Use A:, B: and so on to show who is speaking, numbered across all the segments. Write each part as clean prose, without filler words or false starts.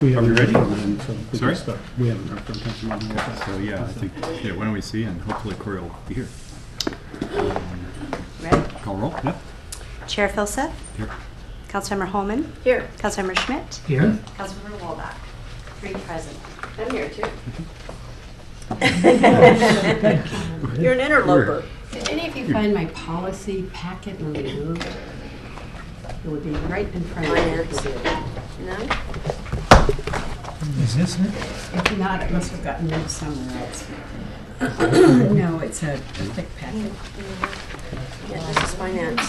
A: We
B: Are we ready?
A: Sorry?
B: Sorry?
A: We haven't heard from Councilman.
B: So yeah, I think, yeah, why don't we see, and hopefully Corey will be here.
C: Ready?
B: Call roll? Yep.
C: Chair Filseth,
B: Here.
C: Councilmember Holman,
D: Here.
C: Councilmember Schmidt,
A: Here?
C: Councilmember Wallbach. 3 present.
D: I'm here too. You're an interloper.
E: Did any of you find my policy packet when we moved? It would be right in front of you.
D: No?
A: Is this it?
E: If not, it must have gotten moved somewhere else. No, it's a thick packet.
D: Yeah, this is finance.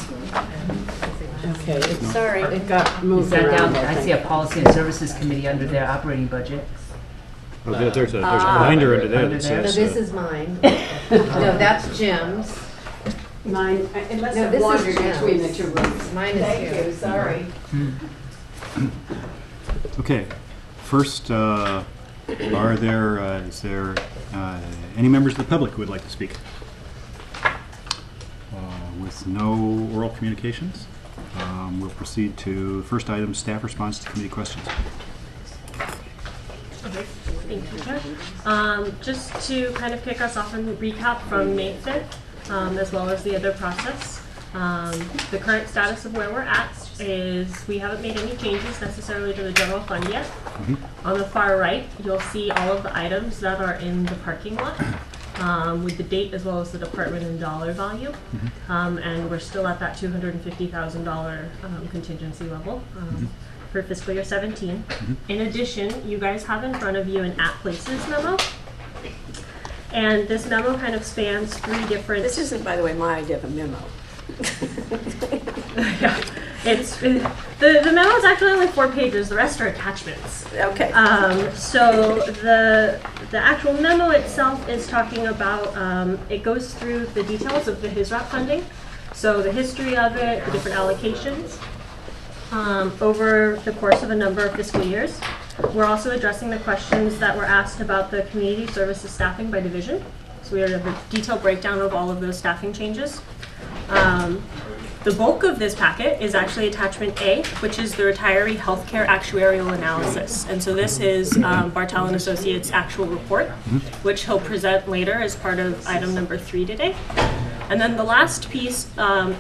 E: Okay, it's,
D: Sorry.
E: it got moved
F: Is that
E: around.
F: down? I see a policy and services committee under their operating budget.
G: Oh, there's a binder under there
F: Under
G: that
F: there.
D: No,
G: says.
D: this is mine. No, that's Jim's.
E: Mine, it must
D: No,
E: have
D: this is
E: wandered
D: Jim's.
E: between the two rooms.
D: Mine is here.
E: Sorry.
B: Okay, first, is there any members of the public who would like to speak? With no oral communications, we'll proceed to first item, staff response to committee questions.
H: Okay, thank you, Chair. Just to kind of kick us off and recap from May 5th, as well as the other process. The current status of where we're at is we haven't made any changes necessarily to the general fund yet. On the far right, you'll see all of the items that are in the parking lot, with the date as well as the department and dollar value. And we're still at that $250,000 contingency level. For fiscal year 17. In addition, you guys have in front of you an at places memo. And this memo kind of spans 3 different...
D: This isn't, by the way, my idea of a memo.
H: Yeah, the memo is actually only 4 pages. The rest are attachments.
D: Okay.
H: So the actual memo itself is talking about, it goes through the details of the HISRAP funding. So the history of it, the different allocations. Over the course of a number of fiscal years. We're also addressing the questions that were asked about the community services staffing by division. So we have a detailed breakdown of all of those staffing changes. The bulk of this packet is actually attachment A, which is the retiree healthcare actuarial analysis. And so this is Bartel and Associates' actual report, which he'll present later as part of item number 3 today. And then the last piece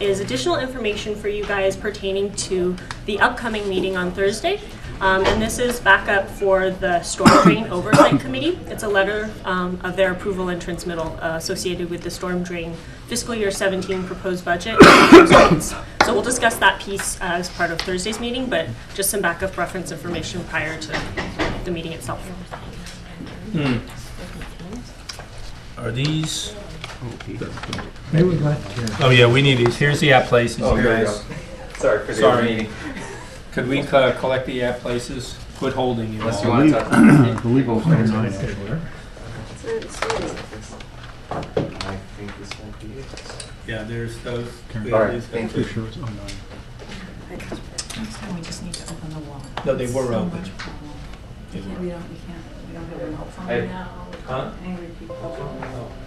H: is additional information for you guys pertaining to the upcoming meeting on Thursday. And this is backup for the Storm Drain Oversight Committee. It's a letter of their approval and transmittal associated with the Storm Drain fiscal year 17 proposed budget. So we'll discuss that piece as part of Thursday's meeting, but just some backup reference information prior to the meeting itself.
I: Are these?
A: They would like to.
I: Oh yeah, we need these. Here's the app places,
G: Oh,
I: you
G: here we
I: guys.
G: go. Sorry for the
I: Sorry.
G: meeting.
I: Could we collect the app places? Quit holding you
G: Unless
I: all.
G: you want to talk.
B: The legal thing is
A: I
B: on
A: don't
B: it.
A: know.
G: I think this might be it.
I: Yeah, there's those.
B: Karen.
G: All right,
I: These
G: thank
I: guys.
B: Pretty sure it's on
E: Next time we just need to open the wall.
I: No, they were
E: So
I: open.
E: much problem. We don't have a remote phone
G: I-
E: now.
I: Huh?
E: Angry people.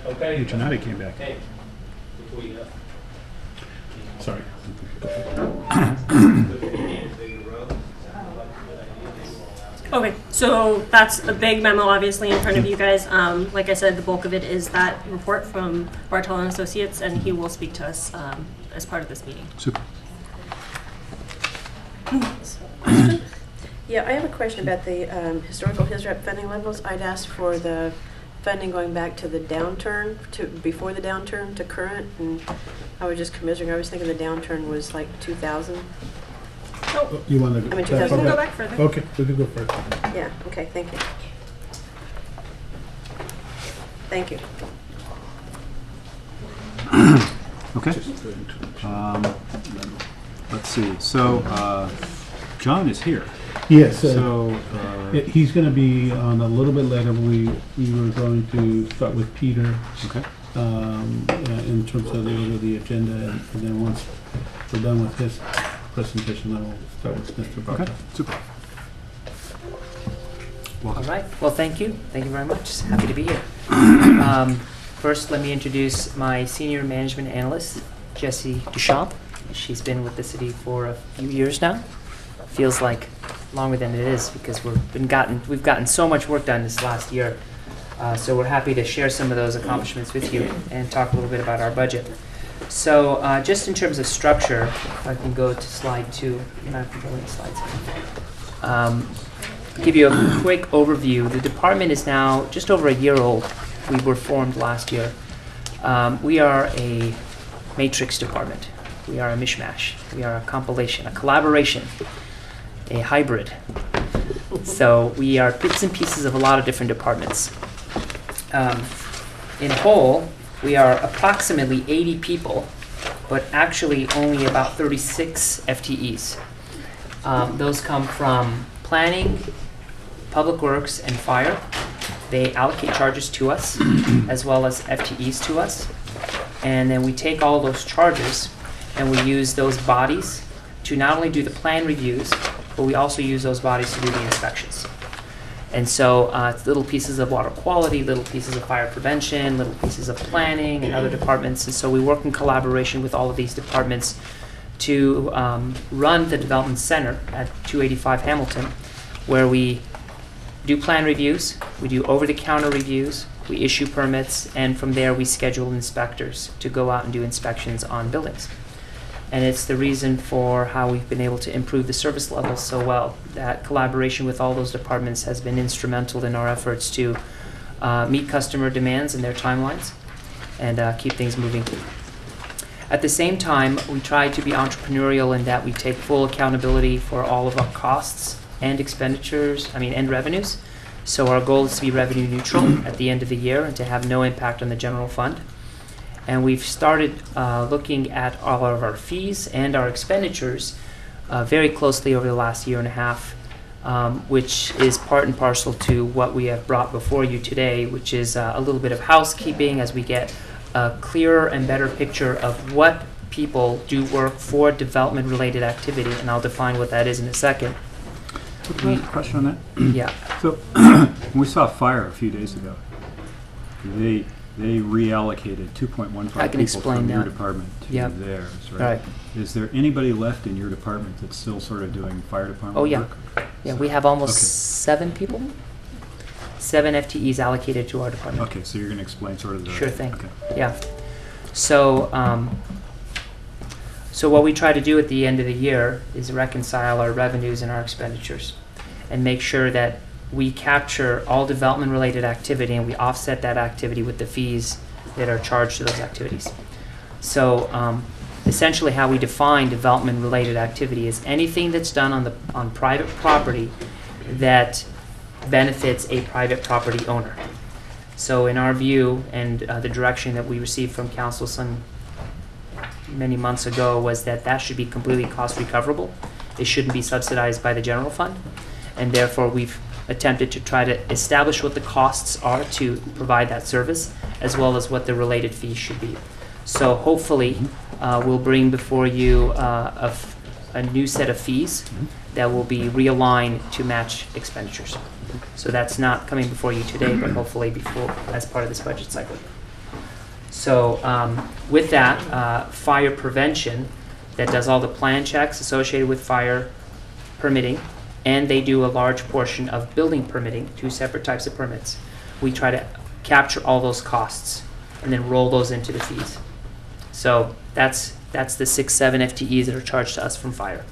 I: Okay.
B: Giannotti came back.
I: Hey, before you go.
B: Sorry.
H: Okay, so that's a big memo obviously in front of you guys. Like I said, the bulk of it is that report from Bartel and Associates, and he will speak to us as part of this meeting.
B: Super.
D: Yeah, I have a question about the historical HISRAP funding levels. I'd asked for the funding going back to the downturn, to before the downturn to current, and I was just commiserating. I was thinking the downturn was like 2000.
H: Oh,
A: You want to?
D: I mean,
H: we can go back further.
A: Okay, we can go first.
D: Yeah, okay, thank you. Thank you.
B: Okay. Let's see. So John is here.
A: Yes,
B: So
A: he's going to be on a little bit later. We were going to start with Peter
B: okay.
A: in terms of the agenda, and then once we're done with his presentation, then we'll start with Mr. Barker.
B: Okay. Super.
F: All right. Well, thank you. Thank you very much. Happy to be here. First, let me introduce my senior management analyst, Jessie Duchamp. She's been with the city for a few years now. Feels like longer than it is because we've gotten so much work done this last year. So we're happy to share some of those accomplishments with you and talk a little bit about our budget. So just in terms of structure, if I can go to slide 2, I'm not going slides. Give you a quick overview. The department is now just over a year old. We were formed last year. We are a matrix department. We are a mishmash. We are a compilation, a collaboration, a hybrid. So we are bits and pieces of a lot of different departments. In whole, we are approximately 80 people, but actually only about 36 FTEs. Those come from planning, public works, and fire. They allocate charges to us, as well as FTEs to us. And then we take all those charges and we use those bodies to not only do the plan reviews, but we also use those bodies to do the inspections. And so it's little pieces of water quality, little pieces of fire prevention, little pieces of planning and other departments. And so we work in collaboration with all of these departments to run the development center at 285 Hamilton, where we do plan reviews, we do over-the-counter reviews, we issue permits, and from there we schedule inspectors to go out and do inspections on buildings. And it's the reason for how we've been able to improve the service levels so well. That collaboration with all those departments has been instrumental in our efforts to meet customer demands and their timelines and keep things moving. At the same time, we try to be entrepreneurial in that we take full accountability for all of our costs and expenditures, and revenues. So our goal is to be revenue neutral at the end of the year and to have no impact on the general fund. And we've started looking at all of our fees and our expenditures very closely over the last year and a half, which is part and parcel to what we have brought before you today, which is a little bit of housekeeping as we get a clearer and better picture of what people do work for development-related activity, and I'll define what that is in a second.
B: Can I ask a question on that?
F: Yeah.
B: So, when we saw fire a few days ago, they reallocated 2.15
F: I can
B: people
F: explain
B: from your
F: that.
B: department to
F: Yep.
B: theirs, right?
F: Right.
B: Is there anybody left in your department that's still sort of doing fire department
F: Oh, yeah.
B: work?
F: Yeah, we have almost
B: Okay.
F: 7 people, 7 FTEs allocated to our department.
B: Okay, so you're going to explain sort of the...
F: Sure thing.
B: Okay.
F: Yeah. So, so what we try to do at the end of the year is reconcile our revenues and our expenditures and make sure that we capture all development-related activity and we offset that activity with the fees that are charged to those activities. So essentially how we define development-related activity is anything that's done on private property that benefits a private property owner. So in our view, and the direction that we received from council some many months ago was that should be completely cost recoverable. It shouldn't be subsidized by the general fund, and therefore we've attempted to try to establish what the costs are to provide that service, as well as what the related fees should be. So hopefully we'll bring before you a new set of fees that will be realigned to match expenditures. So that's not coming before you today, but hopefully before as part of this budget cycle. So with that, fire prevention that does all the plan checks associated with fire permitting, and they do a large portion of building permitting, 2 separate types of permits. We try to capture all those costs and then roll those into the fees. So that's the 6-7 FTEs that are charged to us from fire.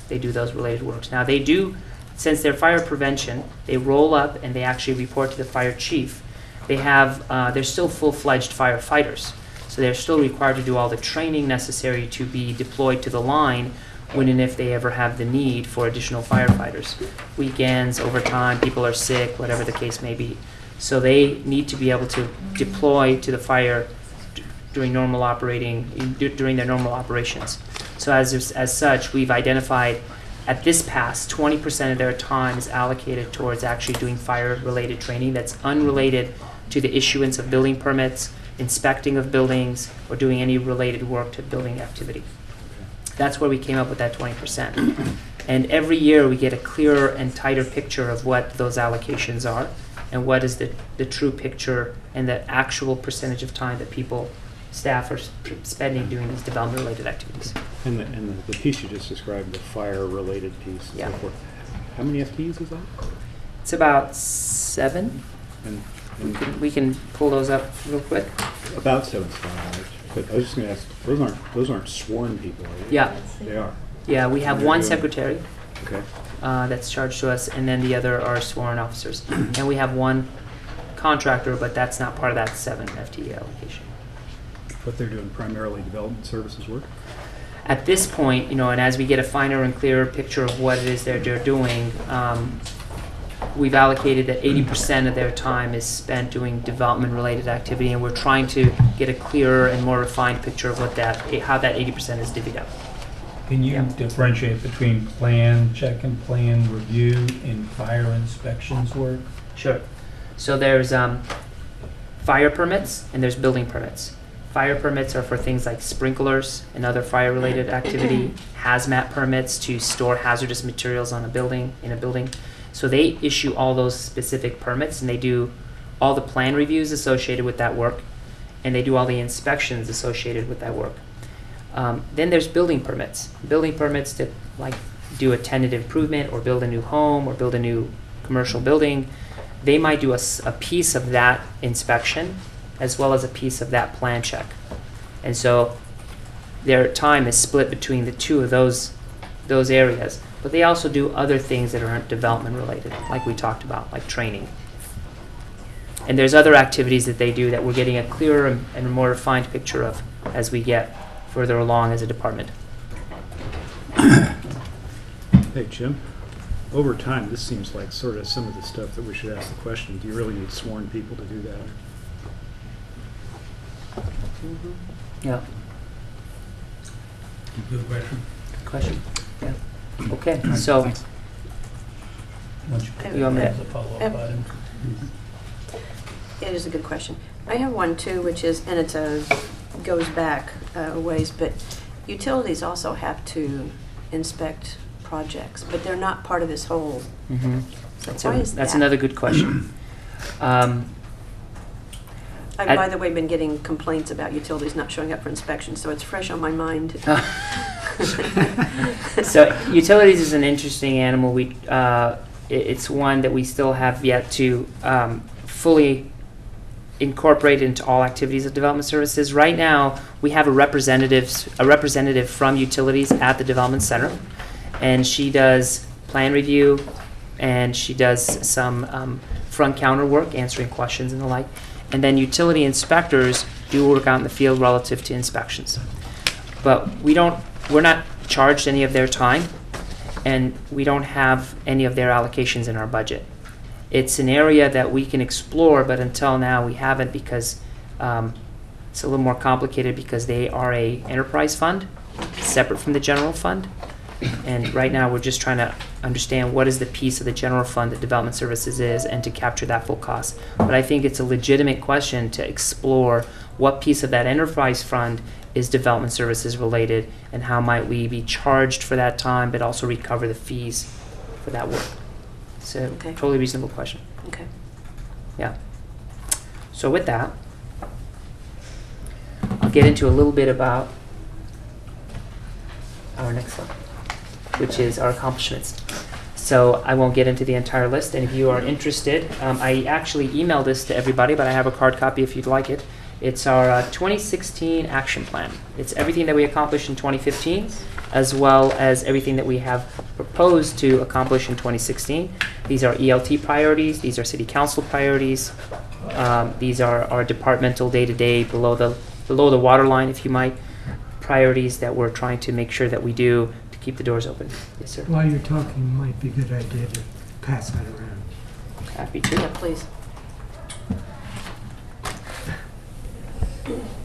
F: They do those related works. Now they do, since they're fire prevention, they roll up and they actually report to the fire chief. They have, they're still full-fledged firefighters. So they're still required to do all the training necessary to be deployed to the line when and if they ever have the need for additional firefighters. Weekends, overtime, people are sick, whatever the case may be. So they need to be able to deploy to the fire during their normal operations. So as such, we've identified at this pass, 20% of their time is allocated towards actually doing fire-related training that's unrelated to the issuance of building permits, inspecting of buildings, or doing any related work to building activity. That's where we came up with that 20%. And every year we get a clearer and tighter picture of what those allocations are and what is the true picture and the actual percentage of time that staff are spending doing these development-related activities.
G: And the piece you just described, the fire-related piece,
F: Yeah.
G: so forth.
B: How many FTEs is that?
F: It's about 7.
B: And
F: We can pull those up real quick.
B: about 7 stars. But I was just going to ask, those aren't sworn people, are they?
F: Yeah,
B: They are.
F: yeah, we have one secretary
B: Okay.
F: that's charged to us, and then the other are sworn officers. And we have one contractor, but that's not part of that 7 FTE allocation.
B: But they're doing primarily development services work?
F: At this point, and as we get a finer and clearer picture of what it is they're doing, we've allocated that 80% of their time is spent doing development-related activity, and we're trying to get a clearer and more refined picture of how that 80% is divvied up.
I: Can you
F: Yeah.
I: differentiate between plan, check and plan review, and fire inspections work?
F: Sure. So there's fire permits and there's building permits. Fire permits are for things like sprinklers and other fire-related activity. Hazmat permits to store hazardous materials in a building. So they issue all those specific permits, and they do all the plan reviews associated with that work, and they do all the inspections associated with that work. Then there's building permits. Building permits to do a tenant improvement or build a new home or build a new commercial building. They might do a piece of that inspection as well as a piece of that plan check. And so their time is split between the two of those areas. But they also do other things that aren't development related, like we talked about, like training. And there's other activities that they do that we're getting a clearer and more refined picture of as we get further along as a department.
B: Hey, Jim, over time, this seems like sort of some of the stuff that we should ask the question, do you really need sworn people to do that?
F: Yeah.
I: Good question.
F: Good question. Yeah. Okay, so
I: Once you
D: I-
F: you want me to-
I: the follow-up
D: Yep.
I: item.
D: It is a good question. I have one too, which is, and goes back a ways, but utilities also have to inspect projects, but they're not part of this whole.
F: Mhm.
D: Why is
F: That's
D: that?
F: another good question.
D: I've, by the way, been getting complaints about utilities not showing up for inspections, so it's fresh on my mind.
F: So utilities is an interesting animal. It's one that we still have yet to fully incorporate into all activities of development services. Right now, we have a representative from utilities at the development center, and she does plan review, and she does some front counter work, answering questions and the like. And then utility inspectors do work out in the field relative to inspections. But we're not charged any of their time, and we don't have any of their allocations in our budget. It's an area that we can explore, but until now we haven't, because it's a little more complicated because they are a enterprise fund, separate from the general fund. And right now we're just trying to understand what is the piece of the general fund that development services is, and to capture that full cost. But I think it's a legitimate question to explore what piece of that enterprise fund is development services related, and how might we be charged for that time but also recover the fees for that work. It's a
D: Okay.
F: totally reasonable question.
D: Okay.
F: Yeah. So with that, I'll get into a little bit about our next slide, which is our accomplishments. So I won't get into the entire list, and if you are interested, I actually emailed this to everybody, but I have a card copy if you'd like it. It's our 2016 action plan. It's everything that we accomplished in 2015, as well as everything that we have proposed to accomplish in 2016. These are ELT priorities. These are city council priorities. These are our departmental day-to-day, below the waterline, if you might, priorities that we're trying to make sure that we do to keep the doors open. Yes, sir.
J: While you're talking, it might be a good idea to pass that around.
F: Happy to.
D: Yeah, please.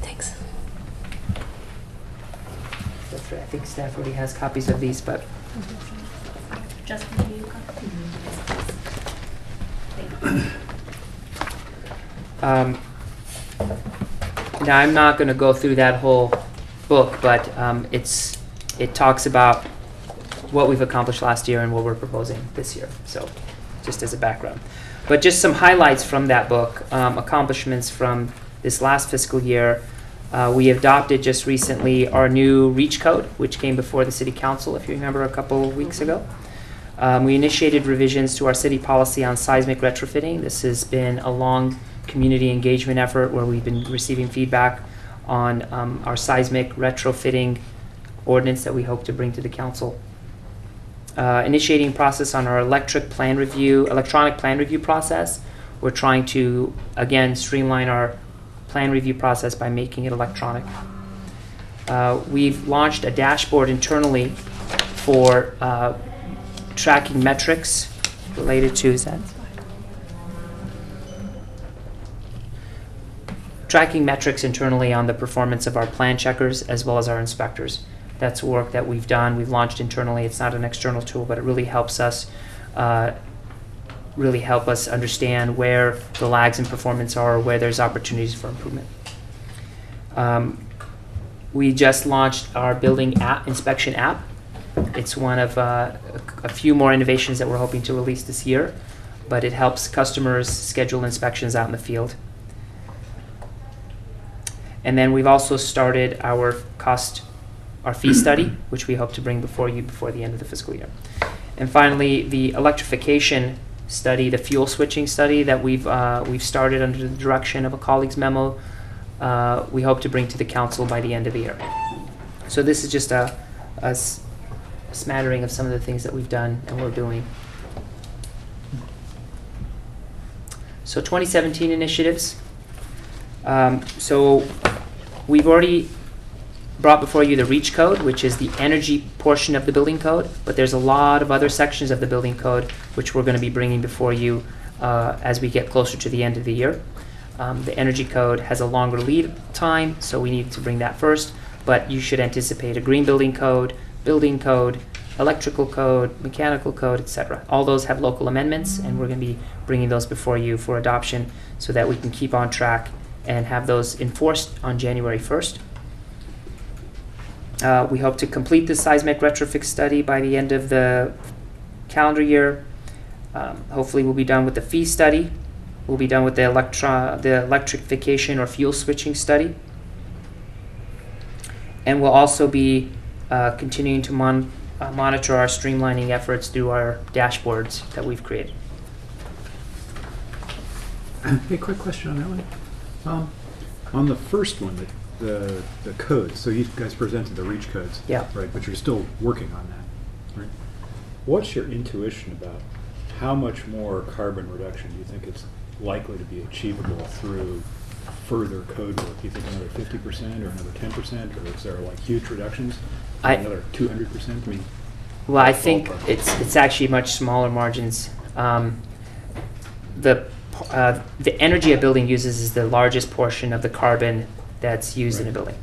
D: Thanks.
F: That's right. I think staff already has copies of these, but
H: Just for you.
F: now I'm not going to go through that whole book, but it talks about what we've accomplished last year and what we're proposing this year. So, just as a background, but just some highlights from that book, accomplishments from this last fiscal year. We adopted just recently our new REACH code, which came before the City Council, if you remember, a couple of weeks ago. We initiated revisions to our city policy on seismic retrofitting. This has been a long community engagement effort where we've been receiving feedback on our seismic retrofitting ordinance that we hope to bring to the council. Initiating process on our electronic plan review process. We're trying to, again, streamline our plan review process by making it electronic. We've launched a dashboard internally for tracking metrics related to tracking metrics internally on the performance of our plan checkers as well as our inspectors. That's work that we've done. We've launched internally. It's not an external tool, but it really helps us understand where the lags in performance are, or where there's opportunities for improvement. We just launched our building inspection app. It's one of a few more innovations that we're hoping to release this year, but it helps customers schedule inspections out in the field. And then we've also started our fee study, which we hope to bring before you before the end of the fiscal year. And finally, the electrification study, the fuel switching study that we've started under the direction of a colleague's memo, we hope to bring to the council by the end of the year. So this is just a smattering of some of the things that we've done and we're doing. So 2017 initiatives. So we've already brought before you the REACH code, which is the energy portion of the building code, but there's a lot of other sections of the building code which we're going to be bringing before you as we get closer to the end of the year. The energy code has a longer lead time, so we need to bring that first, but you should anticipate a green building code, electrical code, mechanical code, etc. All those have local amendments, and we're going to be bringing those before you for adoption so that we can keep on track and have those enforced on January 1st. We hope to complete the seismic retrofit study by the end of the calendar year. Hopefully we'll be done with the fee study. We'll be done with the electrification or fuel switching study. And we'll also be continuing to monitor our streamlining efforts through our dashboards that we've created.
B: Hey, quick question on that one. On the first one, the codes, so you guys presented the REACH codes,
F: Yeah.
B: right? But you're still working on that, right? What's your intuition about how much more carbon reduction do you think it's likely to be achievable through further code work? Do you think another 50% or another 10%, or is there like huge reductions? Another 200%? I mean,
F: well, I think it's actually much smaller margins. The energy a building uses is the largest portion of the carbon that's used in a building.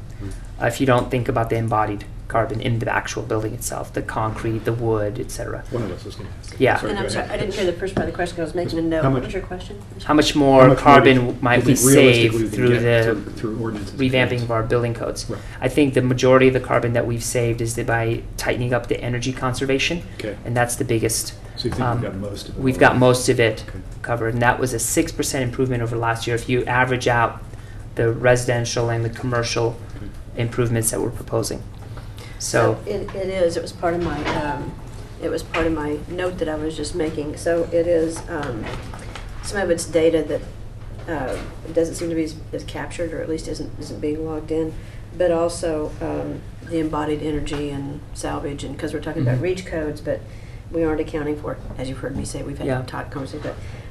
F: If you don't think about the embodied carbon in the actual building itself, the concrete, the wood, etc.
B: One of us was going to ask that.
F: Yeah.
B: Sorry,
D: And I'm
B: go
D: sorry,
B: ahead.
D: I didn't hear the first part of the question, 'cause I was making a note.
B: How
D: What
B: much-
D: was your question?
F: How much more carbon might we
B: realistically
F: save
B: we can
F: through
B: get
F: the
B: through ordinances and
F: revamping
B: codes?
F: of our building codes?
B: Right.
F: I think the majority of the carbon that we've saved is by tightening up the energy conservation,
B: Okay.
F: and that's the biggest.
B: So you think we've got most of it?
F: We've got
B: already?
F: most of it
B: Okay.
F: covered, and that was a 6% improvement over last year. If you average out the residential and the commercial improvements that we're proposing. So
D: It is, it was part of my, note that I was just making. So it is, some of it's data that it doesn't seem to be as captured, or at least isn't being logged in, but also the embodied energy and salvage, and because we're talking about REACH codes, but we aren't accounting for, as you've heard me say, we've
F: Yeah.
D: had talk conversations,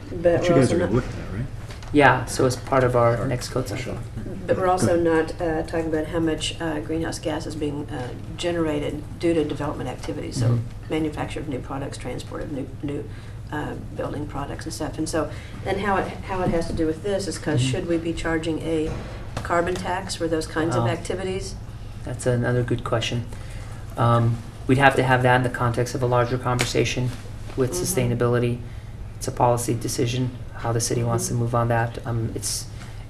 D: but
B: But you
D: we're
B: guys
D: also
B: are
D: not,
B: looking at that, right?
F: yeah, so as part of our next code cycle.
D: but we're also not talking about how much greenhouse gas is being generated due to development activities. So
F: Mhm.
D: manufacture of new products, transport of new building products and stuff. And so, and how it has to do with this is because
F: Mhm.
D: should we be charging a carbon tax for those kinds of
F: Oh.
D: activities?
F: That's another good question. We'd have to have that in the context of a larger conversation with
D: Mhm.
F: sustainability. It's a policy decision, how the city wants to
D: Mhm.
F: move on that.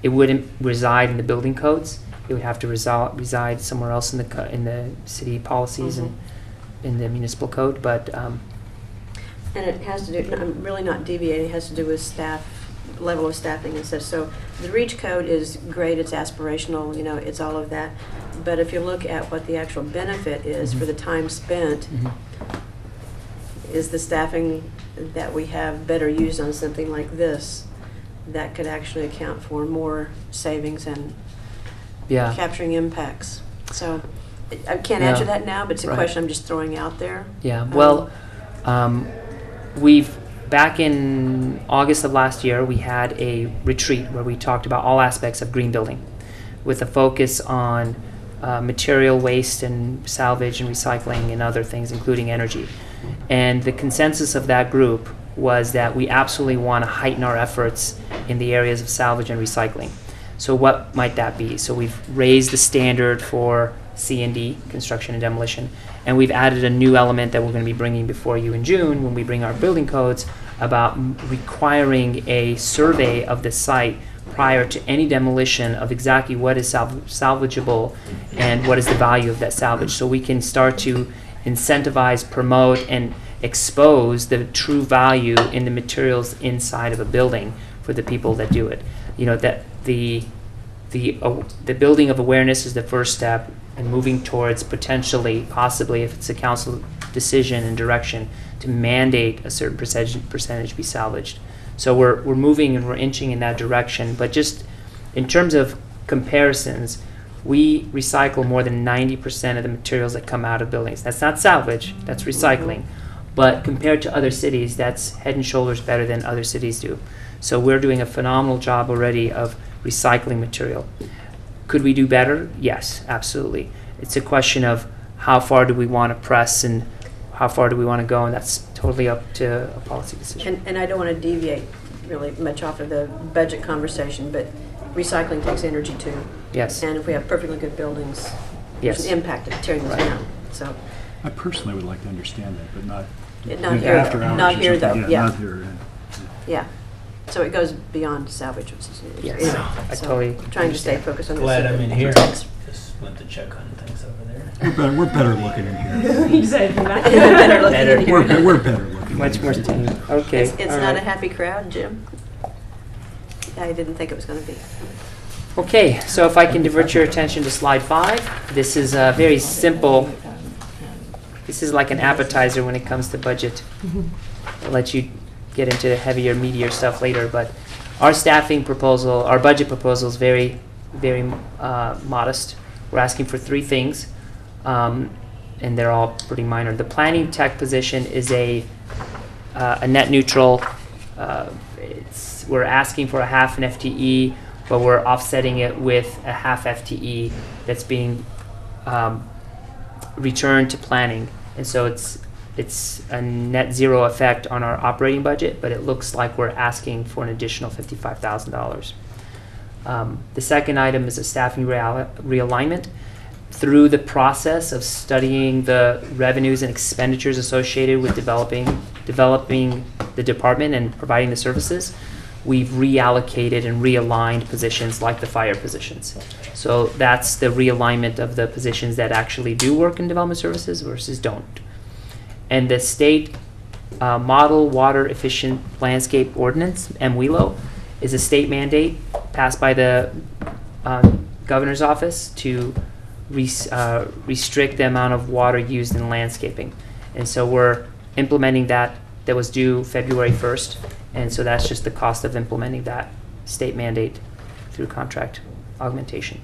F: It wouldn't reside in the building codes. It would have to reside somewhere else in the city policies and in the municipal code, but
D: And it has to do, I'm really not deviating, it has to do with staff, level of staffing and stuff. So the REACH code is great, it's aspirational, it's all of that. But if you look at what the actual benefit is for the time spent, is the staffing that we have better used on something like this that could actually account for more savings and
F: Yeah.
D: capturing impacts? So I can't
F: Yeah.
D: answer that now, but it's a
F: Right.
D: question I'm just throwing out there.
F: Yeah, well, we've, back in August of last year, we had a retreat where we talked about all aspects of green building with a focus on material waste and salvage and recycling and other things, including energy. And the consensus of that group was that we absolutely want to heighten our efforts in the areas of salvage and recycling. So what might that be? So we've raised the standard for C&D, construction and demolition, and we've added a new element that we're going to be bringing before you in June when we bring our building codes about requiring a survey of the site prior to any demolition of exactly what is salvageable and what is the value of that salvage, so we can start to incentivize, promote, and expose the true value in the materials inside of a building for the people that do it. You know, that the building of awareness is the first step in moving towards potentially, possibly, if it's a council decision and direction, to mandate a certain percentage be salvaged. So we're moving and we're inching in that direction. But just in terms of comparisons, we recycle more than 90% of the materials that come out of buildings. That's not salvage, that's recycling. But compared to other cities, that's head and shoulders better than other cities do. So we're doing a phenomenal job already of recycling material. Could we do better? Yes, absolutely. It's a question of how far do we want to press and how far do we want to go, and that's totally up to a policy decision.
D: And I don't want to deviate really much off of the budget conversation, but recycling takes energy too.
F: Yes.
D: And if we have perfectly good buildings,
F: Yes.
D: there's an impact of tearing those
F: Right.
D: down. So,
B: I personally would like to understand that, but not
D: not here,
B: after
D: though.
B: hours
D: Not
B: or
D: here,
B: something.
D: though. Yeah.
B: Not here.
D: yeah. So it goes beyond salvage, which is
F: Yes.
D: anyway,
F: I
D: so
F: totally
D: trying to stay
F: understand.
D: focused on this.
I: Glad I'm in here.
D: Thanks.
I: Just went to check on things over there.
B: We're better looking in here.
H: You said that.
D: Better looking
F: Better.
D: in here.
B: We're better looking.
F: Much more tame. Okay.
D: It's
F: all
D: not a
F: right.
D: happy crowd, Jim. I didn't think it was going to be.
F: Okay, so if I can divert your attention to slide 5. This is a very simple, this is like an appetizer when it comes to budget. I'll let you get into the heavier, meatier stuff later, but our staffing proposal, our budget proposal is very, very modest. We're asking for 3 things, and they're all pretty minor. The planning tech position is a net neutral. We're asking for a half an FTE, but we're offsetting it with a half FTE that's being returned to planning. And so it's a net zero effect on our operating budget, but it looks like we're asking for an additional $55,000. The second item is a staffing realignment. Through the process of studying the revenues and expenditures associated with developing the department and providing the services, we've reallocated and realigned positions like the fire positions. So that's the realignment of the positions that actually do work in development services versus don't. And the state Model Water Efficient Landscape Ordinance, MWELO, is a state mandate passed by the governor's office to restrict the amount of water used in landscaping. And so we're implementing that. That was due February 1st. And so that's just the cost of implementing that state mandate through contract augmentation.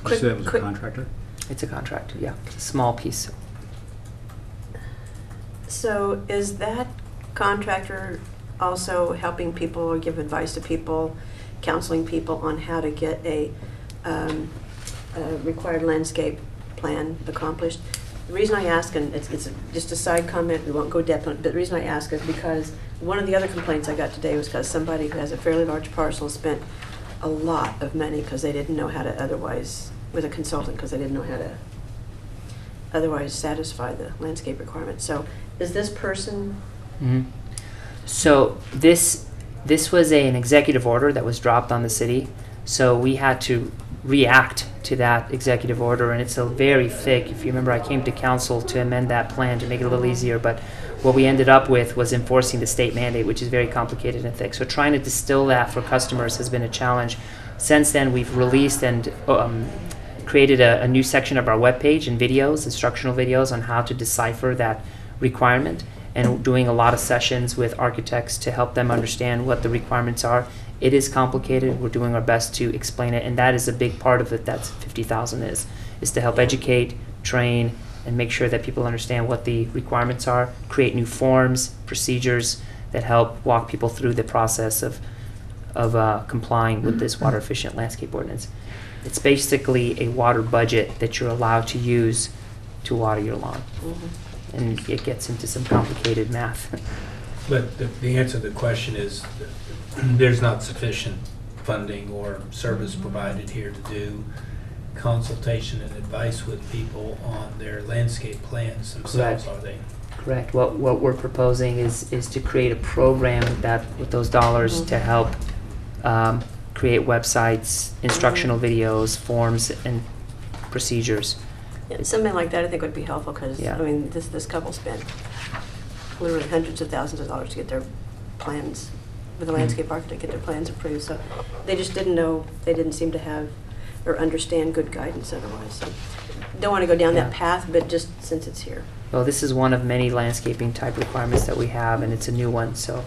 B: You said it was a
D: Quick-
B: contractor?
F: It's a contract, yeah. It's a small piece.
D: So is that contractor also helping people or give advice to people, counseling people on how to get a required landscape plan accomplished? The reason I ask, and it's just a side comment, we won't go depth on it, but the reason I ask is because one of the other complaints I got today was because somebody who has a fairly large parcel spent a lot of money because they didn't know how to otherwise, with a consultant, because they didn't know how to otherwise satisfy the landscape requirements. So is this person,
F: Mm-hmm. So this was an executive order that was dropped on the city. So we had to react to that executive order, and it's a very thick. If you remember, I came to council to amend that plan to make it a little easier, but what we ended up with was enforcing the state mandate, which is very complicated and thick. So trying to distill that for customers has been a challenge. Since then, we've released and created a new section of our webpage and videos, instructional videos on how to decipher that requirement, and doing a lot of sessions with architects to help them understand what the requirements are. It is complicated. We're doing our best to explain it, and that is a big part of it. That's 50,000 is to help educate, train, and make sure that people understand what the requirements are, create new forms, procedures that help walk people through the process of complying with this water efficient landscape ordinance. It's basically a water budget that you're allowed to use to water your lawn. And it gets into some complicated math.
I: But the answer to the question is there's not sufficient funding or service provided here to do consultation and advice with people on their landscape plans themselves,
F: Correct.
I: are they?
F: Correct. What we're proposing is to create a program that with those dollars to help create websites, instructional videos, forms, and procedures.
D: Yeah, something like that I think would be helpful because,
F: Yeah.
D: I mean, this couple spent literally hundreds of thousands of dollars to get their plans, with a landscape architect, get their plans approved. So they just didn't know, they didn't seem to have or understand good guidance otherwise. So don't want to go down that path, but just since it's here.
F: Well, this is one of many landscaping type requirements that we have, and it's a new one, so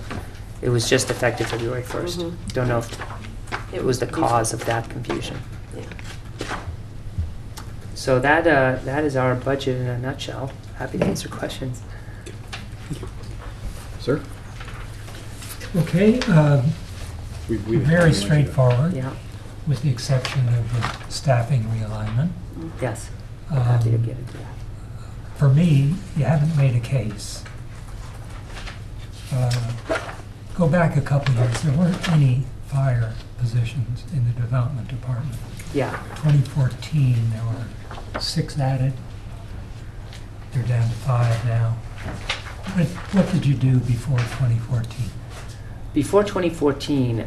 F: it was just effective February 1st. Don't know if it was the cause of that confusion.
D: Yeah.
F: So that is our budget in a nutshell. Happy to answer questions.
B: Sir?
J: Okay, very straightforward,
F: Yeah.
J: with the exception of the staffing realignment.
F: Yes. Happy to get into that.
J: For me, you haven't made a case. Go back a couple years, there weren't any fire positions in the development department.
F: Yeah.
J: 2014, there were 6 added. They're down to 5 now. What did you do before 2014?
F: Before 2014,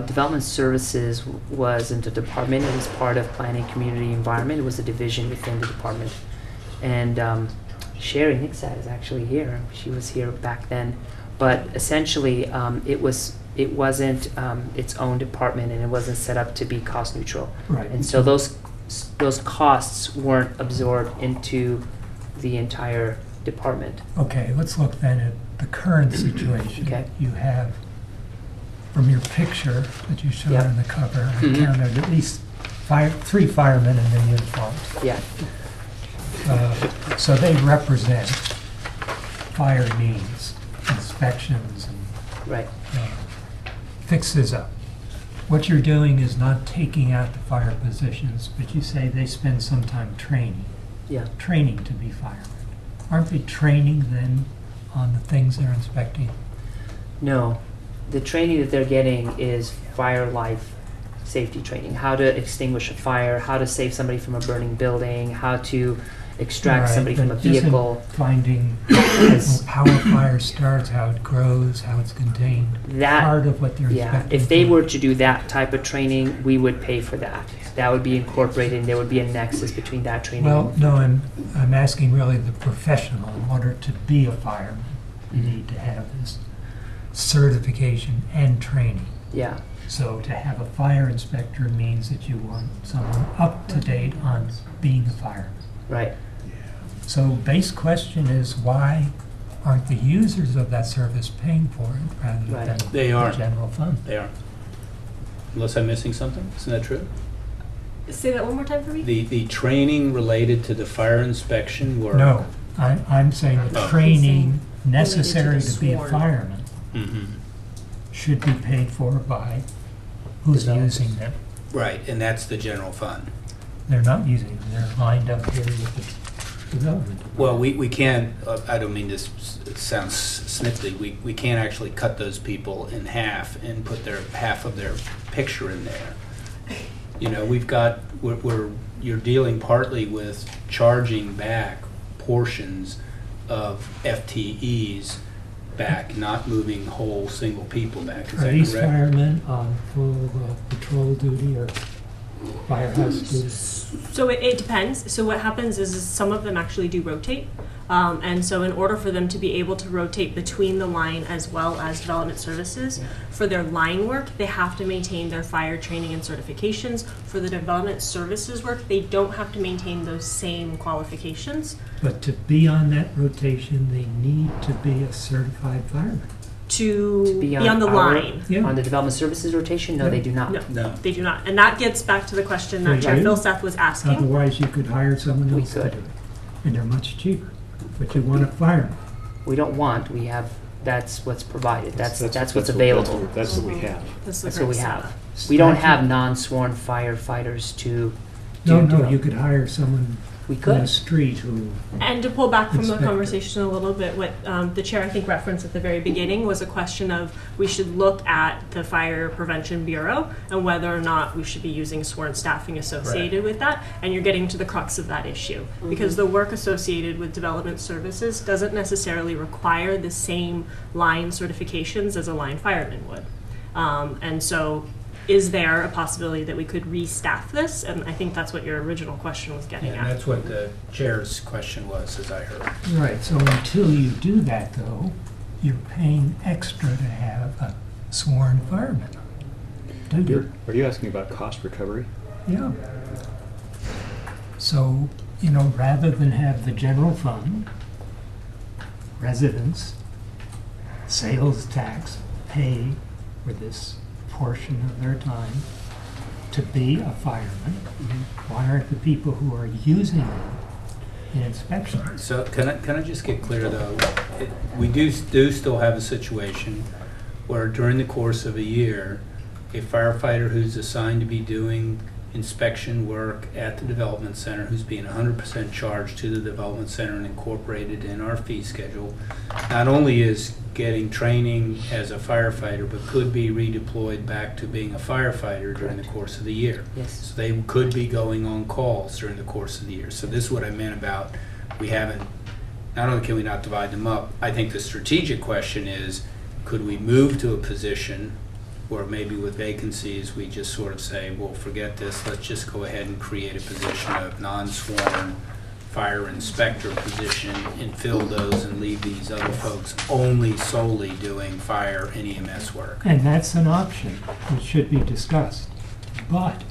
F: Development Services wasn't a department. It was part of Planning Community Environment. It was a division within the department. And Sherry Nixat is actually here. She was here back then. But essentially, it wasn't its own department, and it wasn't set up to be cost neutral.
J: Right.
F: And so those costs weren't absorbed into the entire department.
J: Okay, let's look then at the current situation.
F: Okay.
J: You have, from your picture that you showed
F: Yep.
J: on the cover, I
F: Mhm.
J: counted at least 3 firemen and a uniform.
F: Yeah.
J: So they represent fire needs, inspections, and
F: Right.
J: fixes up. What you're doing is not taking out the fire positions, but you say they spend some time training to be firemen. Aren't they training then on the things they're inspecting?
F: No. The training that they're getting is fire life safety training. How to extinguish a fire, how to save somebody from a burning building, how to extract
J: Right,
F: somebody from a
J: but isn't
F: vehicle.
J: finding how a fire starts, how it grows, how it's contained,
F: That-
J: part of what they're
F: Yeah,
J: inspecting.
F: if they
J: for?
F: were to do that type of training, we would pay for that. That would be incorporated, and there would be a nexus between that training.
J: Well, no, I'm asking really the professional. In order to be a fireman, you need to have this certification and training.
F: Yeah,
J: So to have a fire inspector means that you want someone up to date on being a fireman.
F: right.
J: So base question is, why aren't the users of that service paying for it rather
F: Right.
J: than
A: They
J: the
A: are.
J: general fund?
A: They are. Unless I'm missing something, isn't that true?
H: Say that one more time for me?
A: The training related to the fire inspection work.
J: No, I'm saying the
A: Oh.
J: training
H: Related
J: necessary
H: to the
J: to be a
H: sworn.
J: fireman
A: Mhm.
J: should be paid for by who's
F: Developers.
J: using them.
A: Right, and that's the general fund.
J: They're not using them, they're lined up here with the development.
A: Well, we can't, I don't mean this sounds sniffly, we can't actually cut those people in half and put half of their picture in there. You know, you're dealing partly with charging back portions of FTEs back, not moving whole single people back. Is
J: Are
A: that
J: these
A: correct?
J: firemen on full patrol duty or firehouse duty?
H: So it depends. So what happens is some of them actually do rotate. And so in order for them to be able to rotate between the line as well as development services, for their line work, they have to maintain their fire training and certifications. For the development services work, they don't have to maintain those same qualifications.
J: But to be on that rotation, they need to be a certified fireman.
H: To be on the line.
J: Yeah.
F: On the development services rotation? No,
J: Yeah.
F: they do not.
H: No,
A: No.
H: they do not. And that gets back to the question that Chair
J: Right.
H: Philseth was asking.
J: Otherwise, you could hire someone
F: We
J: else to
F: could.
J: do it. And they're much cheaper. But you want a fireman.
F: We don't want, we have, that's what's provided. That's what's
B: what-
F: available.
B: That's what we have.
H: That's the
F: That's what we
H: current
F: have.
H: setup.
F: We don't have non-sworn firefighters to
J: No,
F: do.
J: no, you could hire someone
F: We
J: on the
F: could.
J: street who,
H: And to pull back from the
J: Inspector.
H: conversation a little bit, what the chair, I think, referenced at the very beginning was a question of we should look at the Fire Prevention Bureau and whether or not we should be using sworn staffing associated with that. And you're getting to the crux of that issue. Because the work associated with development services doesn't necessarily require the same line certifications as a line fireman would. And so is there a possibility that we could restaff this? And I think that's what your original question was getting
A: And
H: at.
A: that's what the chair's question was, as I heard.
J: right, so until you do that though, you're paying extra to have a sworn fireman. Do you?
B: Are you asking about cost recovery?
J: Yeah. So, you know, rather than have the general fund, residents, sales tax pay for this portion of their time to be a fireman, why aren't the people who are using it in inspection?
A: So can I just get clear, though? We do still have a situation where during the course of a year, a firefighter who's assigned to be doing inspection work at the development center, who's being 100% charged to the development center and incorporated in our fee schedule, not only is getting training as a firefighter, but could be redeployed back to being a firefighter during the course of the year.
F: Yes.
A: So they could be going on calls during the course of the year. So this is what I meant about we haven't, not only can we not divide them up, I think the strategic question is, could we move to a position where maybe with vacancies, we just sort of say, well, forget this, let's just go ahead and create a position of non-sworn fire inspector position and fill those and leave these other folks only solely doing fire and EMS work.
J: And that's an option which should be discussed. But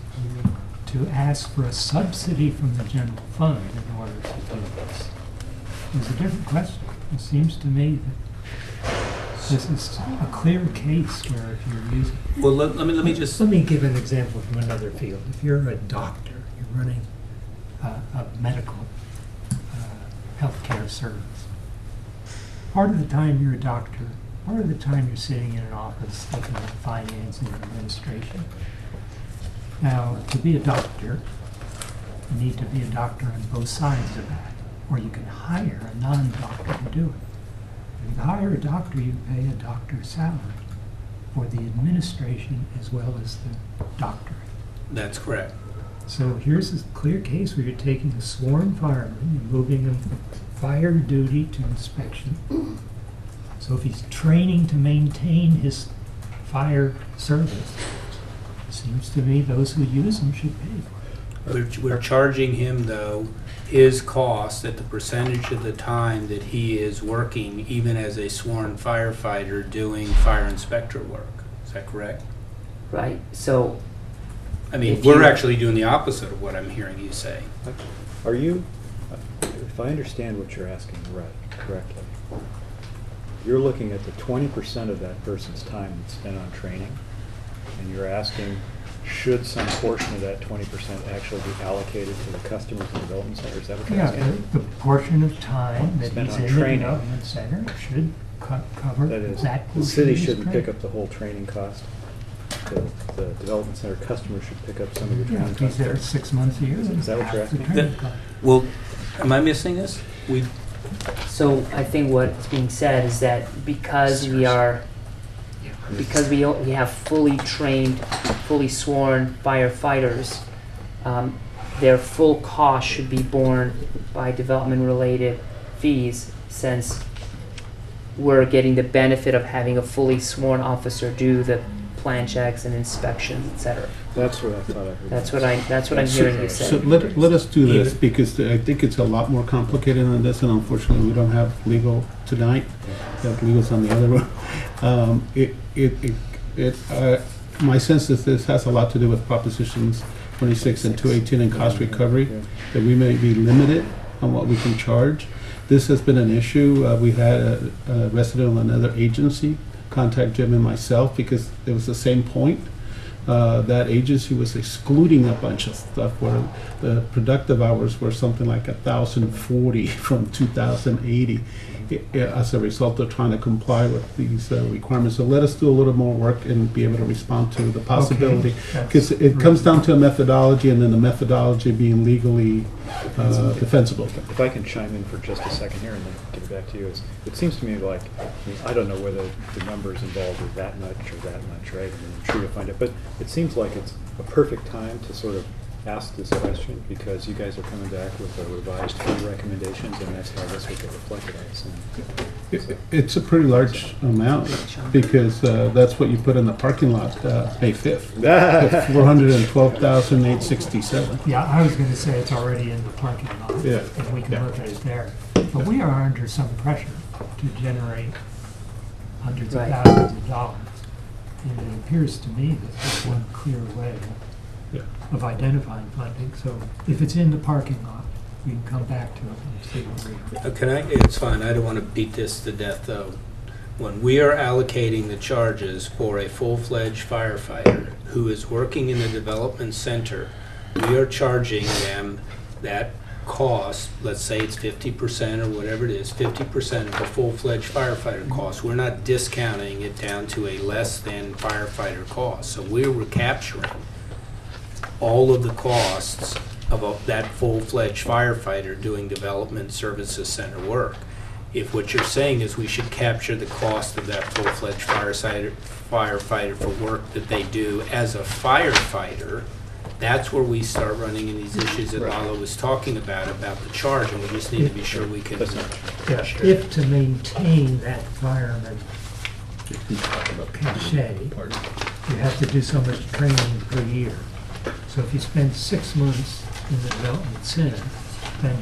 J: to ask for a subsidy from the general fund in order to do this is a different question. It seems to me that this is a clear case where if you're using...
A: Well, let me just,
J: Let me give an example from another field. If you're a doctor, you're running a medical healthcare service. Part of the time you're a doctor, part of the time you're sitting in an office looking at finance and administration. Now, to be a doctor, you need to be a doctor on both sides of that, or you can hire a non-doctor to do it. If you hire a doctor, you pay a doctor's salary for the administration as well as the doctorate.
A: that's correct.
J: So here's a clear case where you're taking a sworn fireman and moving him from fire duty to inspection. So if he's training to maintain his fire service, it seems to me those who use him should pay for it.
A: We're charging him, though, his cost at the percentage of the time that he is working, even as a sworn firefighter doing fire inspector work. Is that correct?
F: Right, so
A: I mean,
F: If
A: we're
F: you-
A: actually doing the opposite of what I'm hearing you say.
B: Are you, if I understand what you're asking correctly, you're looking at the 20% of that person's time that's spent on training, and you're asking, should some portion of that 20% actually be allocated to the customers and development center? Is that what you're
J: Yeah,
B: asking?
J: the portion of time that
B: Spent
J: he's
B: on
J: in the
B: training.
J: development center should cover
B: That is,
J: that
B: the
J: portion
B: city
J: of his
B: shouldn't pick
J: training.
B: up the whole training cost. The development center customer should pick up some of your
J: Yeah,
B: training
J: if he's
B: costs.
J: there 6 months a year, then
B: Is that what you're
J: half the
B: asking?
J: training cost.
A: Well, am I missing this?
F: So I think what's being said is that because we have fully trained, fully sworn firefighters, their full cost should be borne by development-related fees, since we're getting the benefit of having a fully sworn officer do the plan checks and inspections, et cetera.
B: That's what I thought I heard.
F: That's what I'm hearing you
K: So
F: say.
K: let us do this, because I think it's a lot more complicated than this, and unfortunately, we don't have legal tonight. We have legal's on the other one. My sense is this has a lot to do with propositions 26 and 218 and cost recovery, that we may be limited on what we can charge. This has been an issue. We had a resident of another agency contact Jim and myself, because it was the same point. That agency was excluding a bunch of stuff where the productive hours were something like 1,040 from 2,080 as a result of trying to comply with these requirements. So let us do a little more work and be able to respond to the possibility. Because it comes down to a methodology, and then the methodology being legally defensible.
B: If I can chime in for just a second here and then give it back to you, it seems to me like, I don't know whether the numbers involved are that much or that much, right? I mean, I'm sure you'll find it, but it seems like it's a perfect time to sort of ask this question, because you guys are coming back with a revised fee recommendations, and that's how this will get reflected, I assume.
K: It's a pretty large amount, because that's what you put in the parking lot May 5th. 412,867.
J: Yeah, I was gonna say it's already in the parking lot.
K: Yeah.
J: And we can look at it there. But we are under some pressure to generate hundreds of
F: Right.
J: thousands of dollars. And it appears to me that there's one clear way
K: Yeah.
J: of identifying funding. So if it's in the parking lot, we can come back to it and see what we are.
A: It's fine, I don't want to beat this to death, though. When we are allocating the charges for a full-fledged firefighter who is working in the development center, we are charging them that cost, let's say it's 50% or whatever it is, 50% of a full-fledged firefighter cost. We're not discounting it down to a less than firefighter cost. So we're recapturing all of the costs of that full-fledged firefighter doing development services center work. If what you're saying is we should capture the cost of that full-fledged firefighter for work that they do as a firefighter, that's where we start running in these issues that Lalo was talking about the charge, and we just need to be sure we can.
J: Yeah, if to maintain that fireman cachet, you have to do so much training per year. So if you spend 6 months in the development center, then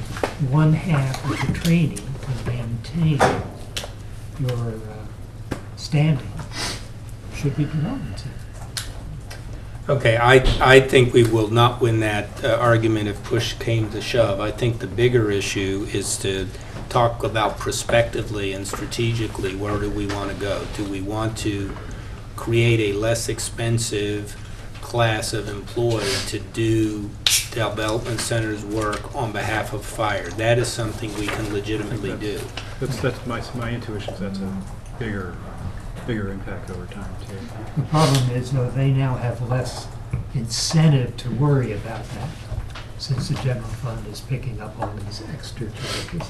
J: 1/2 of the training to maintain your standing should be development center.
A: Okay, I think we will not win that argument if push came to shove. I think the bigger issue is to talk about prospectively and strategically, where do we want to go? Do we want to create a less expensive class of employee to do development centers work on behalf of fire? That is something we can legitimately do.
B: That's my intuition is that's a bigger impact over time, too.
J: The problem is, though, they now have less incentive to worry about that, since the general fund is picking up all these extra charges.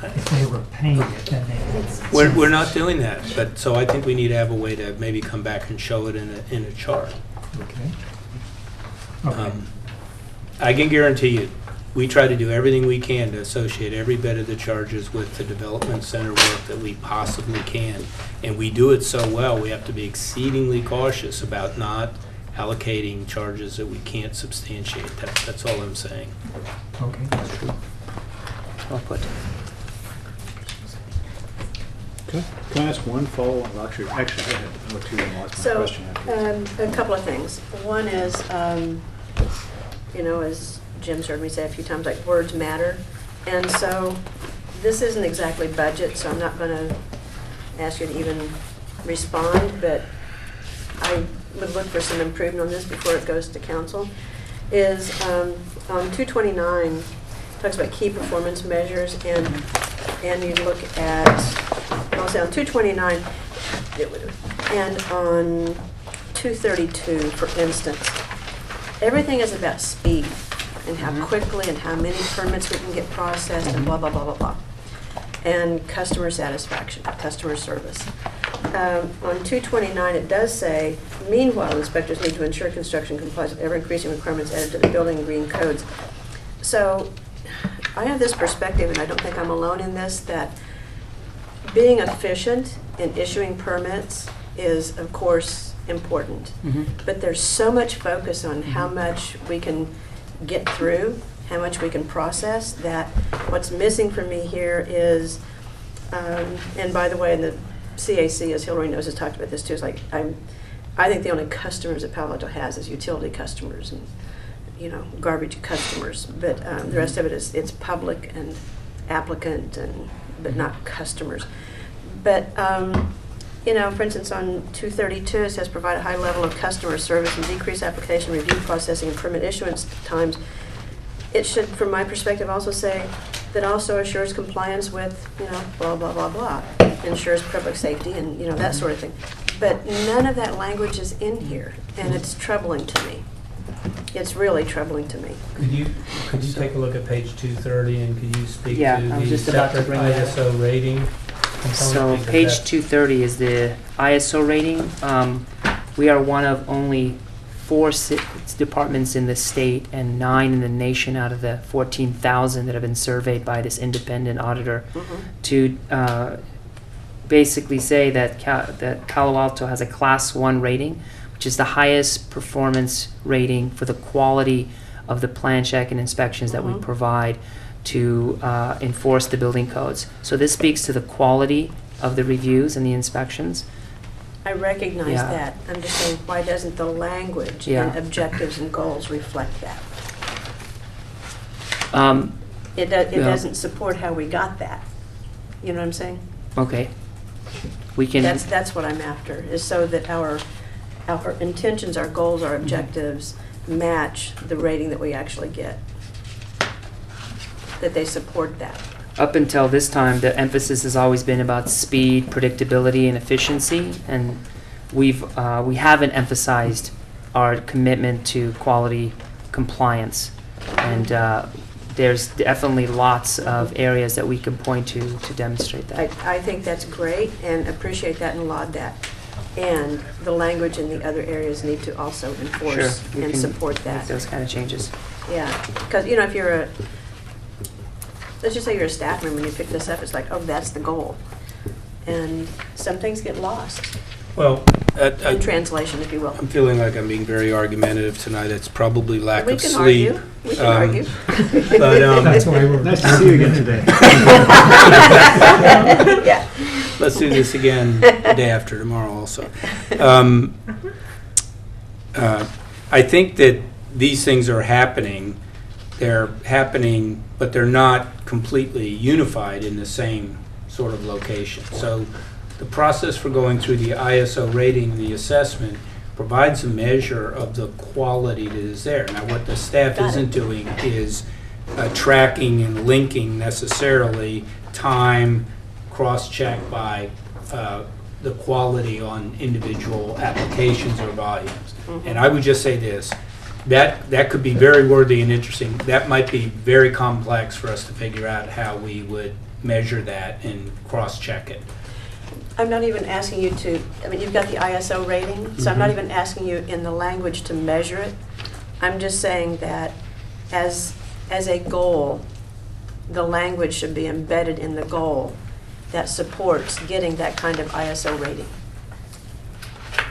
J: If they were paying it, then they would.
A: We're not doing that, but so I think we need to have a way to maybe come back and show it in a chart.
J: Okay.
A: I can guarantee you, we try to do everything we can to associate every bit of the charges with the development center work that we possibly can. And we do it so well, we have to be exceedingly cautious about not allocating charges that we can't substantiate. That's all I'm saying.
J: Okay.
A: That's true.
F: Well put.
B: Okay. Can I ask one follow-up? Actually, go ahead. I'll let you ask my
D: So,
B: question after.
D: a couple of things. One is, as Jim's heard me say a few times, like, words matter. And so this isn't exactly budget, so I'm not going to ask you to even respond, but I would look for some improvement on this before it goes to council. Is on 229, talks about key performance measures, and you look at, I'll say on 229, and on 232, for instance, everything is about speed and how quickly and how many permits we can get processed and blah, blah, blah, blah, blah. And customer satisfaction, customer service. On 229, it does say, meanwhile, inspectors need to ensure construction complies with ever-increasing requirements added to the building and green codes. So I have this perspective, and I don't think I'm alone in this, that being efficient in issuing permits is, of course, important. But there's so much focus on how much we can get through, how much we can process, that what's missing for me here is, and by the way, in the CAC, as Hillary knows, has talked about this too, is like, I think the only customers that Palo Alto has is utility customers and, you know, garbage customers. But the rest of it is, it's public and applicant, and but not customers. But, you know, for instance, on 232, it says provide a high level of customer service and decrease application review processing and permit issuance times. It should, from my perspective, also say that also assures compliance with, you know, blah, blah, blah, blah, ensures public safety and, you know, that sort of thing. But none of that language is in here, and it's troubling to me. It's really troubling to me.
I: Could you take a look at page 230, and could you speak
F: Yeah,
I: to
F: I was
I: the
F: just about to
I: separate
F: bring that up.
I: ISO rating component?
F: So
I: Because
F: page
I: that-
F: 230 is the ISO rating. We are one of only 4 departments in the state and 9 in the nation out of the 14,000 that have been surveyed by this independent auditor to basically say that that Palo Alto has a Class 1 rating, which is the highest performance rating for the quality of the plan check and inspections that we provide to enforce the building codes. So this speaks to the quality of the reviews and the inspections.
D: I recognize
F: Yeah.
D: that. I'm just saying, why doesn't the language
F: Yeah.
D: and objectives and goals reflect that? It
F: Yeah.
D: doesn't support how we got that. You know what I'm saying?
F: Okay. We can.
D: That's what I'm after, is so that our intentions, our goals, our objectives match the rating that we actually get. That they support that.
F: Up until this time, the emphasis has always been about speed, predictability, and efficiency, and we haven't emphasized our commitment to quality compliance. And there's definitely lots of areas that we can point to demonstrate that.
D: I think that's great and appreciate that and laud that. And the language in the other areas need to also enforce
F: we
D: and
F: can
D: support
F: make
D: that.
F: those kind of changes.
D: Yeah, because, you know, if you're let's just say you're a staff member and you pick this up, it's like, oh, that's the goal. And some things get lost
A: Well,
D: in translation, if you will.
A: I'm feeling like I'm being very argumentative tonight. It's probably lack
D: We
A: of
D: can
A: sleep.
D: argue. We can argue.
A: But
J: That's why we're.
B: Nice to see you again today.
D: Yeah.
A: let's do this again the day after tomorrow also. I think that these things are happening. They're happening, but they're not completely unified in the same sort of location. So the process for going through the ISO rating and the assessment provides a measure of the quality that is there. Now, what the staff
D: Got it.
A: isn't doing is tracking and linking necessarily time, cross-check by the quality on individual applications or volumes. And I would just say this, that could be very worthy and interesting. That might be very complex for us to figure out how we would measure that and cross-check it.
D: I'm not even asking you to, I mean, you've got the ISO rating, so I'm not even asking you in the language to measure it. I'm just saying that as a goal, the language should be embedded in the goal that supports getting that kind of ISO rating.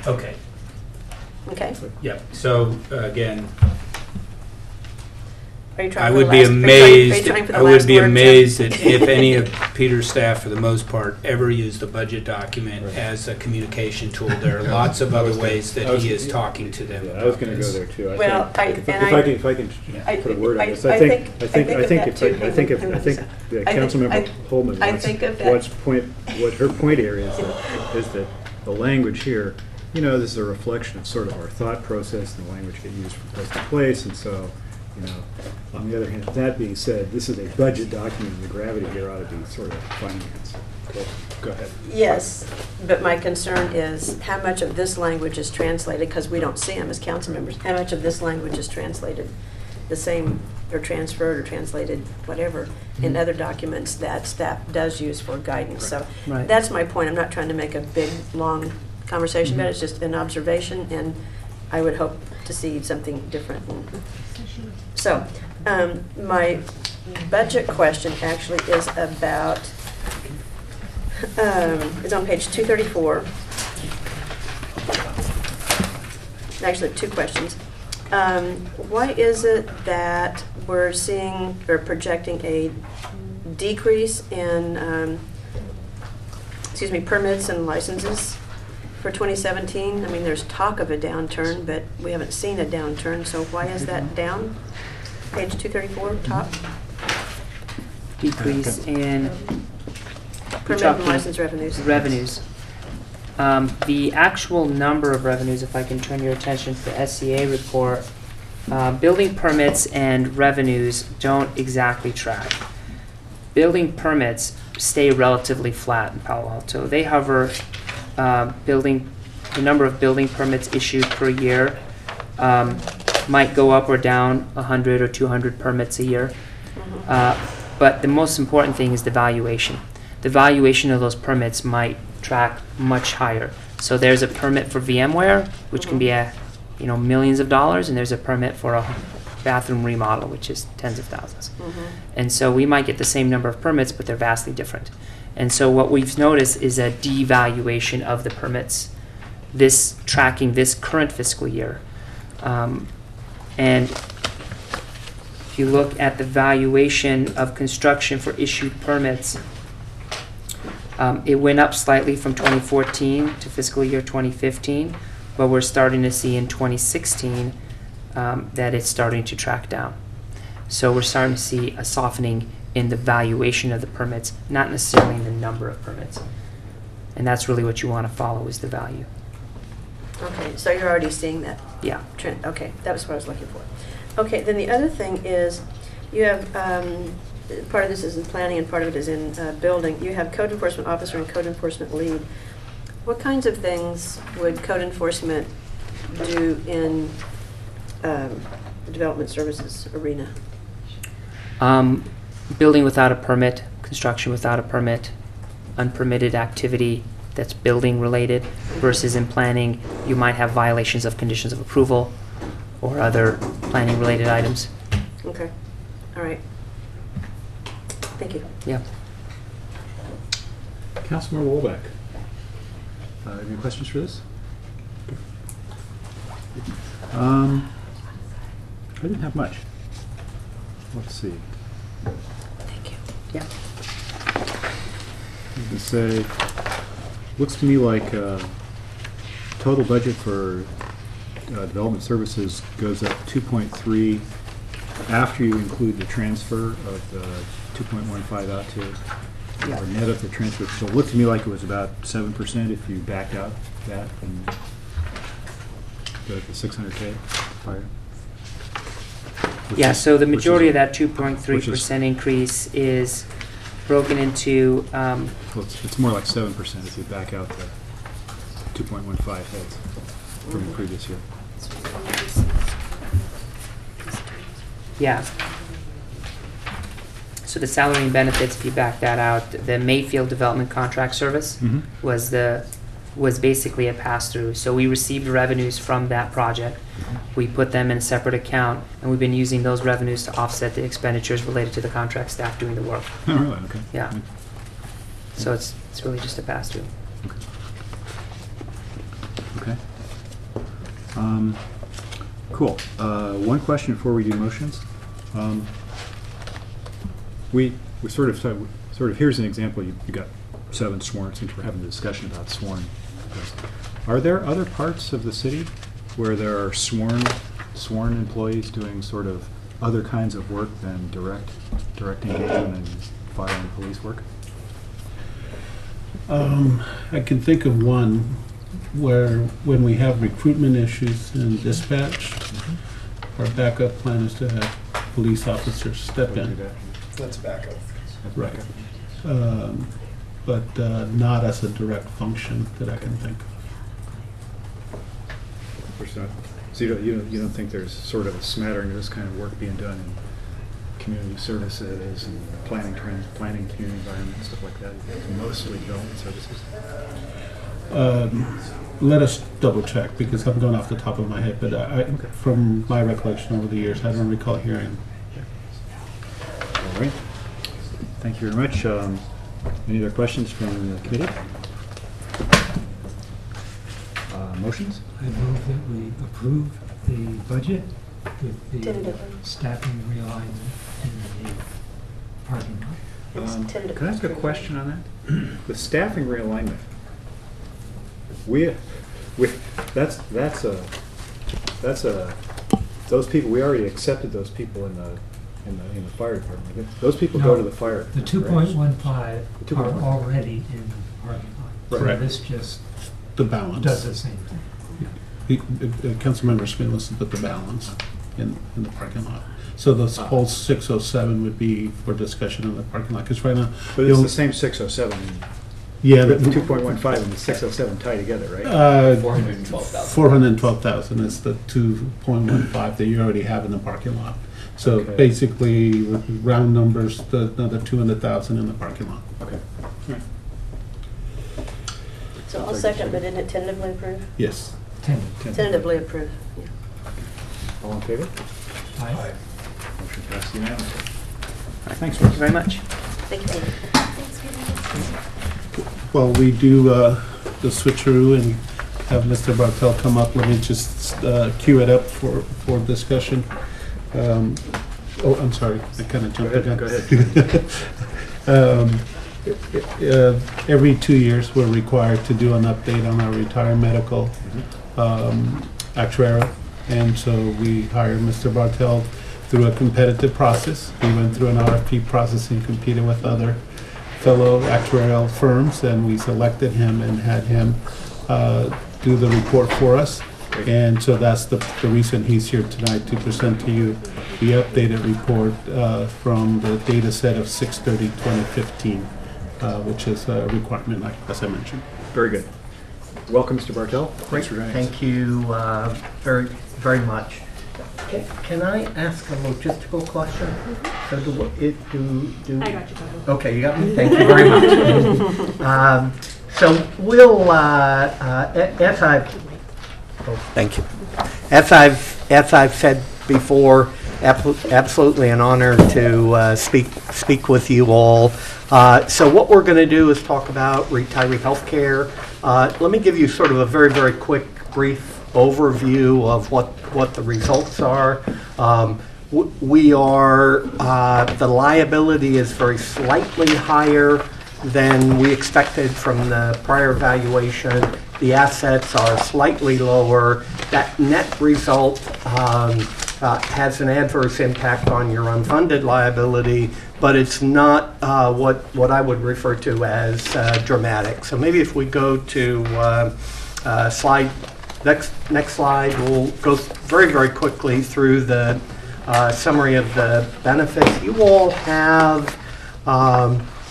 I: Okay,
D: Okay?
A: Yep. So again,
D: Are you trying
A: I
D: for
A: would
D: the
A: be
D: last- are you
A: amazed.
D: trying for the
A: I would
D: last
A: be
D: word, Jim?
A: amazed that if any of Peter's staff, for the most part, ever used the budget document as a communication tool. There are lots of other ways that he is talking to them.
B: Yeah, I was going to go there too. I
D: Well,
B: think,
D: and
B: if I can
D: I-
B: put a word on this,
D: I
B: I think
D: think of that too.
B: the
D: I think
B: Councilmember Holman
D: I think of that.
B: what her point here is that the language here, you know, this is a reflection of sort of our thought process and the language get used from place to place, and so, you know, on the other hand, that being said, this is a budget document, and the gravity here ought to be sort of finance. Okay, go ahead.
D: Yes, but my concern is how much of this language is translated, because we don't see them as council members, how much of this language is translated the same, or transferred, or translated, whatever, in other documents that staff does use for guidance. So
F: Right.
D: that's my point. I'm not trying to make a big, long conversation about it. It's just an observation, and I would hope to see something different. So, my budget question actually is about, it's on page 234. actually two questions. Why is it that we're seeing or projecting a decrease in, permits and licenses for 2017? I mean, there's talk of a downturn, but we haven't seen a downturn, so why is that down? Page 234, top.
F: Decrease in
D: Permit and license revenues.
F: The actual number of revenues, if I can turn your attention to the SCA report, building permits and revenues don't exactly track. Building permits stay relatively flat in Palo Alto. They hover, the number of building permits issued per year might go up or down 100 or 200 permits a year. But the most important thing is the valuation. The valuation of those permits might track much higher. So there's a permit for VMware, which can be millions of dollars, and there's a permit for a bathroom remodel, which is tens of thousands. And so we might get the same number of permits, but they're vastly different. And so what we've noticed is a devaluation of the permits, this tracking this current fiscal year. And if you look at the valuation of construction for issued permits, it went up slightly from 2014 to fiscal year 2015, but we're starting to see in 2016 that it's starting to track down. So we're starting to see a softening in the valuation of the permits, not necessarily in the number of permits. And that's really what you want to follow, is the value.
D: Okay, so you're already seeing that
F: Yeah.
D: trend. Okay, that was what I was looking for. Okay, then the other thing is, you have, part of this is in planning and part of it is in building. You have code enforcement officer and code enforcement lead. What kinds of things would code enforcement do in the development services arena?
F: Building without a permit, construction without a permit, unpermitted activity that's building related, versus in planning, you might have violations of conditions of approval or other planning related items.
D: Okay, all right. Thank you.
F: Yeah.
B: Councilmember Wolbeck, any questions for this? I didn't have much. Let's see.
D: Thank you.
F: Yeah.
B: I was gonna say, looks to me like total budget for development services goes up 2.3 after you include the transfer of the 2.15 out to,
F: Yeah.
B: or net of the transfer. So it looked to me like it was about 7% if you back out that and the 600K fire.
F: Yeah, so the
B: which
F: majority
B: is-
F: of that 2.3% increase is broken into,
B: Well, it's more like 7% if you back out the 2.15 heads from the previous year.
F: yeah. So the salary and benefits, if you back that out, the Mayfield Development Contract Service was basically a pass-through. So we received revenues from that project. We put them in a separate account, and we've been using those revenues to offset the expenditures related to the contract staff doing the work.
B: Oh, really? Okay.
F: Yeah. So it's really just a pass-through.
B: Okay. Cool. One question before we do motions. We sort of here's an example. You got 7 sworn, since we're having a discussion about sworn. Are there other parts of the city where there are sworn employees doing sort of other kinds of work than direct engagement and fire and police work?
K: I can think of one where when we have recruitment issues in dispatch, our backup plan is to have police officers step in.
G: Let's back up.
K: Right. But not as a direct function that I can think of.
B: So you don't think there's sort of a smattering of this kind of work being done in community services and planning community environment, stuff like that? Mostly development services?
K: Let us double check, because I'm going off the top of my head, but from my recollection over the years, I don't recall hearing.
B: All right. Thank you very much. Any other questions from the committee? Motions?
J: I move that we approve the budget with the
D: Tentatively.
J: staffing realignment in the parking lot.
D: It's tentative.
B: Can I ask a question on that? The staffing realignment, we, that's those people, we already accepted those people in the fire department. Those people go to the fire.
J: The 2.15
B: The
J: are
B: 2.15.
J: already in the parking lot.
K: Right.
J: So this just
K: The balance.
J: does the same thing.
K: Councilmember Smith wants to put the balance in the parking lot. So those whole 607 would be for discussion in the parking lot, because right now.
B: But it's the same 607.
K: Yeah.
B: The 2.15 and the 607 tie together, right?
A: 412,000.
K: 412,000 is the 2.15 that you already have in the parking lot. So
B: Okay.
K: basically, with round numbers, another 200,000 in the parking lot.
B: Okay.
D: So I'll second, but didn't it tentatively approve?
K: Yes.
D: Tentatively approve. Yeah.
B: All in favor?
J: Aye.
B: Motion passed unanimously. Thanks,
F: Thank you very much.
D: Thank you.
K: Well, we do the switcheroo and have Mr. Bartel come up. Let me just cue it up for discussion. Oh, I'm sorry, I kind of jumped again.
B: Go ahead.
K: Every 2 years, we're required to do an update on our retired medical actuary. And so we hired Mr. Bartel through a competitive process. We went through an RFP process and competed with other fellow actuarial firms, and we selected him and had him do the report for us. And so that's the reason he's here tonight, to present to you the updated report from the data set of 6/30/2015, which is a requirement, like as I mentioned.
B: Very good. Welcome, Mr. Bartel. Thanks for joining us.
L: Thank you very, very much. Can I ask a logistical question? So do
H: I got you covered.
L: Okay, you got me? Thank you very much. So we'll, as thank you. As I've said before, absolutely an honor to speak with you all. So what we're going to do is talk about retiree health care. Let me give you sort of a very, very quick, brief overview of what the results are. We are, the liability is very slightly higher than we expected from the prior valuation. The assets are slightly lower. That net result has an adverse impact on your unfunded liability, but it's not what I would refer to as dramatic. So maybe if we go to next slide, we'll go very, very quickly through the summary of the benefits. You all have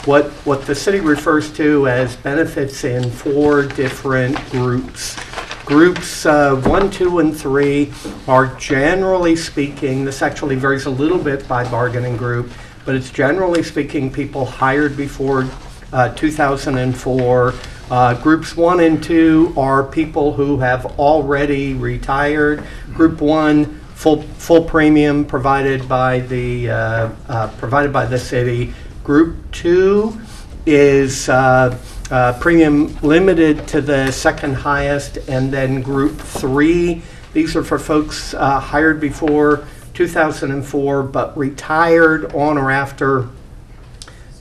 L: what the city refers to as benefits in 4 different groups. Groups 1, 2, and 3 are generally speaking, this actually varies a little bit by bargaining group, but it's generally speaking people hired before 2004. Groups 1 and 2 are people who have already retired. Group 1, full premium provided by the city. Group 2 is premium limited to the second highest, and then Group 3, these are for folks hired before 2004 but retired on or after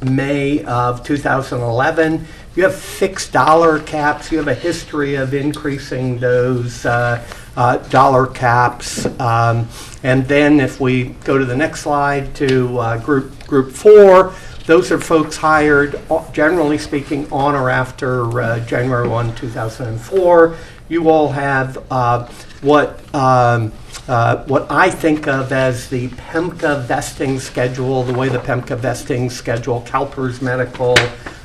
L: May of 2011. You have fixed dollar caps. You have a history of increasing those dollar caps. And then if we go to the next slide to group 4, those are folks hired, generally speaking, on or after January 1, 2004. You all have what I think of as the PEMCA vesting schedule, the way the PEMCA vesting schedule, CalPERS medical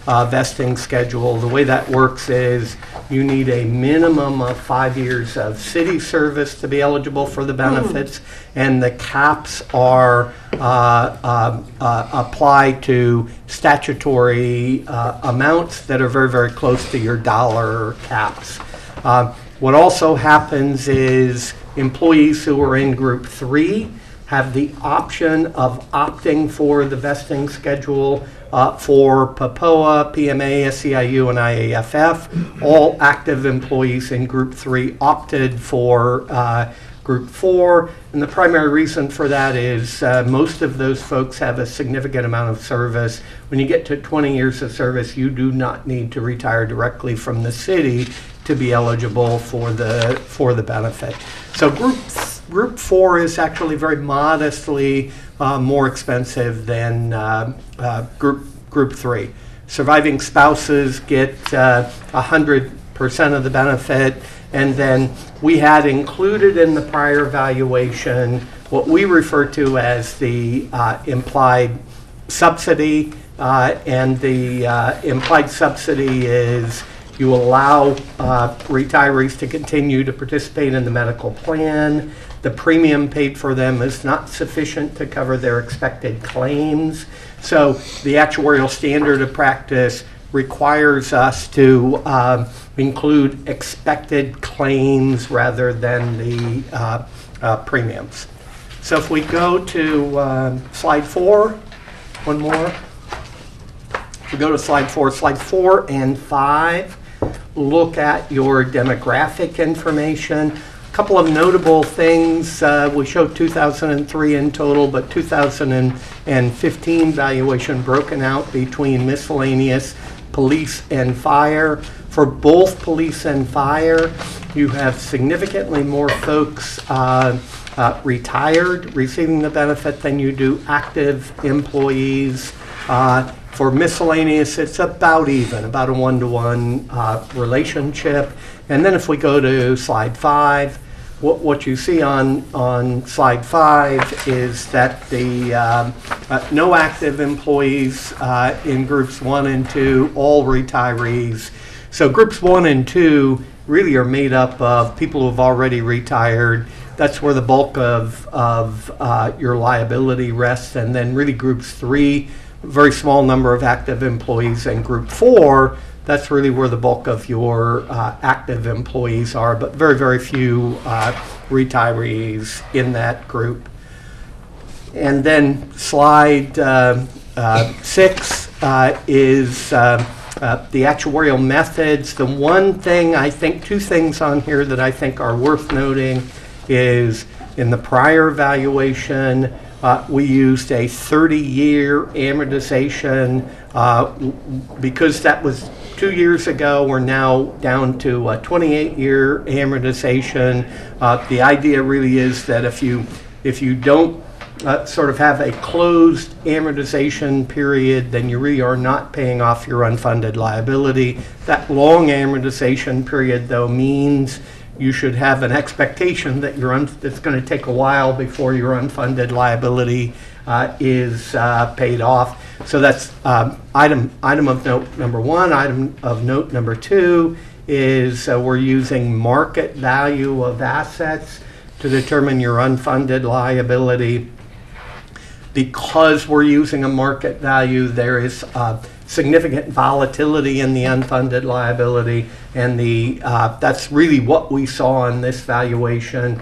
L: vesting schedule, the way that works is you need a minimum of 5 years of city service to be eligible for the benefits, and the caps are applied to statutory amounts that are very, very close to your dollar caps. What also happens is employees who are in Group 3 have the option of opting for the vesting schedule for PAPOA, PMA, SEIU, and IAFF. All active employees in Group 3 opted for Group 4, and the primary reason for that is most of those folks have a significant amount of service. When you get to 20 years of service, you do not need to retire directly from the city to be eligible for the benefit. So Group 4 is actually very modestly more expensive than Group 3. Surviving spouses get 100% of the benefit, and then we had included in the prior valuation what we refer to as the implied subsidy, and the implied subsidy is you allow retirees to continue to participate in the medical plan. The premium paid for them is not sufficient to cover their expected claims. So the actuarial standard of practice requires us to include expected claims rather than the premiums. So if we go to slide 4, one more. If we go to slide 4 and 5, look at your demographic information. A couple of notable things. We showed 2003 in total, but 2015 valuation broken out between miscellaneous, police, and fire. For both police and fire, you have significantly more folks retired receiving the benefit than you do active employees. For miscellaneous, it's about even, about a 1-to-1 relationship. And then if we go to slide 5, what you see on slide 5 is that the no active employees in groups 1 and 2, all retirees. So groups 1 and 2 really are made up of people who have already retired. That's where the bulk of your liability rests. And then really groups 3, very small number of active employees, and Group 4, that's really where the bulk of your active employees are, but very, very few retirees in that group. And then slide 6 is the actuarial methods. The one thing, I think, 2 things on here that I think are worth noting is in the prior valuation, we used a 30-year amortization. Because that was 2 years ago, we're now down to a 28-year amortization. The idea really is that if you don't sort of have a closed amortization period, then you really are not paying off your unfunded liability. That long amortization period, though, means you should have an expectation that it's going to take a while before your unfunded liability is paid off. So that's item of note number 1. Item of note number 2 is we're using market value of assets to determine your unfunded liability. Because we're using a market value, there is significant volatility in the unfunded liability, and that's really what we saw in this valuation.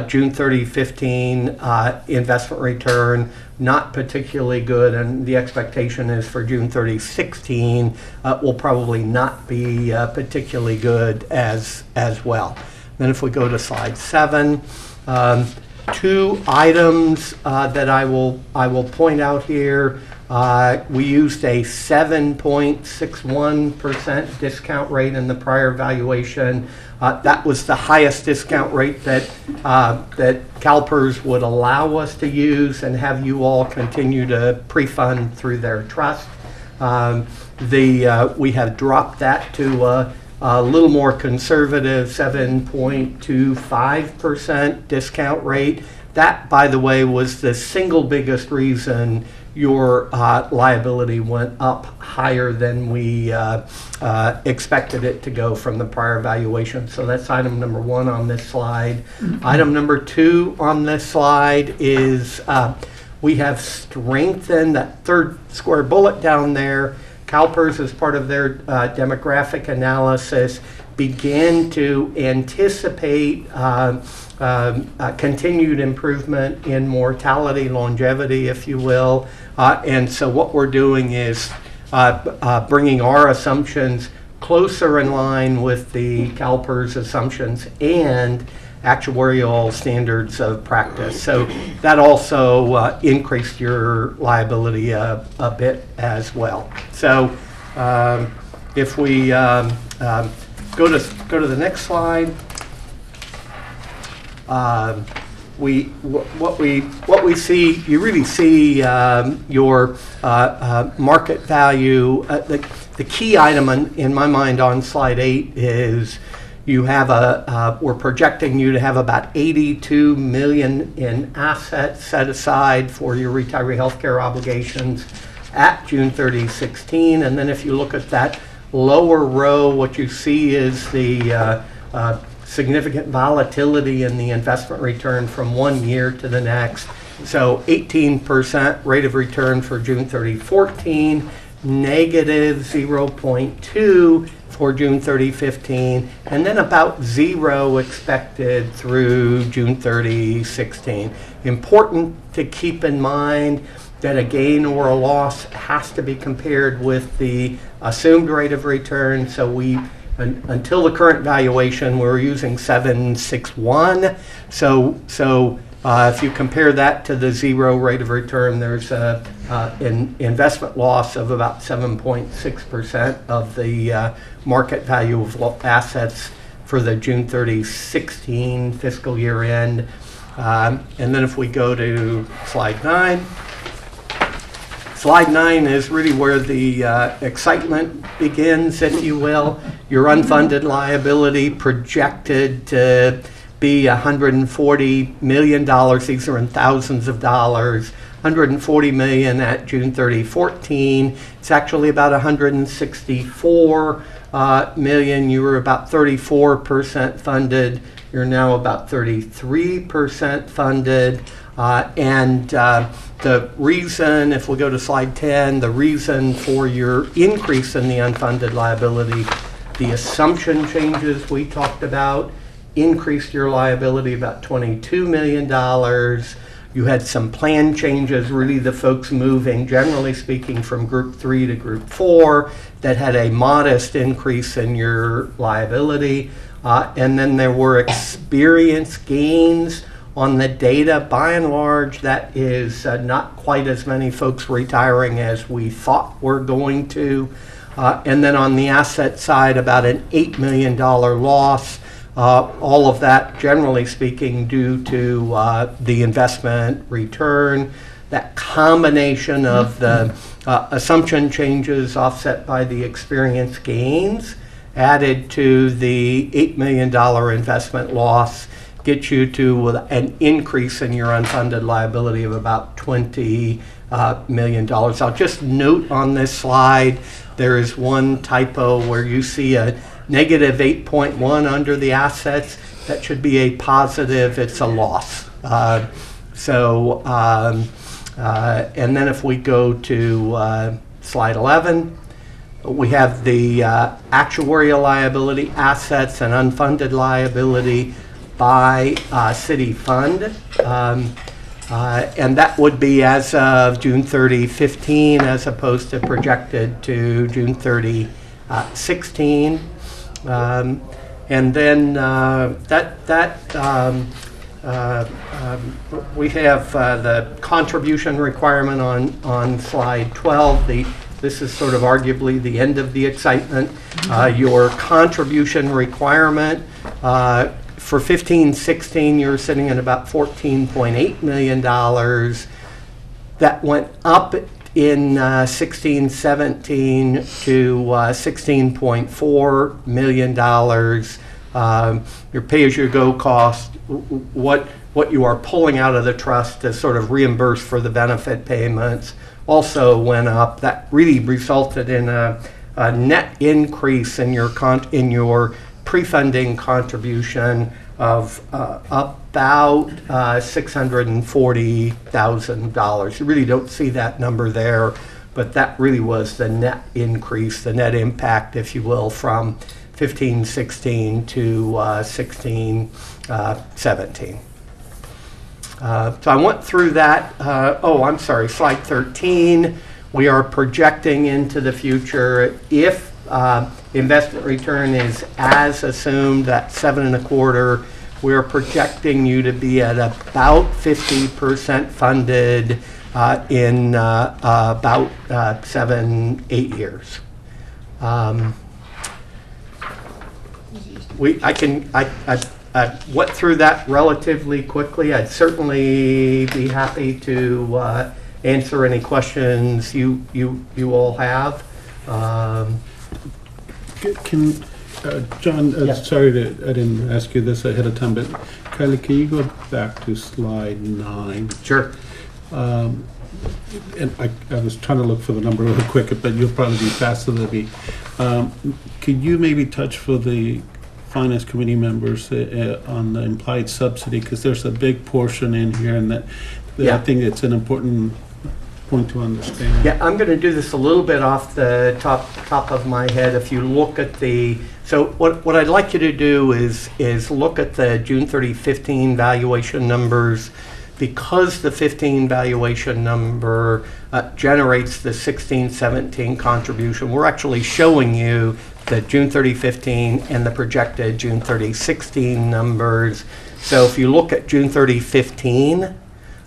L: June 30, 15 investment return, not particularly good, and the expectation is for June 30, 16 will probably not be particularly good as well. Then if we go to slide 7, 2 items that I will point out here. We used a 7.61% discount rate in the prior valuation. That was the highest discount rate that CalPERS would allow us to use and have you all continue to pre-fund through their trust. We have dropped that to a little more conservative 7.25% discount rate. That, by the way, was the single biggest reason your liability went up higher than we expected it to go from the prior valuation. So that's item number 1 on this slide. Item number 2 on this slide is we have strengthened that third square bullet down there. CalPERS, as part of their demographic analysis, begin to anticipate continued improvement in mortality, longevity, if you will. And so what we're doing is bringing our assumptions closer in line with the CalPERS assumptions and actuarial standards of practice. So that also increased your liability a bit as well. So if we go to the next slide, what we see, you really see your market value. The key item in my mind on slide 8 is you have we're projecting you to have about $82 million in assets set aside for your retiree healthcare obligations at June 30, 16. And then if you look at that lower row, what you see is the significant volatility in the investment return from one year to the next. So 18% rate of return for June 30, 14, negative 0.2 for June 30, 15, and then about 0 expected through June 30, 16. Important to keep in mind that a gain or a loss has to be compared with the assumed rate of return. So until the current valuation, we're using 761. So if you compare that to the 0 rate of return, there's an investment loss of about 7.6% of the market value of assets for the June 30, 16 fiscal year end. And then if we go to slide 9, Slide 9 is really where the excitement begins, if you will. Your unfunded liability projected to be $140 million. These are in thousands of dollars. $140 million at June 30, 14. It's actually about $164 million. You were about 34% funded. You're now about 33% funded. The reason, if we go to slide 10, the reason for your increase in the unfunded liability, the assumption changes we talked about increased your liability about $22 million. You had some plan changes, really the folks moving, generally speaking, from group 3 to group 4 that had a modest increase in your liability. And then there were experience gains on the data. By and large, that is not quite as many folks retiring as we thought were going to. And then on the asset side, about an $8 million loss. All of that, generally speaking, due to the investment return. That combination of the assumption changes offset by the experience gains added to the $8 million investment loss gets you to an increase in your unfunded liability of about $20 million. I'll just note on this slide, there is one typo where you see a negative 8.1 under the assets. That should be a positive. It's a loss. And then if we go to slide 11, we have the actuarial liability, assets, and unfunded liability by city fund. And that would be as of June 30, 15, as opposed to projected to June 30, 16. And then we have the contribution requirement on slide 12. This is sort of arguably the end of the excitement. Your contribution requirement for 15-16, you're sitting at about $14.8 million. That went up in 16-17 to $16.4 million. Your pay-as-you-go cost, what you are pulling out of the trust to sort of reimburse for the benefit payments, also went up. That really resulted in a net increase in your pre-funding contribution of about $640,000. You really don't see that number there, but that really was the net increase, the net impact, if you will, from 15-16 to 16-17. So I went through that. I'm sorry, slide 13. We are projecting into the future. If investment return is as assumed, that 7.25, we're projecting you to be at about 50% funded in about 7-8 years. I went through that relatively quickly. I'd certainly be happy to answer any questions you all have.
K: John,
L: Yeah.
K: sorry that I didn't ask you this ahead of time, but Kylie, can you go back to slide 9?
L: Sure.
K: And I was trying to look for the number really quick, but you'll probably be faster than me. Could you maybe touch for the Finance Committee members on the implied subsidy? Because there's a big portion in here, and I think it's an important point to understand.
L: Yeah, I'm going to do this a little bit off the top of my head. If you look at what I'd like you to do is look at the June 30, 15 valuation numbers. Because the 15 valuation number generates the 16-17 contribution, we're actually showing you the June 30, 15 and the projected June 30, 16 numbers. So if you look at June 30, 15,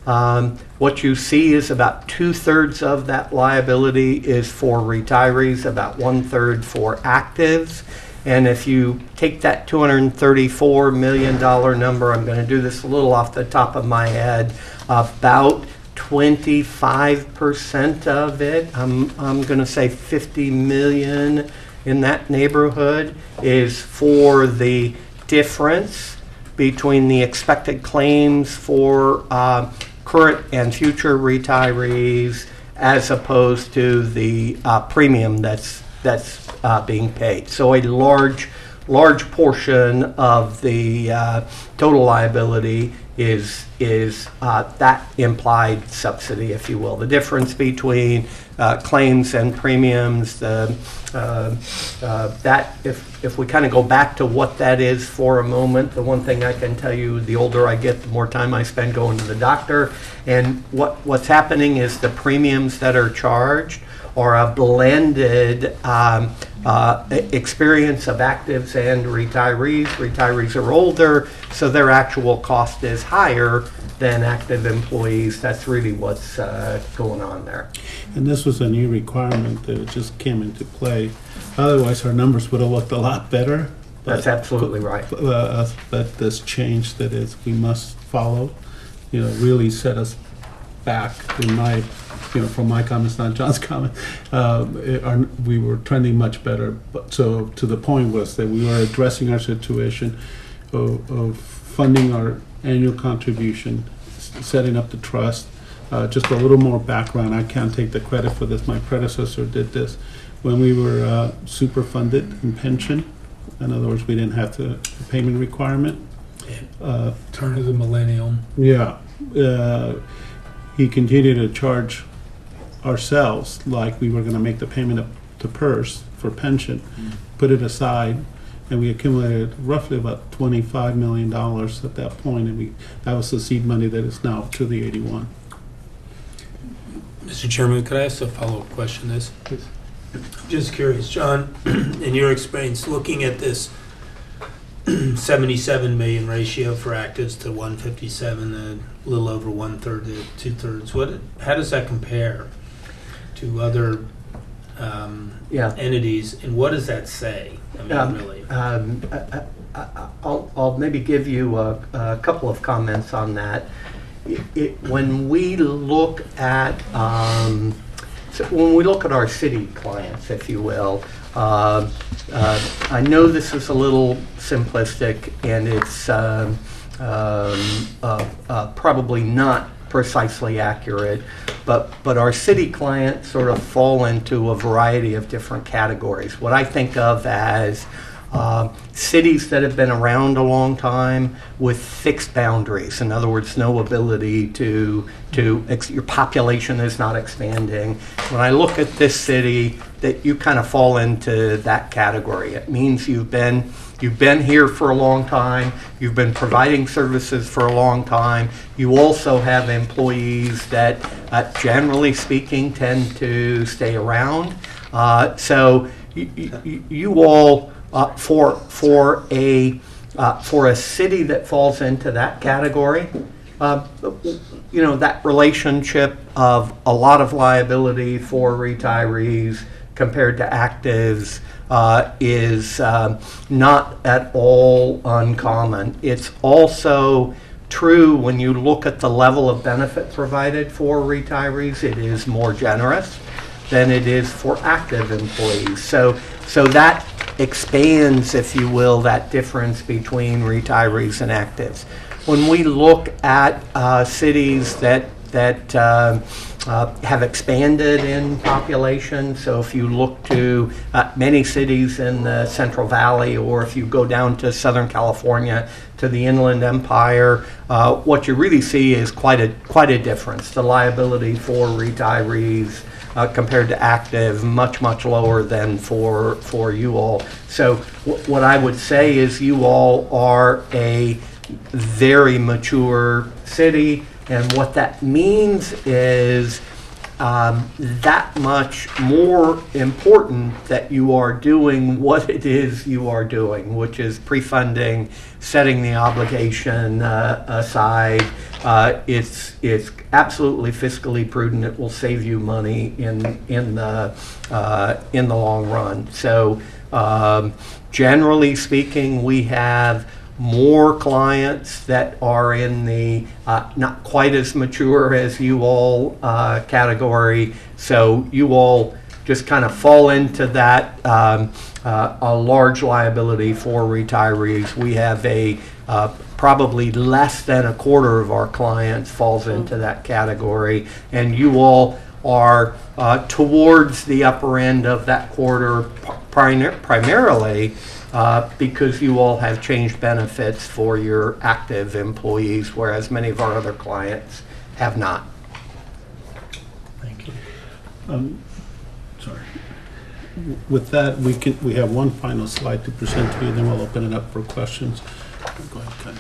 L: what you see is about 2/3 of that liability is for retirees, about 1/3 for actives. And if you take that $234 million number, I'm going to do this a little off the top of my head, about 25% of it, I'm going to say 50 million in that neighborhood, is for the difference between the expected claims for current and future retirees as opposed to the premium that's being paid. So a large portion of the total liability is that implied subsidy, if you will. The difference between claims and premiums, that if we kind of go back to what that is for a moment, the one thing I can tell you, the older I get, the more time I spend going to the doctor. And what's happening is the premiums that are charged are a blended experience of actives and retirees. Retirees are older, so their actual cost is higher than active employees. That's really what's going on there.
K: And this was a new requirement that just came into play. Otherwise, our numbers would have looked a lot better.
L: That's absolutely right.
K: But this change that is we must follow, really set us back in my. From my comments, not John's comment, we were trending much better. But so to the point was that we were addressing our situation of funding our annual contribution, setting up the trust. Just a little more background. I can't take the credit for this. My predecessor did this when we were super funded in pension. In other words, we didn't have the payment requirement.
I: Turn of the millennium.
K: Yeah. He continued to charge ourselves like we were going to make the payment up to PERS for pension, put it aside, and we accumulated roughly about $25 million at that point, and that was the seed money that is now to the 81.
I: Mr. Chairman, could I ask a follow-up question? Please. Just curious, John, in your experience looking at this 77 million ratio for actives to 157, a little over 1/3 to 2/3, how does that compare to other entities, and what does that say? I mean, really.
L: I'll maybe give you a couple of comments on that. When we look at our city clients, if you will, I know this is a little simplistic, and it's probably not precisely accurate, but our city clients sort of fall into a variety of different categories. What I think of as cities that have been around a long time with fixed boundaries. In other words, no ability your population is not expanding. When I look at this city, that you kind of fall into that category. It means you've been here for a long time, you've been providing services for a long time. You also have employees that, generally speaking, tend to stay around. So you all, for a city that falls into that category, that relationship of a lot of liability for retirees compared to actives is not at all uncommon. It's also true when you look at the level of benefit provided for retirees. It is more generous than it is for active employees. So that expands, if you will, that difference between retirees and actives. When we look at cities that have expanded in population, so if you look to many cities in the Central Valley, or if you go down to Southern California, to the Inland Empire, what you really see is quite a difference. The liability for retirees compared to active, much lower than for you all. So what I would say is you all are a very mature city, and what that means is that much more important that you are doing what it is you are doing, which is pre-funding, setting the obligation aside. It's absolutely fiscally prudent. It will save you money in the long run. So generally speaking, we have more clients that are in the not quite as mature as you all category. So you all just kind of fall into that a large liability for retirees. We have probably less than a quarter of our clients falls into that category, and you all are towards the upper end of that quarter primarily because you all have changed benefits for your active employees, whereas many of our other clients have not.
I: Thank you.
K: Sorry. With that, we have one final slide to present to you, then we'll open it up for questions. Go ahead,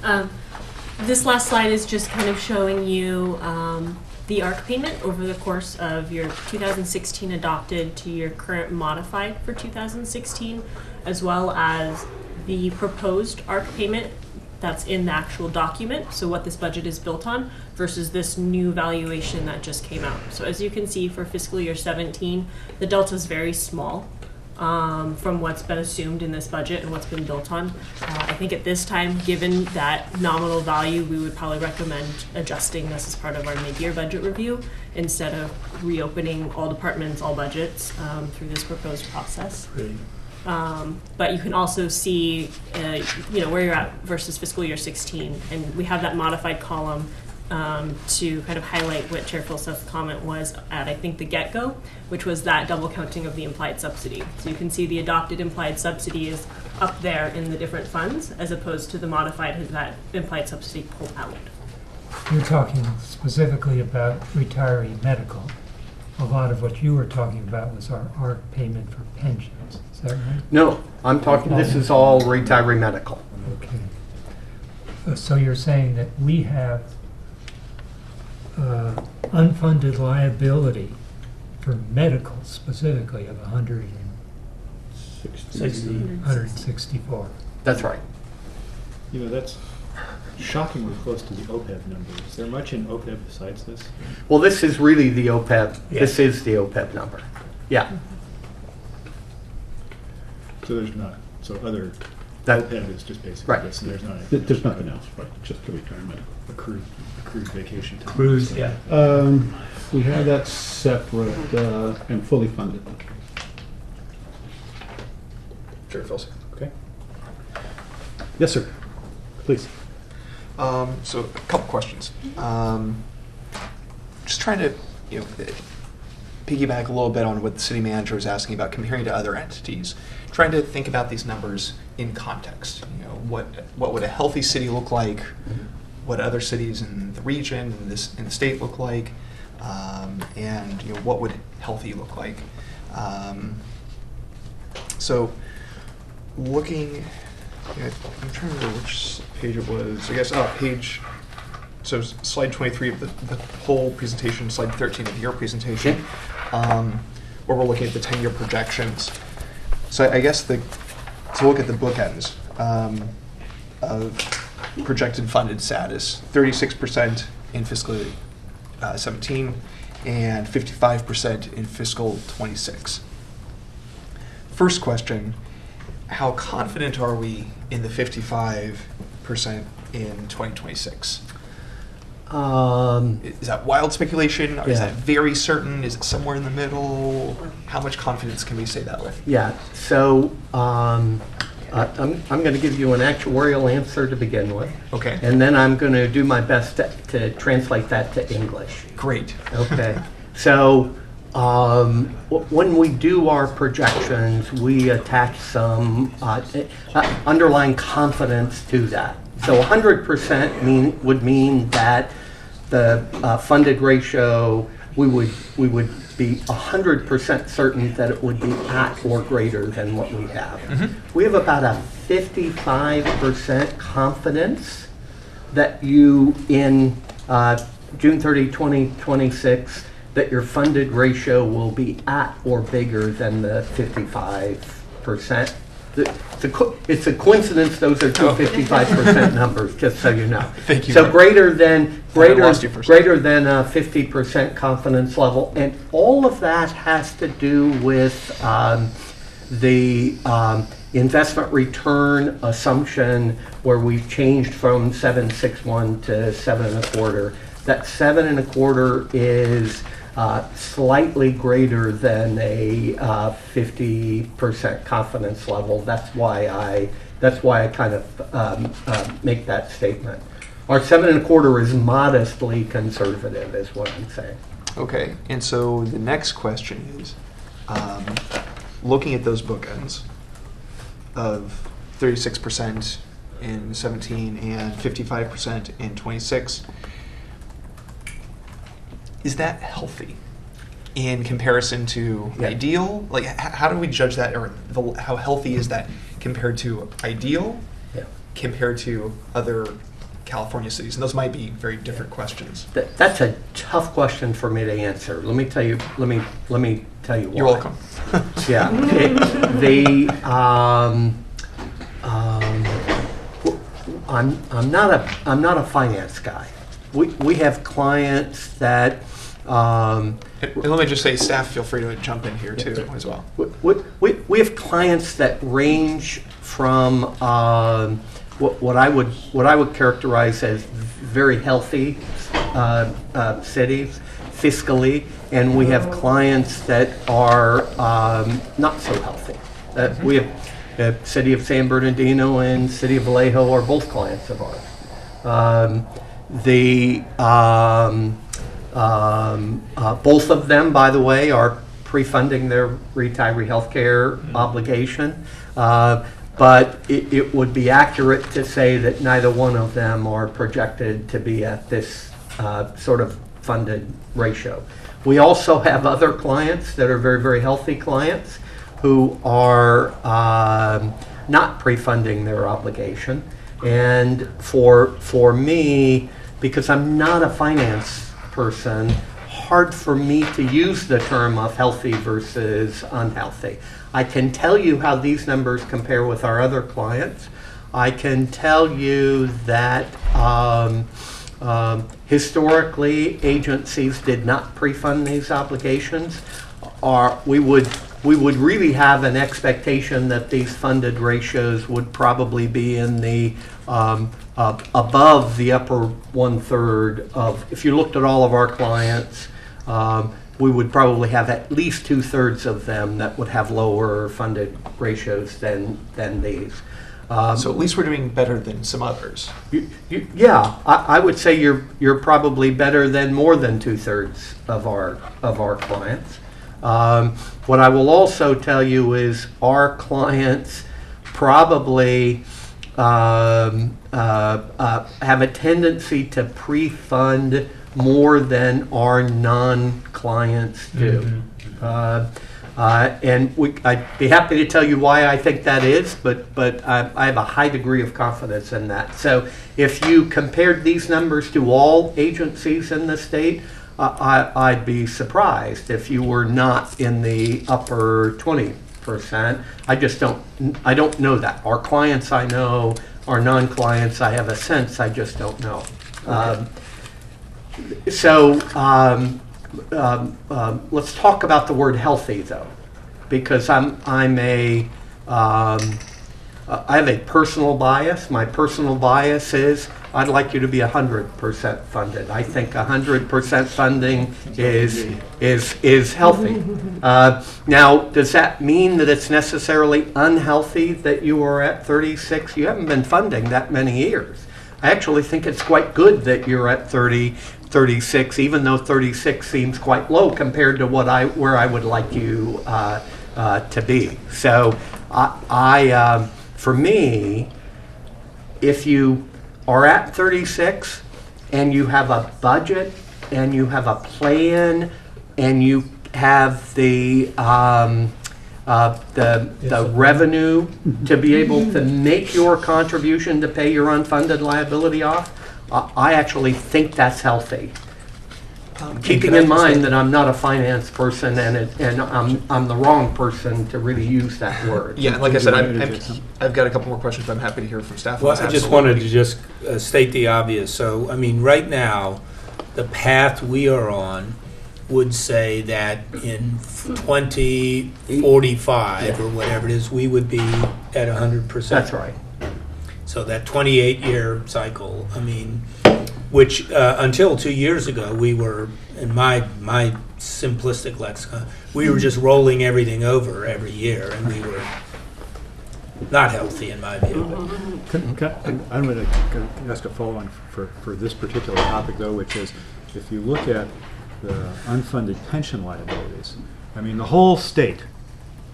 K: Ken.
H: This last slide is just kind of showing you the ARC payment over the course of your 2016 adopted to your current modified for 2016, as well as the proposed ARC payment that's in the actual document, so what this budget is built on, versus this new valuation that just came out. So as you can see for fiscal year 17, the delta is very small from what's been assumed in this budget and what's been built on. I think at this time, given that nominal value, we would probably recommend adjusting this as part of our mid-year budget review instead of reopening all departments, all budgets through this proposed process.
I: Great.
H: But you can also see, where you're at versus fiscal year 16, and we have that modified column to kind of highlight what Chair Filseth's comment was at, I think, the get-go, which was that double counting of the implied subsidy. So you can see the adopted implied subsidy is up there in the different funds, as opposed to the modified has that implied subsidy pulled out.
J: You're talking specifically about retiree medical. A lot of what you were talking about was our ARC payment for pensions. Is that right?
L: No, I'm talking, this is all retiree medical.
J: Okay. So you're saying that we have unfunded liability for medical specifically of 164.
L: That's right.
B: That's shockingly close to the OPEB number. Is there much in OPEB besides this?
L: Well, this is really the OPEB.
I: Yeah.
L: This is the OPEB number. Yeah.
B: So there's not. So other
L: That-
B: OPEB is just basically
L: Right.
B: this, and there's not
K: There's nothing else, right? Just the retirement.
B: accrued vacation time.
I: Cruise, yeah.
K: We have that separate and fully funded.
G: Chair Filseth.
B: Okay. Yes, sir. Please.
M: So a couple questions. Just trying to, piggyback a little bit on what the city manager was asking about comparing to other entities, trying to think about these numbers in context. You know, what would a healthy city look like? What other cities in the region, in the state look like? And you know, what would healthy look like? So looking, I'm trying to remember which page it was. I guess so slide 23 of the whole presentation, slide 13 of your presentation, where we're looking at the 10-year projections. So I guess to look at the bookends of projected funded status, 36% in fiscal 17 and 55% in fiscal 26. First question, how confident are we in the 55% in 2026? Is that wild speculation? Or is that very certain? Is it somewhere in the middle? How much confidence can we say that with?
L: Yeah, so I'm going to give you an actuarial answer to begin with.
M: Okay.
L: And then I'm going to do my best to translate that to English.
M: Great.
L: Okay. So when we do our projections, we attach some underlying confidence to that. So 100% would mean that the funded ratio, we would be 100% certain that it would be at or greater than what we have. Mm-hmm. We have about a 55% confidence that you, in June 30, 2026, that your funded ratio will be at or bigger than the 55%. It's a coincidence those are two 55% numbers, just so you know.
M: Thank you.
L: So greater than a 50% confidence level, and all of that has to do with the investment return assumption, where we've changed from 7.61 to 7.25. That 7.25 is slightly greater than a 50% confidence level. That's why I kind of make that statement. Our 7.25 is modestly conservative, is what I'm saying.
M: Okay, and so the next question is, looking at those bookends of 36% in 17 and 55% in 26, is that healthy in comparison to ideal? Like, how do we judge that, or how healthy is that compared to ideal, compared to other California cities? And those might be very different questions.
L: That's a tough question for me to answer. Let me tell you. Let me tell you why.
M: You're welcome.
L: Yeah. I'm not a finance guy. We have clients that.
M: And let me just say, staff, feel free to jump in here too as well.
L: We have clients that range from what I would characterize as very healthy cities fiscally, and we have clients that are not so healthy. We have the city of San Bernardino and city of Vallejo are both clients of ours. Both of them, by the way, are pre-funding their retiree health care obligation. But it would be accurate to say that neither one of them are projected to be at this sort of funded ratio. We also have other clients that are very, very healthy clients who are not pre-funding their obligation. And for me, because I'm not a finance person, hard for me to use the term of healthy versus unhealthy. I can tell you how these numbers compare with our other clients. I can tell you that historically agencies did not pre-fund these obligations. We would really have an expectation that these funded ratios would probably be in the above the upper 1/3 of, if you looked at all of our clients, we would probably have at least 2/3 of them that would have lower funded ratios than these.
M: So at least we're doing better than some others.
L: Yeah, I would say you're probably better than more than 2/3 of our clients. What I will also tell you is our clients probably have a tendency to pre-fund more than our non-clients do. And I'd be happy to tell you why I think that is, but I have a high degree of confidence in that. So if you compared these numbers to all agencies in the state, I'd be surprised if you were not in the upper 20%. I don't know that. Our clients I know, our non-clients I have a sense, I just don't know. Let's talk about the word healthy, though, because I have a personal bias. My personal bias is I'd like you to be 100% funded. I think 100% funding is healthy. Now, does that mean that it's necessarily unhealthy that you are at 36? You haven't been funding that many years. I actually think it's quite good that you're at 36, even though 36 seems quite low compared to where I would like you to be. So for me, if you are at 36 and you have a budget and you have a plan and you have the revenue to be able to make your contribution to pay your unfunded liability off, I actually think that's healthy. Keeping in mind that I'm not a finance person and I'm the wrong person to really use that word.
M: Yeah, like I said, I've got a couple more questions, but I'm happy to hear from staff.
I: Well, I just wanted to just state the obvious. So, I mean, right now, the path we are on would say that in 2045 or whatever it is, we would be at 100%.
L: That's right.
I: So that 28-year cycle, I mean, which until 2 years ago, we were, in my simplistic lexicon, we were just rolling everything over every year, and we were not healthy in my view.
B: I'm going to ask a follow-on for this particular topic, though, which is if you look at the unfunded pension liabilities, I mean, the whole state,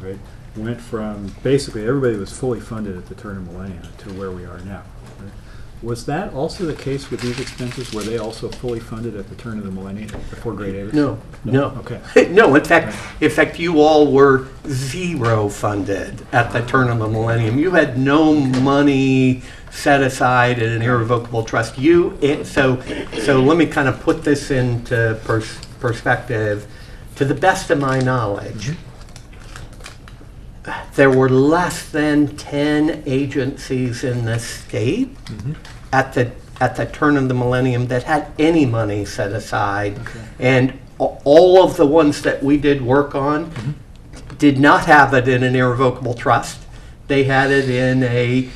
B: right, went from basically everybody was fully funded at the turn of millennia to where we are now. Right? Was that also the case with these expenses? Were they also fully funded at the turn of the millennium before Great Avis?
L: No.
B: Okay.
L: No, in fact, you all were zero funded at the turn of the millennium. You had no money set aside in an irrevocable trust. So let me kind of put this into perspective. To the best of my knowledge, there were less than 10 agencies in the state at the turn of the millennium that had any money set aside. Okay. And all of the ones that we did work on did not have it in an irrevocable trust. They had it in a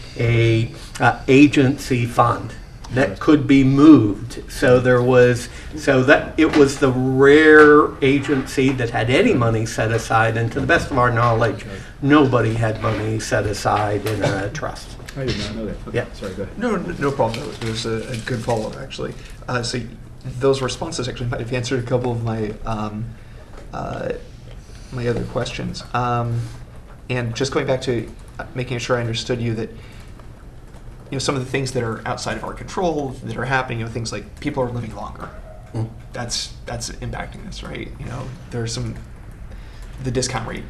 L: agency fund that could be moved. So that it was the rare agency that had any money set aside, and to the best of our knowledge, nobody had money set aside in a trust.
B: I did not know that. Okay.
L: Yeah.
B: Sorry, go ahead.
M: No problem. It was a good follow-up, actually. So those responses actually might have answered a couple of my my other questions. And just going back to making sure I understood you, that some of the things that are outside of our control that are happening, things like people are living longer. That's impacting this, right? There's the discount rate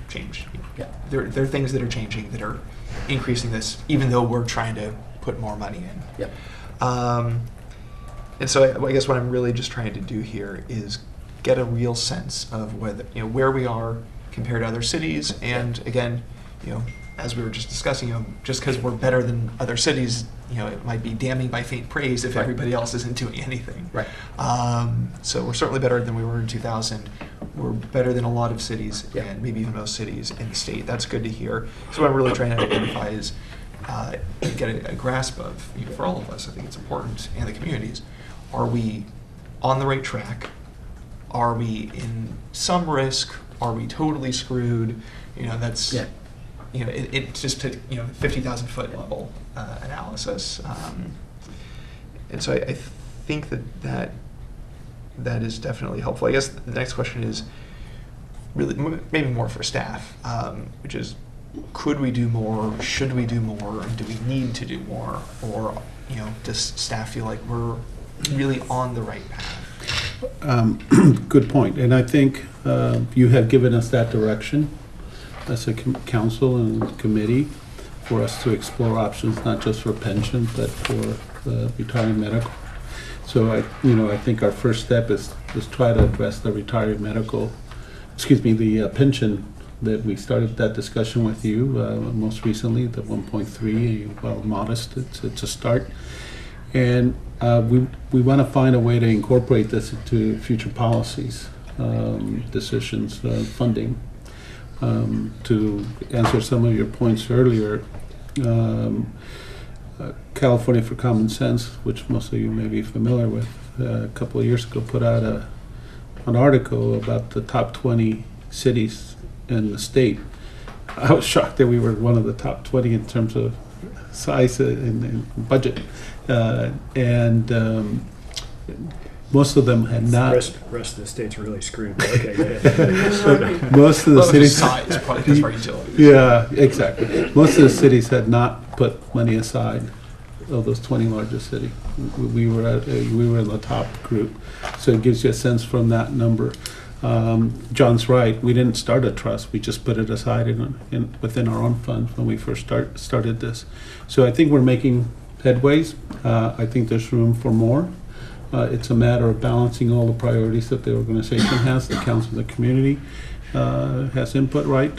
M: change.
L: Yeah.
M: There are things that are changing that are increasing this, even though we're trying to put more money in.
L: Yep.
M: And so I guess what I'm really just trying to do here is get a real sense of where we are compared to other cities, and again, as we were just discussing, just because we're better than other cities, it might be damning by faint praise if everybody else isn't doing anything.
L: Right.
M: So we're certainly better than we were in 2000. We're better than a lot of cities, and maybe even most cities in the state. That's good to hear. So what I'm really trying to identify is get a grasp of, for all of us, I think it's important, and the communities, are we on the right track? Are we in some risk? Are we totally screwed? That's... Yeah. It just took 50,000 foot level analysis, and so I think that is definitely helpful. I guess the next question is, really maybe more for staff, which is, could we do more? Should we do more? Do we need to do more? Or, does staff feel like we're really on the right path?
K: Good point. And I think you have given us that direction as a council and committee for us to explore options, not just for pension, but for retiring medical. So I think our first step is try to address the retired medical, the pension that we started that discussion with you most recently, the 1.3, well, modest, it's a start. And we want to find a way to incorporate this into future policies, decisions, funding. To answer some of your points earlier, California for Common Sense, which most of you may be familiar with, a couple of years ago put out an article about the top 20 cities in the state. I was shocked that we were one of the top 20 in terms of size and budget. Most of them had not.
B: Rest of the state's really screwed. Okay, go ahead.
K: Most of the cities.
M: Size, probably because of our utilities.
K: Yeah, exactly. Most of the cities had not put money aside of those 20 largest cities. We were in the top group, so it gives you a sense from that number. John's right. We didn't start a trust. We just put it aside within our own fund when we first started this. So I think we're making headways. I think there's room for more. It's a matter of balancing all the priorities that the organization has, the council, the community has input, right?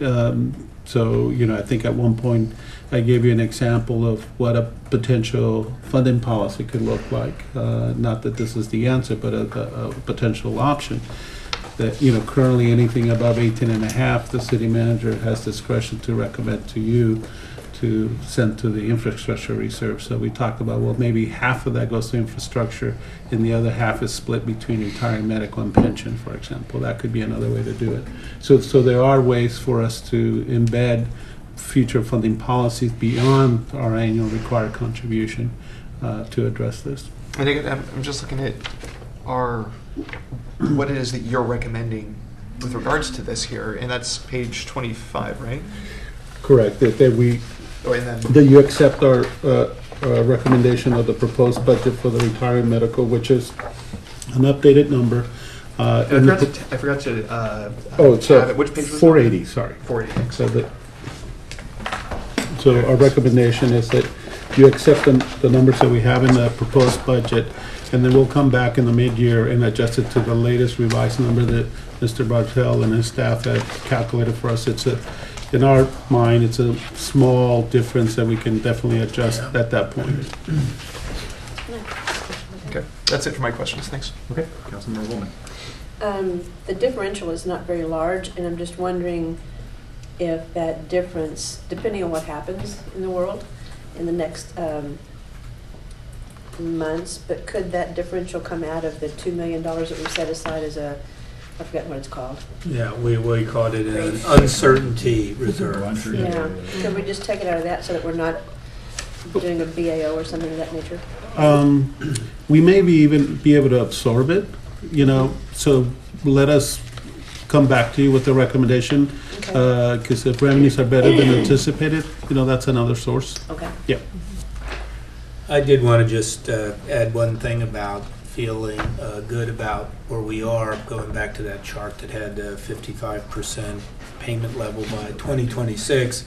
K: So, I think at one point I gave you an example of what a potential funding policy could look like. Not that this is the answer, but a potential option. That, currently anything above 18.5, the city manager has discretion to recommend to you to send to the infrastructure reserve. So we talked about, well, maybe half of that goes to infrastructure and the other half is split between retiring medical and pension, for example. That could be another way to do it. So there are ways for us to embed future funding policies beyond our annual required contribution to address this.
M: I think I'm just looking at what it is that you're recommending with regards to this here, and that's page 25, right?
K: Correct. That you accept our recommendation of the proposed budget for the retiring medical, which is an updated number.
M: I forgot to.
K: It's
M: which page was
K: 480.
M: that?
K: Sorry.
M: 480.
K: So our recommendation is that you accept the numbers that we have in the proposed budget, and then we'll come back in the mid-year and adjust it to the latest revised number that Mr. Bartel and his staff had calculated for us. In our mind, it's a small difference that we can definitely adjust at that point.
M: Okay, that's it for my questions. Thanks.
B: Okay, Councilmember Woolman.
D: The differential is not very large, and I'm just wondering if that difference, depending on what happens in the world in the next months, but could that differential come out of the $2 million that we set aside as I forget what it's called.
I: Yeah, we called it an uncertainty reserve.
D: Yeah, could we just take it out of that so that we're not doing a BAO or something of that nature?
K: We may even be able to absorb it, so let us come back to you with the recommendation, because if revenues are better than anticipated, that's another source.
D: Okay.
K: Yeah.
I: I did want to just add one thing about feeling good about where we are, going back to that chart that had 55% payment level by 2026.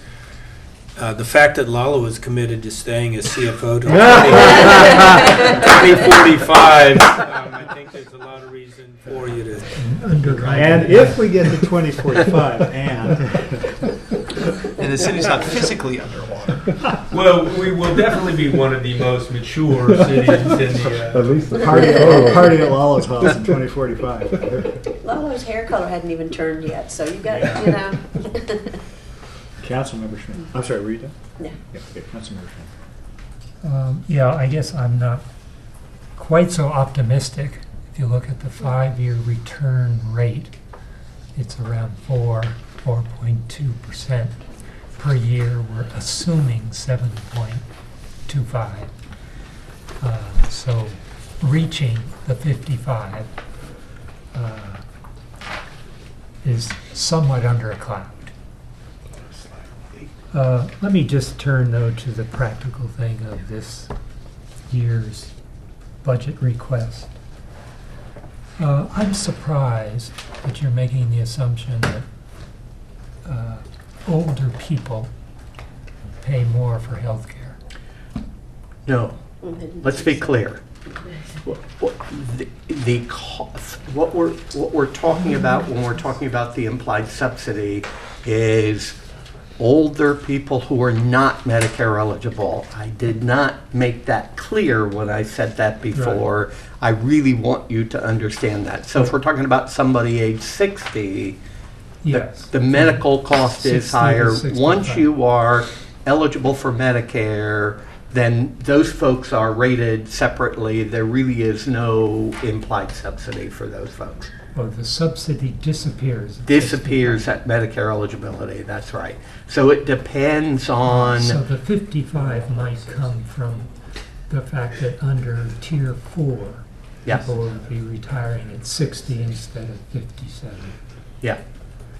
I: The fact that Lalo is committed to staying as CFO to 2045, I think there's a lot of reason for you to...
B: And if we get to 2045,
M: and the city's not physically underwater.
I: Well, we will definitely be one of the most mature cities in the...
B: at least the party at Lalo's house in 2045.
D: Lalo's hair color hadn't even turned yet, so you got,
B: Councilmember Schmidt. I'm sorry, were you done?
D: Yeah.
B: Okay, Councilmember Schmidt.
J: I guess I'm not quite so optimistic. If you look at the 5-year return rate, it's around 4.2% per year. We're assuming 7.25. So reaching the 55 is somewhat under a cloud. Let me just turn, though, to the practical thing of this year's budget request. I'm surprised that you're making the assumption that older people pay more for health care.
L: No, let's be clear. What we're talking about when we're talking about the implied subsidy is older people who are not Medicare eligible. I did not make that clear when I said that before. Right. I really want you to understand that. So if we're talking about somebody age 60,
J: yes,
L: the medical cost is higher. Once you are eligible for Medicare, then those folks are rated separately. There really is no implied subsidy for those folks.
J: Well, the subsidy disappears.
L: Disappears at Medicare eligibility, that's right. So it depends on...
J: So the 55 might come from the fact that under Tier 4,
L: yes,
J: people will be retiring at 60 instead of 57.
L: Yeah.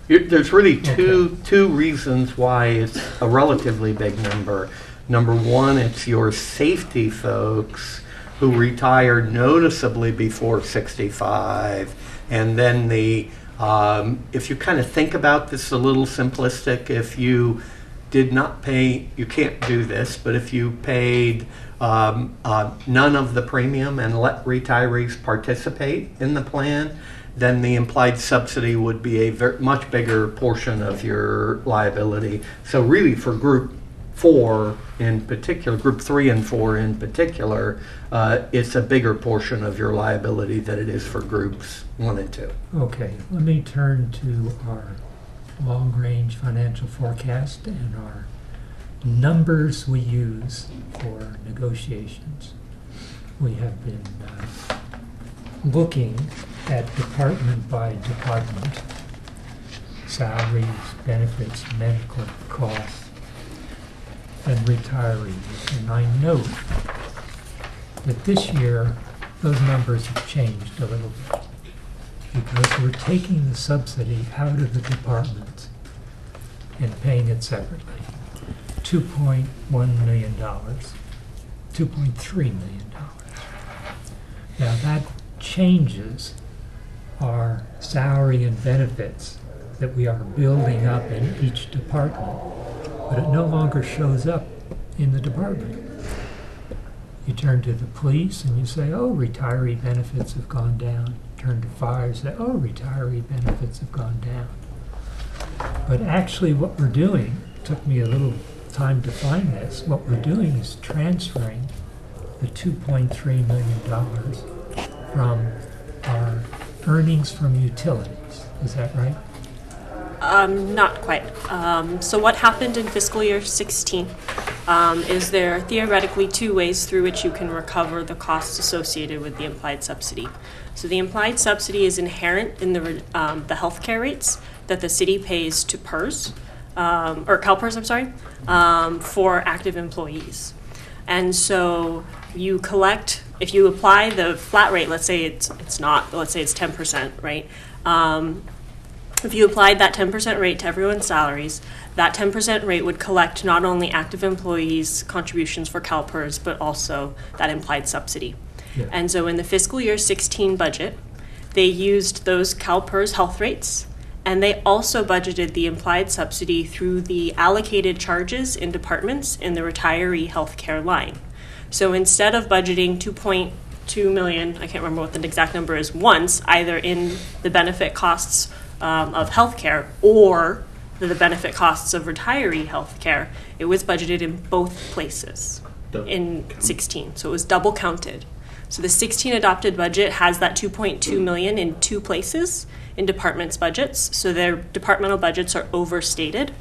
L: There's really two reasons why it's a relatively big number. Number one, it's your safety folks who retire noticeably before 65. And then if you kind of think about this a little simplistic, if you did not pay, you can't do this, but if you paid none of the premium and let retirees participate in the plan, then the implied subsidy would be a much bigger portion of your liability. So really for Group 4 in particular, Group 3 and 4 in particular, it's a bigger portion of your liability than it is for Groups 1 and 2.
J: Okay, let me turn to our long-range financial forecast and our numbers we use for negotiations. We have been looking at department by department, salaries, benefits, medical costs, and retirees. And I note that this year those numbers have changed a little bit because we're taking the subsidy out of the departments and paying it separately. $2.1 million, $2.3 million. Now that changes our salary and benefits that we are building up in each department, but it no longer shows up in the department. You turn to the police and you say, oh, retiree benefits have gone down. Turn to fire and say, oh, retiree benefits have gone down. But actually what we're doing, it took me a little time to find this, what we're doing is transferring the $2.3 million from our earnings from utilities. Is that right?
H: Not quite. So what happened in fiscal year 16 is there are theoretically two ways through which you can recover the costs associated with the implied subsidy. So the implied subsidy is inherent in the healthcare rates that the city pays to PERS, or CalPERS, I'm sorry, for active employees. And so you collect, if you apply the flat rate, let's say it's not, let's say it's 10%, right? If you applied that 10% rate to everyone's salaries, that 10% rate would collect not only active employees' contributions for CalPERS, but also that implied subsidy. Yeah. And so in the fiscal year 16 budget, they used those CalPERS health rates, and they also budgeted the implied subsidy through the allocated charges in departments in the retiree health care line. So instead of budgeting $2.2 million, I can't remember what the exact number is, once, either in the benefit costs of healthcare or the benefit costs of retiree healthcare, it was budgeted in both places in 16. So it was double counted. So the 16 adopted budget has that $2.2 million in two places in departments' budgets. So their departmental budgets are overstated.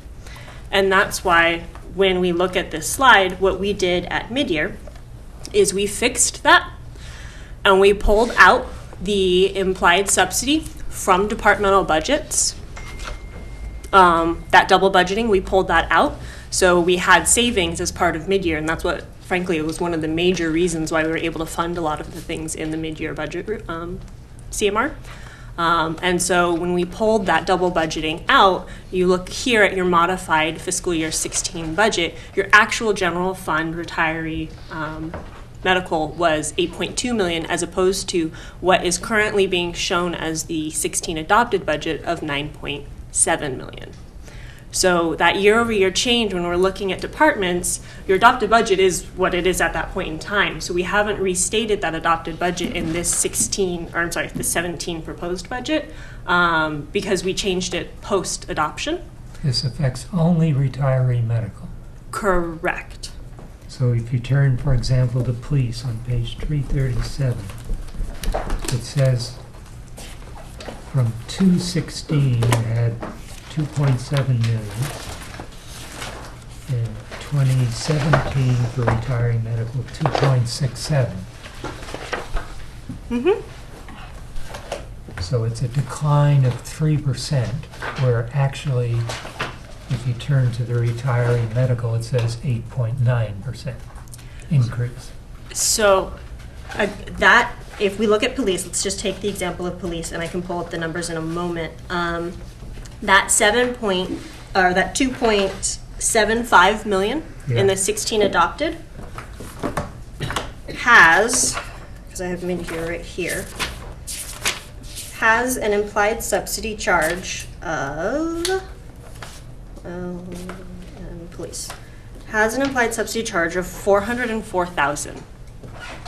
H: And that's why when we look at this slide, what we did at midyear is we fixed that and we pulled out the implied subsidy from departmental budgets. That double budgeting, we pulled that out. So we had savings as part of midyear, and that's what, frankly, it was one of the major reasons why we were able to fund a lot of the things in the midyear budget CMR. And so when we pulled that double budgeting out, you look here at your modified fiscal year 16 budget, your actual general fund retiree medical was 8.2 million as opposed to what is currently being shown as the 16 adopted budget of 9.7 million. So that year-over-year change when we're looking at departments, your adopted budget is what it is at that point in time. So we haven't restated that adopted budget in this the 17 proposed budget because we changed it post-adoption.
J: This affects only retiree medical.
H: Correct.
J: So if you turn, for example, to police on page 337, it says from 216 it had 2.7 million. In 2017 for retiree medical, 2.67. So it's a decline of 3%, where actually, if you turn to the retiree medical, it says 8.9% increase.
H: So that, if we look at police, let's just take the example of police, and I can pull up the numbers in a moment. That 2.75 million in the 16 adopted has, because I have them in here right here, has an implied subsidy charge of police has an implied subsidy charge of $404,000.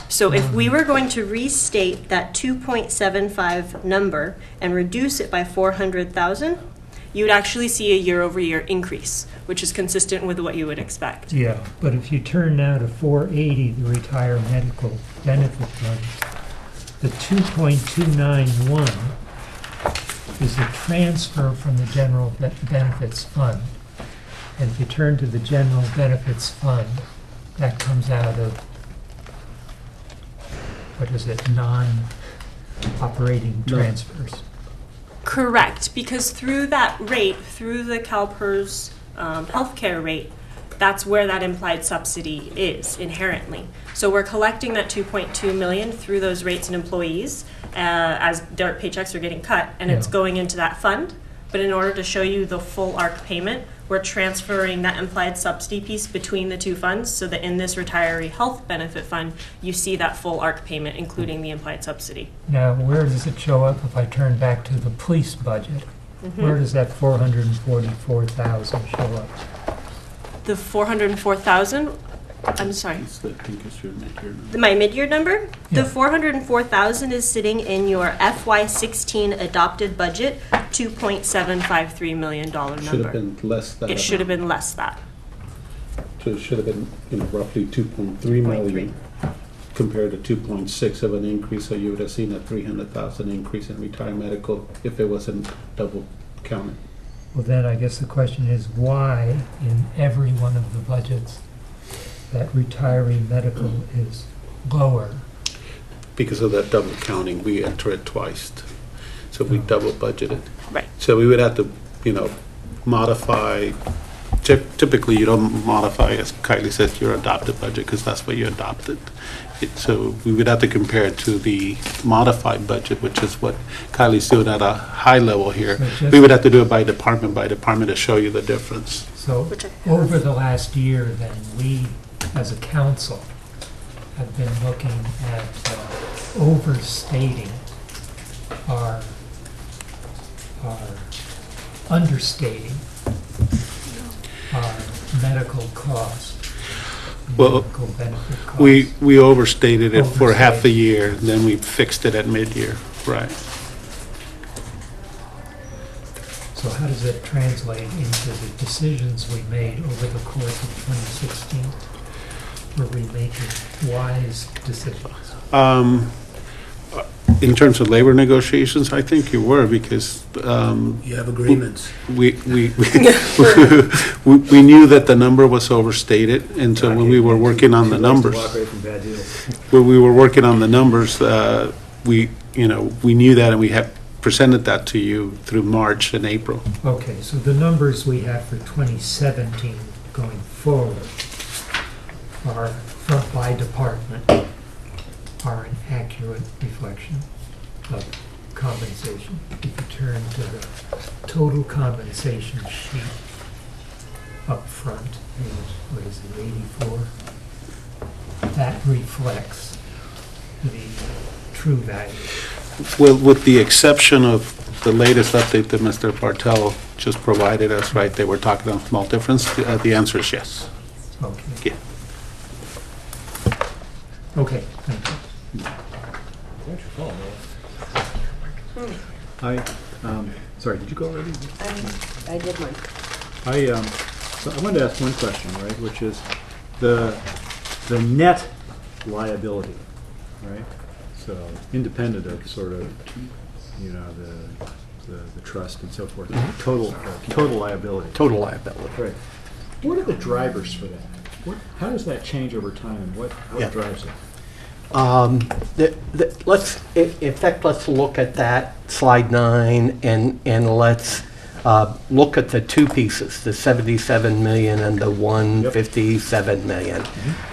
H: So if we were going to restate that 2.75 number and reduce it by 400,000, you would actually see a year-over-year increase, which is consistent with what you would expect.
J: Yeah, but if you turn now to 480, the retiree medical benefit fund, the 2.291 is a transfer from the general benefits fund. And if you turn to the general benefits fund, that comes out of, what is it, non-operating transfers.
H: Correct, because through that rate, through the CalPERS healthcare rate, that's where that implied subsidy is inherently. So we're collecting that 2.2 million through those rates and employees as their paychecks are getting cut, and it's going into that fund. But in order to show you the full ARC payment, we're transferring that implied subsidy piece between the two funds so that in this retiree health benefit fund, you see that full ARC payment, including the implied subsidy.
J: Now, where does it show up if I turn back to the police budget? Where does that 444,000 show up?
H: The 404,000, I'm sorry.
K: I think it's your mid-year number.
H: My mid-year number?
J: Yeah.
H: The 404,000 is sitting in your FY16 adopted budget, $2.753 million number.
K: Should have been less than.
H: It should have been less that.
K: So it should have been, roughly 2.3 million compared to 2.6 of an increase. So you would have seen a 300,000 increase in retiree medical if it wasn't double counted.
J: Well, then I guess the question is why in every one of the budgets that retiree medical is lower?
K: Because of that double counting, we enter it twice. So we double budgeted.
H: Right.
K: So we would have to, modify. Typically, you don't modify, as Kylie says, your adopted budget because that's what you adopted. So we would have to compare it to the modified budget, which is what Kylie's doing at a high level here.
J: So
K: We would have to do it by department to show you the difference.
J: So over the last year, then, we, as a council, have been looking at overstating our understating our medical cost,
K: Well,
J: medical benefit cost.
K: We overstated it for half the
J: Overstated.
K: year, then we fixed it at mid-year, right?
J: So how does that translate into the decisions we made over the course of 2016? Were we making wise decisions?
K: In terms of labor negotiations, I think you were, because
I: You have agreements.
K: we knew that the number was overstated, and so when we were working on the numbers, when we were working on the numbers, we knew that, and we had presented that to you through March and April.
J: Okay, so the numbers we have for 2017 going forward are, by department, are an accurate reflection of compensation, if you turn to the total compensation sheet up front, what is it, 84? That reflects the true value.
K: With the exception of the latest update that Mr. Bartel just provided us, right, they were talking about small difference, the answer is yes.
J: Okay.
K: Yeah.
J: Okay, thank you.
B: Thanks for following. Sorry, did you go already?
D: I did mine.
B: So I wanted to ask one question, right, which is the net liability, right? So independent of sort of, you know, the trust and so forth, total liability.
L: Total liability.
B: Right. What are the drivers for that? How does that change over time, and what drives it?
L: Let's look at that slide 9 and let's look at the two pieces, the 77 million and the 157 million.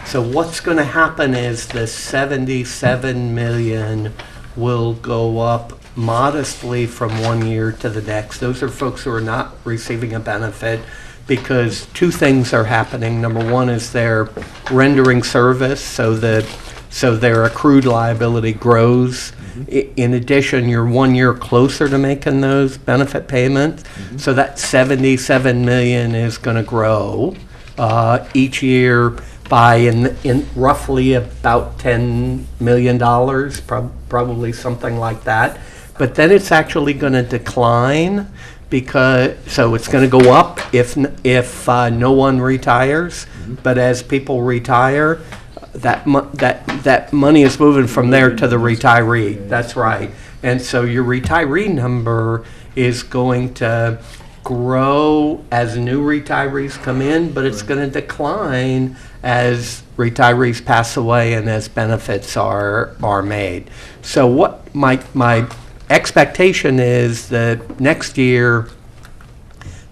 L: So what's going to happen is the 77 million will go up modestly from one year to the next. Those are folks who are not receiving a benefit because two things are happening. Number one is they're rendering service, so their accrued liability grows. In addition, you're 1 year closer to making those benefit payments. So that 77 million is going to grow each year by in roughly about $10 million, probably something like that. But then it's actually going to decline so it's going to go up if no one retires. But as people retire, that money is moving from there to the retiree. That's right. And so your retiree number is going to grow as new retirees come in, but it's going to decline as retirees pass away and as benefits are made. So what my expectation is that next year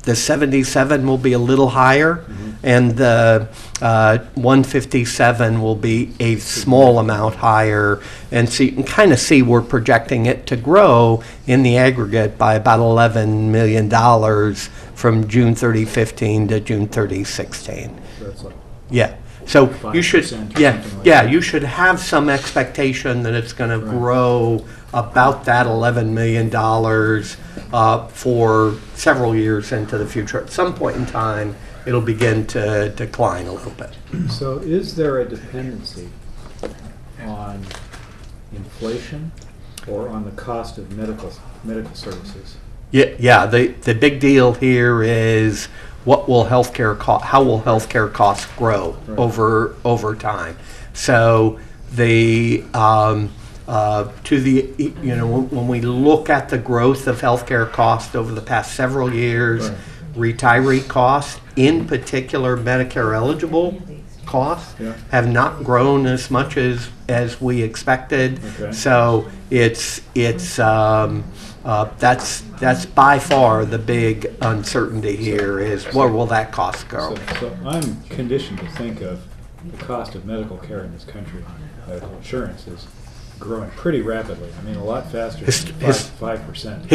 L: the 77 will be a little higher, and the 157 will be a small amount higher. And so you can kind of see we're projecting it to grow in the aggregate by about $11 million from June 30, 15 to June 30, 16.
B: That's like
L: Yeah. So you should,
B: 5% or
L: yeah,
B: something like
L: yeah,
B: that.
L: you should have some expectation that it's going to grow about that $11 million for several years into the future. At some point in time, it'll begin to decline a little bit.
B: So is there a dependency on inflation or on the cost of medical services?
L: Yeah. The big deal here is what will healthcare how will healthcare costs grow over time. So when we look at the growth of healthcare costs over the past several years, retiree costs, in particular Medicare eligible costs, have not grown as much as we expected. So that's by far the big uncertainty here is where will that cost go?
B: So I'm conditioned to think of the cost of medical care in this country, medical insurance, is growing pretty rapidly. I mean, a lot faster than 5%.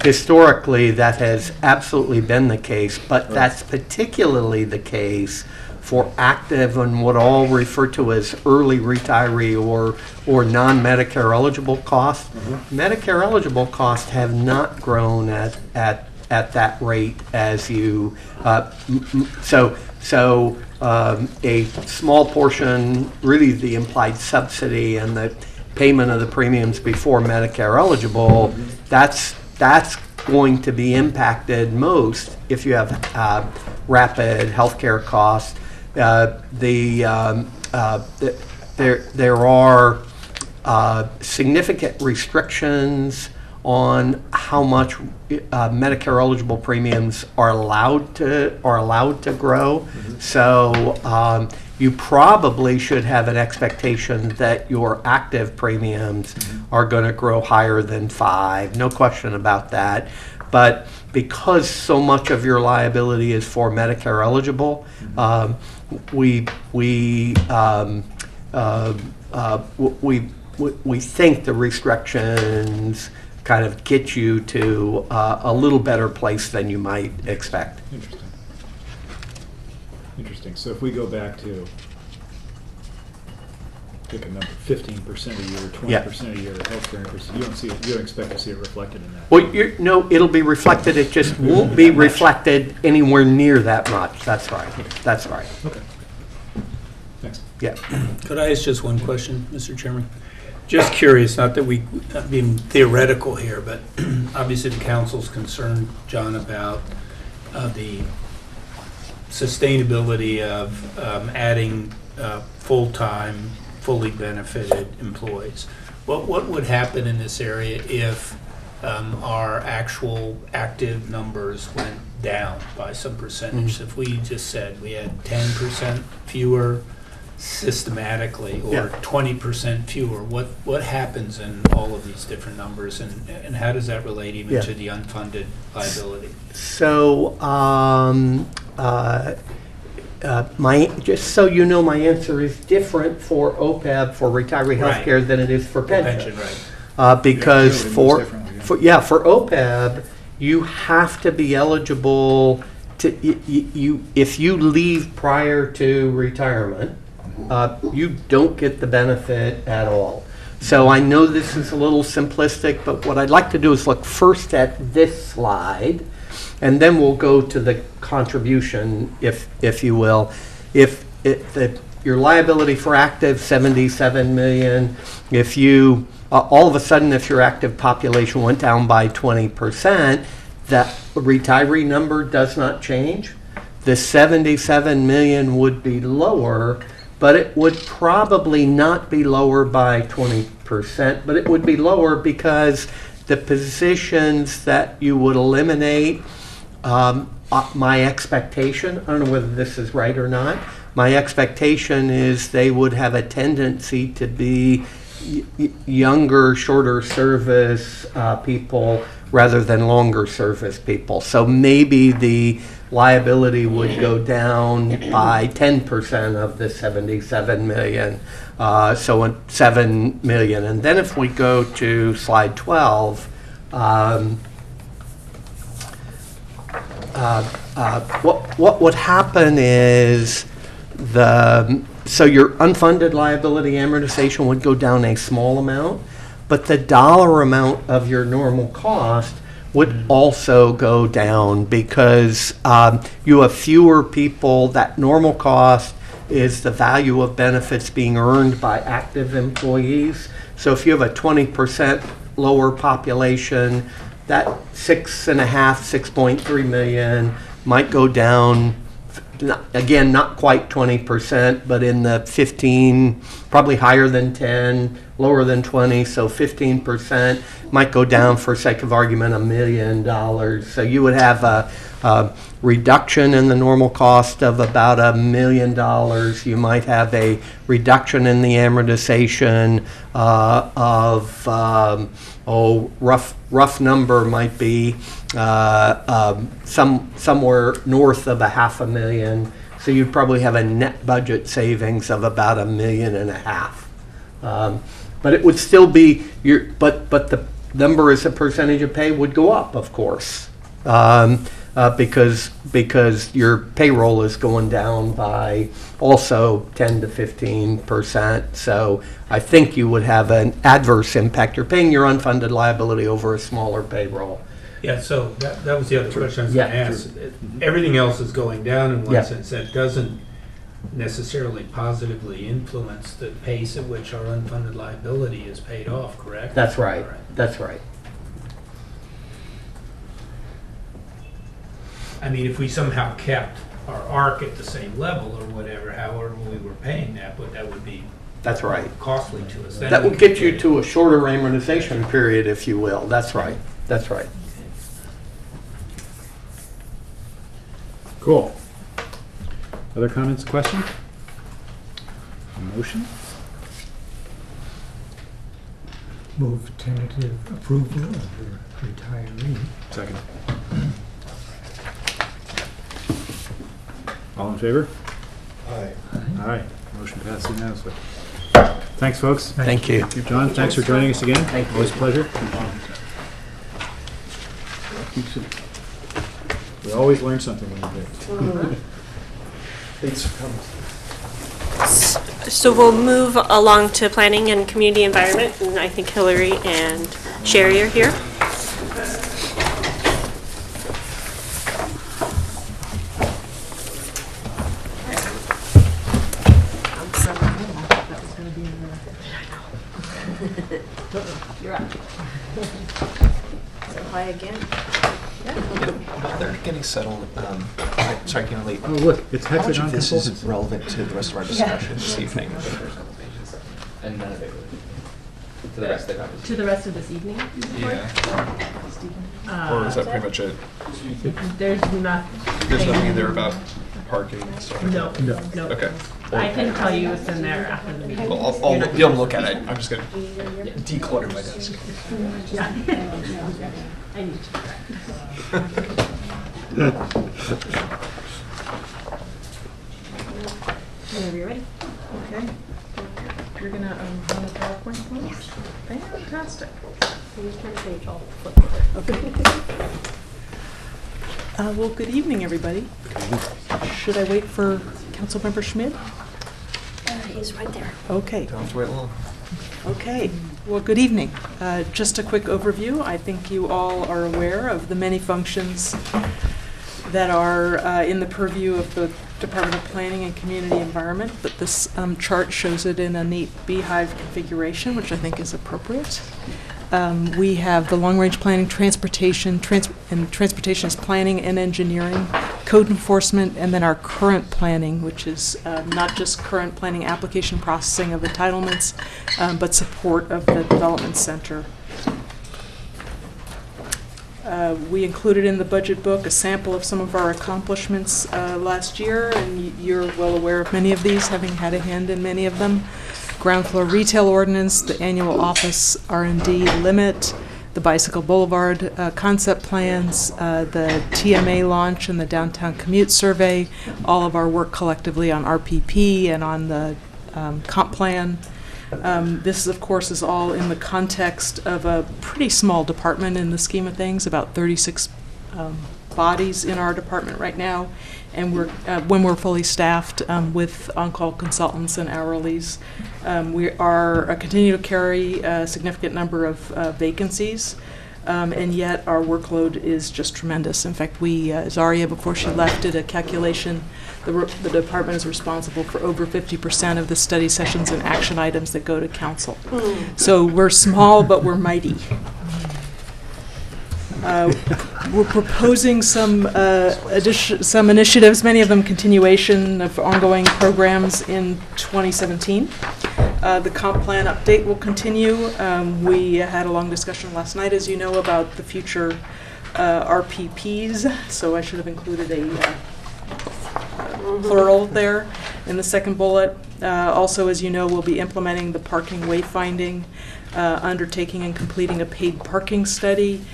L: Historically, that has absolutely been the case, but that's particularly the case for active and what all refer to as early retiree or non-Medicare eligible costs. Medicare eligible costs have not grown at that rate as you a small portion, really the implied subsidy and the payment of the premiums before Medicare eligible, that's going to be impacted most if you have rapid healthcare costs. There are significant restrictions on how much Medicare eligible premiums are allowed to grow. So you probably should have an expectation that your active premiums are going to grow higher than 5. No question about that. But because so much of your liability is for Medicare eligible, we we think the restrictions kind of get you to a little better place than you might expect.
B: Interesting. Interesting. So if we go back to, pick a number, 15% a year, 20% a year, healthcare increase, you don't expect to see it reflected in that?
L: Well, no, it'll be reflected, it just won't be reflected anywhere near that much. That's right. That's right.
B: Okay. Thanks.
L: Yeah.
A: Could I ask just one question, Mr. Chairman? Just curious, not that we, not being theoretical here, but obviously the council's concerned, John, about the sustainability of adding full-time, fully benefited employees. What would happen in this area if our actual active numbers went down by some percentage? If we just said we had 10% fewer systematically, or 20% fewer, what happens in all of these different numbers, and how does that relate even to the unfunded liability?
L: So, just so you know, my answer is different for OPEB, for retiree healthcare, than it is for pension. Because for OPEB, you have to be eligible to, if you leave prior to retirement, you don't get the benefit at all. So I know this is a little simplistic, but what I'd like to do is look first at this slide, and then we'll go to the contribution, if you will. If your liability for active, 77 million, if you, all of a sudden, if your active population went down by 20%, that retiree number does not change. The 77 million would be lower, but it would probably not be lower by 20%, but it would be lower because the positions that you would eliminate, my expectation, I don't know whether this is right or not, my expectation is they would have a tendency to be younger, shorter service people rather than longer service people. So maybe the liability would go down by 10% of the 77 million, so 7 million. And then if we go to slide 12, what would happen is so your unfunded liability amortization would go down a small amount, but the dollar amount of your normal cost would also go down because you have fewer people. That normal cost is the value of benefits being earned by active employees. So if you have a 20% lower population, that 6.3 million might go down, again, not quite 20%, but in the 15, probably higher than 10, lower than 20, so 15% might go down, for sake of argument, $1 million. So you would have a reduction in the normal cost of about $1 million. You might have a reduction in the amortization of rough number might be somewhere north of $500,000. So you'd probably have a net budget savings of about $1.5 million. But it would still be but the number as a percentage of pay would go up, of course, because your payroll is going down by also 10 to 15%. So I think you would have an adverse impact. You're paying your unfunded liability over a smaller payroll.
I: Yeah, so that was the other question I was going to ask. Everything else is going down in one sense. That doesn't necessarily positively influence the pace at which our unfunded liability is paid off, correct?
L: That's right. That's right.
I: I mean, if we somehow kept our ARC at the same level or whatever, however we were paying that, but that would be
L: That's right.
I: costly to us. Then
L: That would get you to a shorter amortization period, if you will. That's right. That's right.
B: Cool. Other comments, questions? Motion?
J: Move tentative approval of the retiree.
B: Second. All in favor?
M: Aye.
B: Aye. Motion passed unanimously. Thanks, folks.
L: Thank you.
B: John, thanks for joining us again. Always a pleasure. We always learn something when you're here. Thanks for coming.
H: So we'll move along to planning and community environment, and I think Hillary and Sherry are here.
D: You're up. So hi again.
M: While they're getting settled, sorry, getting late.
B: Oh, look, it's
M: How much
B: Hexagon
M: of this is
B: Consultants.
M: relevant to the rest of our discussion this evening?
G: And none of it to the rest of the conversation.
H: To the rest of this evening?
M: Or is that pretty much it?
H: There's nothing.
M: There's nothing in there about parking and stuff like
H: No,
M: that?
H: no.
M: Okay.
H: I can tell you what's in there after the meeting.
M: Well, I'll be able to look at it. I'm just going to declutter my desk.
H: Yeah. I need to. Whenever you're ready.
N: Okay. You're gonna run the PowerPoint for us? Fantastic. Okay. Well, good evening, everybody. Should I wait for Councilmember Schmidt?
D: He's right there.
N: Okay.
M: Don't have to wait long.
N: Okay. Well, good evening. Just a quick overview. I think you all are aware of the many functions that are in the purview of the Department of Planning and Community Environment, but this chart shows it in a neat beehive configuration, which I think is appropriate. We have the long-range planning, transportation is planning and engineering, code enforcement, and then our current planning, which is not just current planning application processing of entitlements, but support of the development center. We included in the budget book a sample of some of our accomplishments last year, and you're well aware of many of these, having had a hand in many of them. Ground floor retail ordinance, the annual office R&D limit, the bicycle boulevard concept plans, the TMA launch and the downtown commute survey, all of our work collectively on RPP and on the comp plan. This, of course, is all in the context of a pretty small department in the scheme of things, about 36 bodies in our department right now, and when we're fully staffed with on-call consultants and hourlies. We are continue to carry a significant number of vacancies, and yet our workload is just tremendous. In fact, Zaria, before she left, did a calculation. The department is responsible for over 50% of the study sessions and action items that go to council. So we're small, but we're mighty. We're proposing some initiatives, many of them continuation of ongoing programs in 2017. The comp plan update will continue. We had a long discussion last night, as you know, about the future RPPs, so I should have included a plural there in the second bullet. Also, as you know, we'll be implementing the parking wayfinding, undertaking and completing a paid parking study,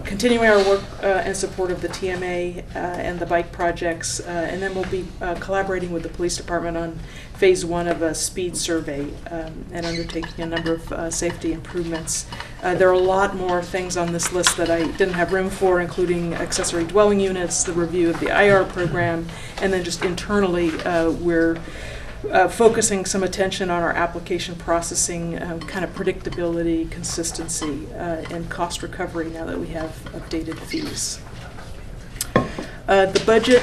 N: continuing our work in support of the TMA and the bike projects, and then we'll be collaborating with the police department on phase 1 of a speed survey and undertaking a number of safety improvements. There are a lot more things on this list that I didn't have room for, including accessory dwelling units, the review of the IR program, and then just internally we're focusing some attention on our application processing, kind of predictability, consistency, and cost recovery now that we have updated fees. The budget,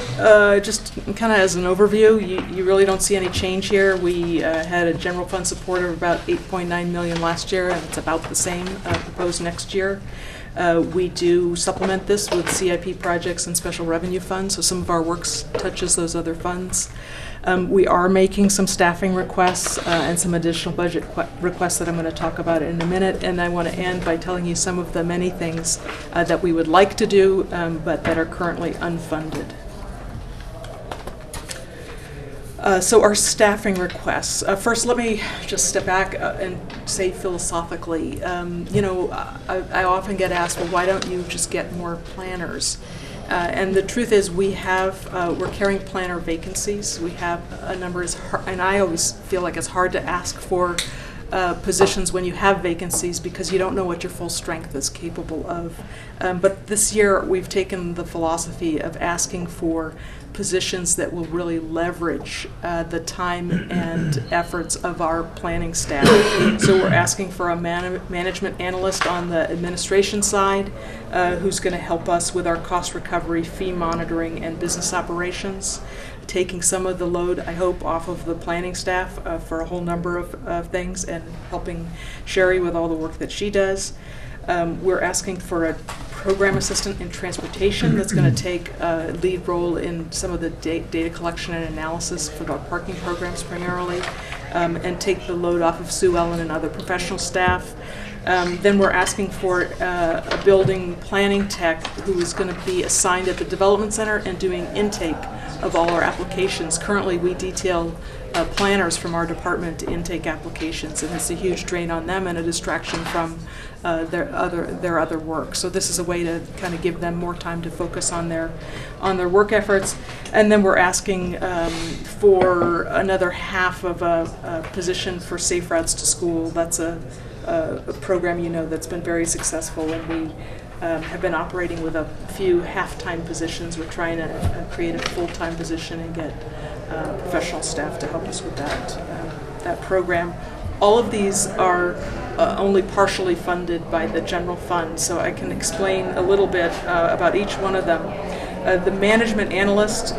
N: just kind of as an overview, you really don't see any change here. We had a general fund support of about $8.9 million last year, and it's about the same proposed next year. We do supplement this with CIP projects and special revenue funds, so some of our work touches those other funds. We are making some staffing requests and some additional budget requests that I'm going to talk about in a minute, and I want to end by telling you some of the many things that we would like to do, but that are currently unfunded. So our staffing requests. First, let me just step back and say philosophically, I often get asked, well, why don't you just get more planners? And the truth is, we're carrying planner vacancies. We have a number, and I always feel like it's hard to ask for positions when you have vacancies because you don't know what your full strength is capable of. But this year, we've taken the philosophy of asking for positions that will really leverage the time and efforts of our planning staff. So we're asking for a management analyst on the administration side who's going to help us with our cost recovery, fee monitoring, and business operations, taking some of the load, I hope, off of the planning staff for a whole number of things and helping Sherry with all the work that she does. We're asking for a program assistant in transportation that's going to take a lead role in some of the data collection and analysis for our parking programs primarily, and take the load off of Sue Ellen and other professional staff. Then we're asking for a building planning tech who is going to be assigned at the development center and doing intake of all our applications. Currently, we detail planners from our department to intake applications, and it's a huge drain on them and a distraction from their other work. So this is a way to kind of give them more time to focus on their work efforts. And then we're asking for another half of a position for Safe Routes to School. That's a program that's been very successful, and we have been operating with a few half-time positions. We're trying to create a full-time position and get professional staff to help us with that program. All of these are only partially funded by the general fund, so I can explain a little bit about each one of them. The management analyst,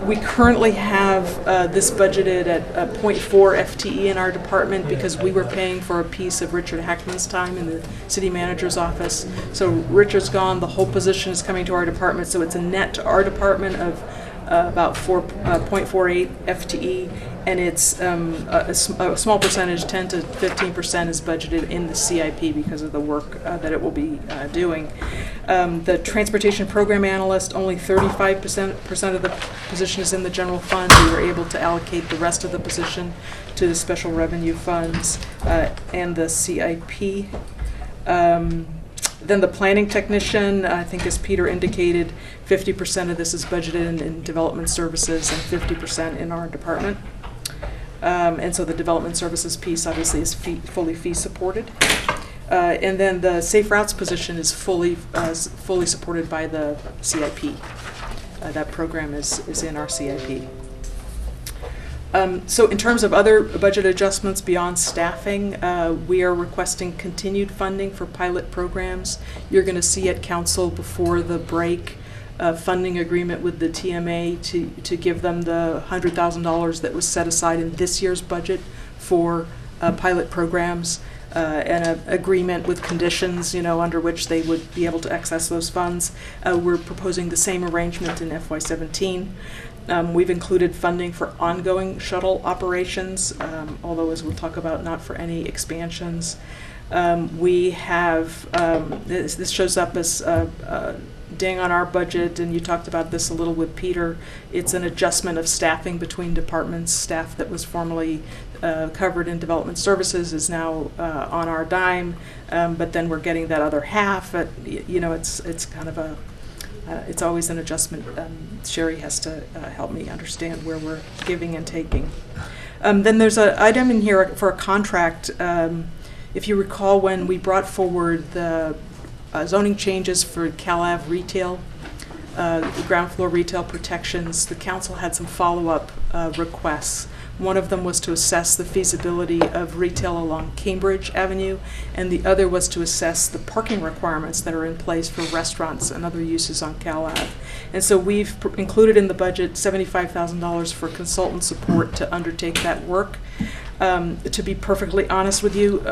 N: we currently have this budgeted at 0.4 FTE in our department because we were paying for a piece of Richard Hackman's time in the city manager's office. So Richard's gone, the whole position is coming to our department, so it's a net to our department of about 0.48 FTE, and it's a small percentage, 10 to 15% is budgeted in the CIP because of the work that it will be doing. The transportation program analyst, only 35% of the position is in the general fund. We were able to allocate the rest of the position to the special revenue funds and the CIP. Then the planning technician, I think as Peter indicated, 50% of this is budgeted in development services and 50% in our department. And so the development services piece obviously is fully fee supported. And then the Safe Routes position is fully supported by the CIP. That program is in our CIP. So in terms of other budget adjustments beyond staffing, we are requesting continued funding for pilot programs. You're going to see at council before the break funding agreement with the TMA to give them the $100,000 that was set aside in this year's budget for pilot programs, and an agreement with conditions, under which they would be able to access those funds. We're proposing the same arrangement in FY17. We've included funding for ongoing shuttle operations, although as we'll talk about, not for any expansions. We have, this shows up as ding on our budget, and you talked about this a little with Peter. It's an adjustment of staffing between departments. Staff that was formerly covered in development services is now on our dime, but then we're getting that other half. It's kind of a it's always an adjustment. Sherry has to help me understand where we're giving and taking. Then there's an item in here for a contract. If you recall, when we brought forward the zoning changes for Cal Ave retail, ground floor retail protections, the council had some follow-up requests. One of them was to assess the feasibility of retail along Cambridge Avenue, and the other was to assess the parking requirements that are in place for restaurants and other uses on Cal Ave. And so we've included in the budget $75,000 for consultant support to undertake that work. To be perfectly honest with you,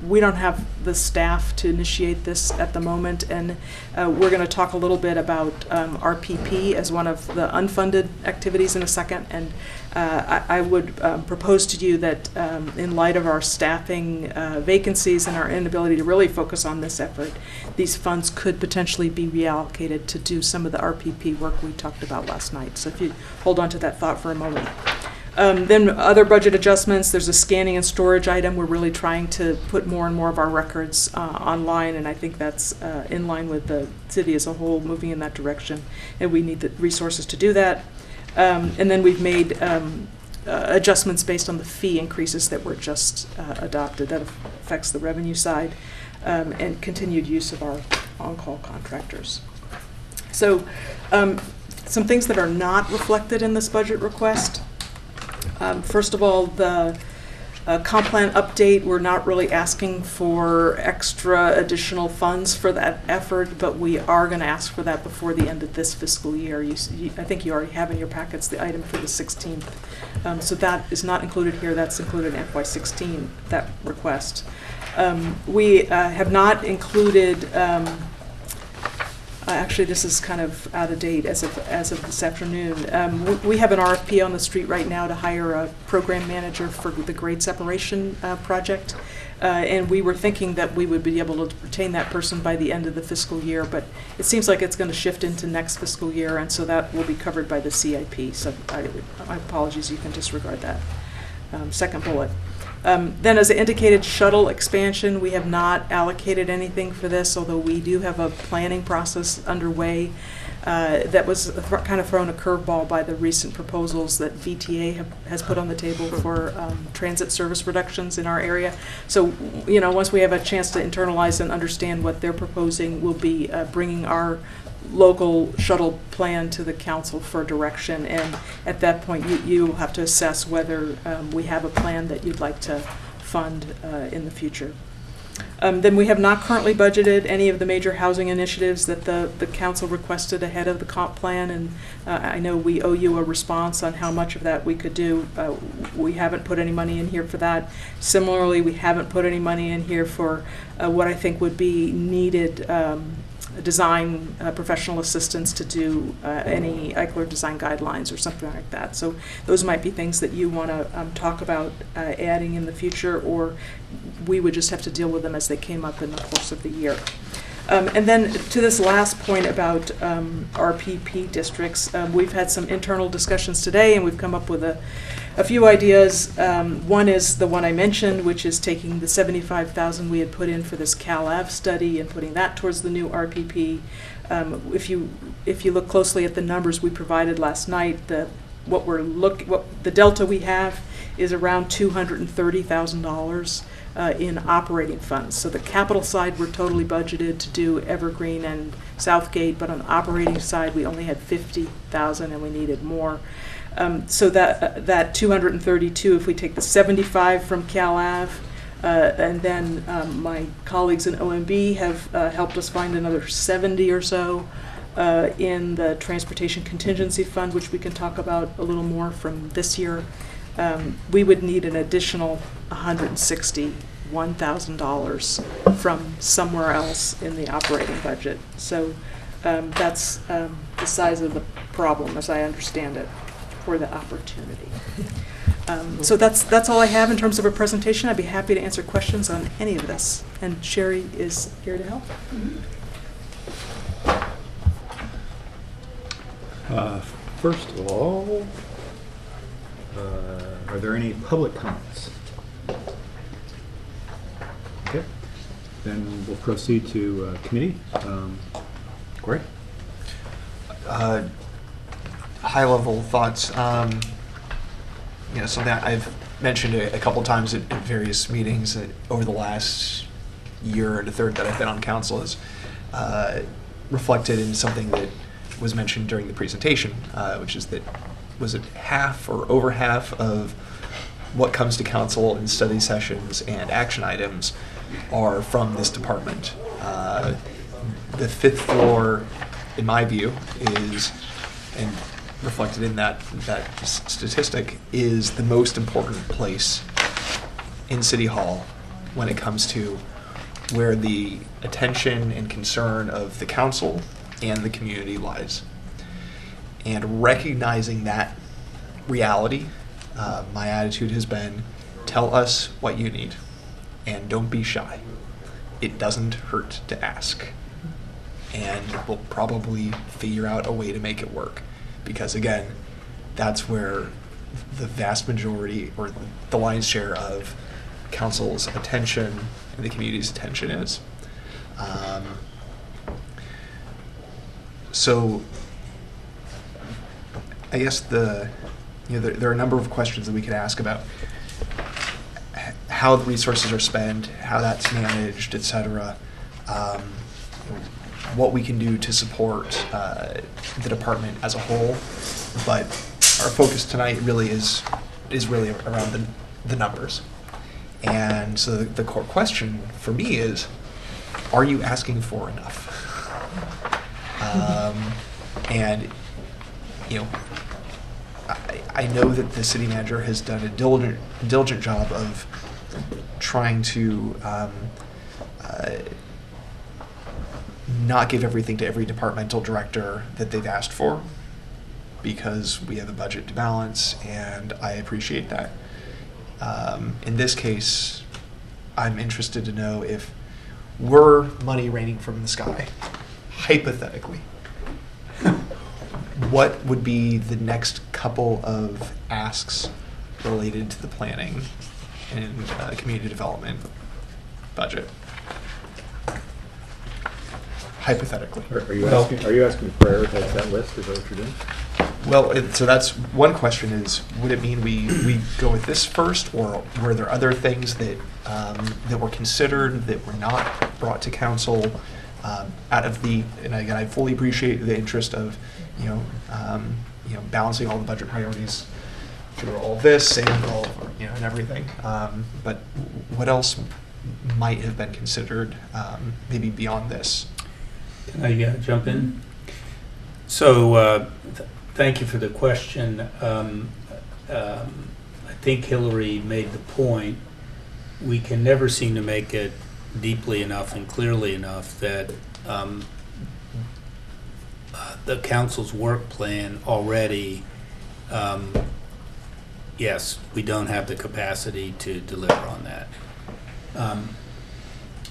N: we don't have the staff to initiate this at the moment, and we're going to talk a little bit about RPP as one of the unfunded activities in a second, and I would propose to you that in light of our staffing vacancies and our inability to really focus on this effort, these funds could potentially be reallocated to do some of the RPP work we talked about last night. So if you hold on to that thought for a moment. Then other budget adjustments, there's a scanning and storage item. We're really trying to put more and more of our records online, and I think that's in line with the city as a whole moving in that direction, and we need the resources to do that. And then we've made adjustments based on the fee increases that were just adopted. That affects the revenue side, and continued use of our on-call contractors. So some things that are not reflected in this budget request. First of all, the comp plan update, we're not really asking for extra additional funds for that effort, but we are going to ask for that before the end of this fiscal year. I think you already have in your packets the item for the 16th. So that is not included here. That's included in FY16, that request. We have not included... actually, this is kind of out of date as of this afternoon. We have an RFP on the street right now to hire a program manager for the grade separation project. And we were thinking that we would be able to retain that person by the end of the fiscal year, but it seems like it's going to shift into next fiscal year, and so that will be covered by the CIP. So my apologies, you can disregard that. Second bullet. Then as indicated, shuttle expansion, we have not allocated anything for this, although we do have a planning process underway that was kind of thrown a curveball by the recent proposals that VTA has put on the table for transit service reductions in our area. So, once we have a chance to internalize and understand what they're proposing, we'll be bringing our local shuttle plan to the council for direction, and at that point you will have to assess whether we have a plan that you'd like to fund in the future. Then we have not currently budgeted any of the major housing initiatives that the council requested ahead of the comp plan, and I know we owe you a response on how much of that we could do. We haven't put any money in here for that. Similarly, we haven't put any money in here for what I think would be needed design professional assistance to do any Eichler design guidelines or something like that. So those might be things that you want to talk about adding in the future, or we would just have to deal with them as they came up in the course of the year. And then to this last point about RPP districts, we've had some internal discussions today, and we've come up with a few ideas. One is the one I mentioned, which is taking the $75,000 we had put in for this CalAV study and putting that towards the new RPP. If you look closely at the numbers we provided last night, what the delta we have is around $230,000 in operating funds. So the capital side, we're totally budgeted to do Evergreen and Southgate, but on the operating side, we only had $50,000 and we needed more. So that 232, if we take the 75 from CalAV, and then my colleagues in OMB have helped us find another 70 or so in the Transportation Contingency Fund, which we can talk about a little more from this year. We would need an additional $161,000 from somewhere else in the operating budget. So that's the size of the problem, as I understand it, for the opportunity. So that's all I have in terms of a presentation. I'd be happy to answer questions on any of this, and Sherry is here to help.
B: First of all, are there any public comments? Okay, then we'll proceed to committee. Corey?
M: High-level thoughts. Something I've mentioned a couple times at various meetings over the last year and a third that I've been on council is reflected in something that was mentioned during the presentation, which is that was it half or over half of what comes to council in study sessions and action items are from this department. The fifth floor, in my view, is, and reflected in that statistic, is the most important place in City Hall when it comes to where the attention and concern of the council and the community lies. And recognizing that reality, my attitude has been, tell us what you need and don't be shy. It doesn't hurt to ask. And we'll probably figure out a way to make it work. Because again, that's where the vast majority or the lion's share of council's attention and the community's attention is. So I guess there are a number of questions that we could ask about how the resources are spent, how that's managed, et cetera. What we can do to support the department as a whole, but our focus tonight really is really around the numbers. And so the core question for me is, are you asking for enough? And I know that the city manager has done a diligent job of trying to not give everything to every departmental director that they've asked for, because we have a budget to balance, and I appreciate that. In this case, I'm interested to know if were money raining from the sky, hypothetically, what would be the next couple of asks related to the planning and community development budget? Hypothetically.
B: Are you asking to prioritize that list? Is that what you're doing?
M: Well, so that's one question: is would it mean we go with this first, or were there other things that that were considered that were not brought to council out of the? And again, I fully appreciate the interest of balancing all the budget priorities through all of this, saving all and everything. But what else might have been considered, maybe beyond this?
A: Can I jump in? So thank you for the question. I think Hillary made the point. We can never seem to make it deeply enough and clearly enough that the council's work plan already, yes, we don't have the capacity to deliver on that.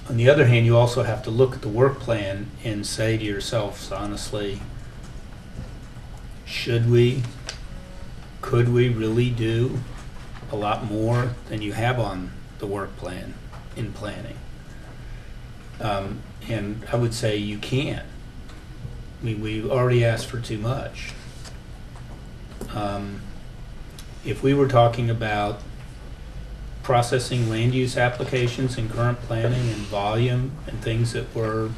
A: On the other hand, you also have to look at the work plan and say to yourselves, honestly, could we really do a lot more than you have on the work plan in planning? And I would say you can. I mean, we already asked for too much. If we were talking about processing land use applications and current planning and volume and things that were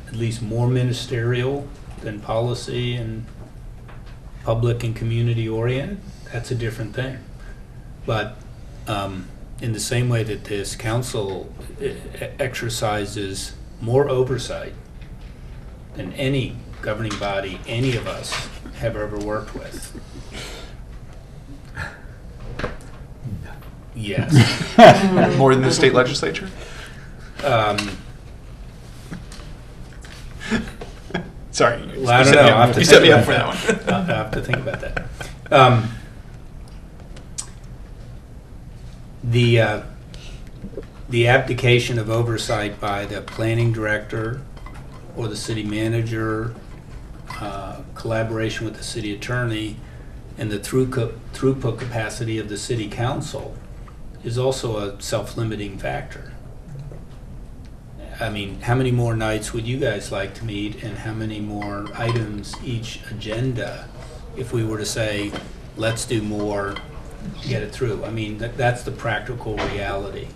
A: at least more ministerial than policy and public and community oriented, that's a different thing. But in the same way that this council exercises more oversight than any governing body any of us have ever worked with. Yes.
M: More than the state legislature? Sorry.
A: Well, I don't know.
M: You set me up for that one.
A: I'll have to think about that. The abdication of oversight by the planning director or the city manager, collaboration with the city attorney, and the throughput capacity of the city council is also a self-limiting factor. I mean, how many more nights would you guys like to meet, and how many more items each agenda if we were to say, let's do more, get it through? I mean, that's the practical reality.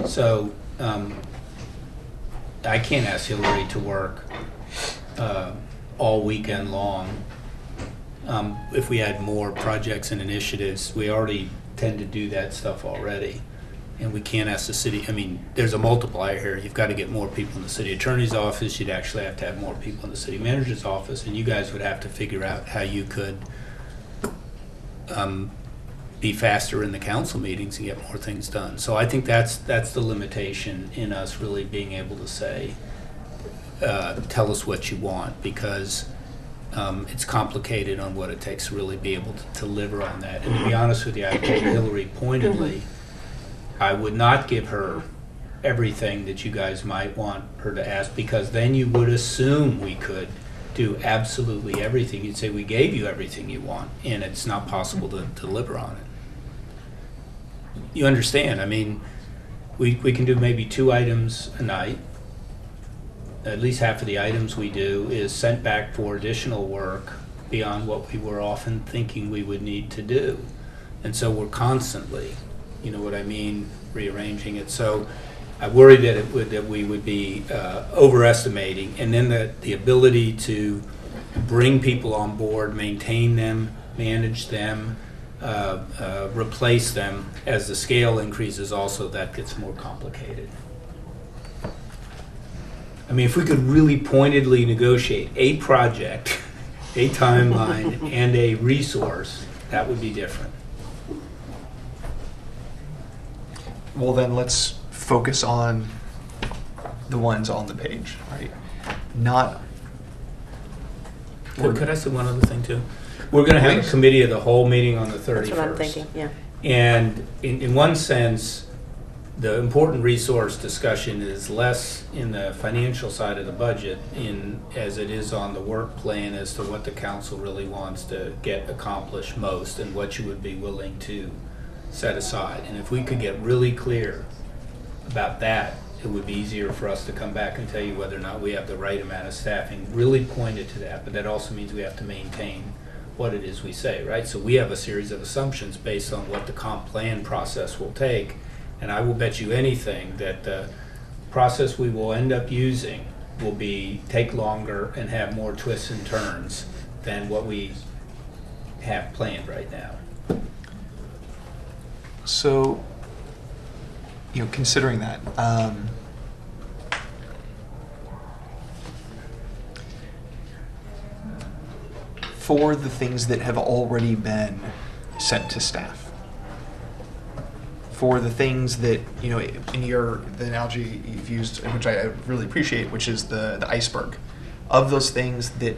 A: So I can't ask Hillary to work all weekend long. If we had more projects and initiatives, we already tend to do that stuff already. And we can't ask the city, I mean, there's a multiplier here. You've got to get more people in the city attorney's office. You'd actually have to have more people in the city manager's office. And you guys would have to figure out how you could be faster in the council meetings and get more things done. So I think that's the limitation in us really being able to say, tell us what you want, because it's complicated on what it takes to really be able to deliver on that. And to be honest with you, I told Hillary pointedly, I would not give her everything that you guys might want her to ask, because then you would assume we could do absolutely everything. You'd say, we gave you everything you want, and it's not possible to deliver on it. You understand? I mean, we can do maybe 2 items a night. At least half of the items we do is sent back for additional work beyond what we were often thinking we would need to do. And so we're constantly, you know what I mean, rearranging it. So I worry that we would be overestimating, and then the ability to bring people on board, maintain them, manage them, replace them as the scale increases. Also, that gets more complicated. I mean, if we could really pointedly negotiate a project, a timeline, and a resource, that would be different.
M: Well, then let's focus on the ones on the page, right? Not.
A: Could I say one other thing too? We're going to have a committee of the whole meeting on the 31st.
D: That's what I'm thinking, yeah.
A: And in one sense, the important resource discussion is less in the financial side of the budget as it is on the work plan as to what the council really wants to get accomplished most and what you would be willing to set aside. And if we could get really clear about that, it would be easier for us to come back and tell you whether or not we have the right amount of staffing really pointed to that. But that also means we have to maintain what it is we say, right? So we have a series of assumptions based on what the comp plan process will take. And I will bet you anything that the process we will end up using will take longer and have more twists and turns than what we have planned right now.
M: So, considering that, for the things that have already been sent to staff, for the things that, in the analogy you've used, which I really appreciate, which is the iceberg, of those things that,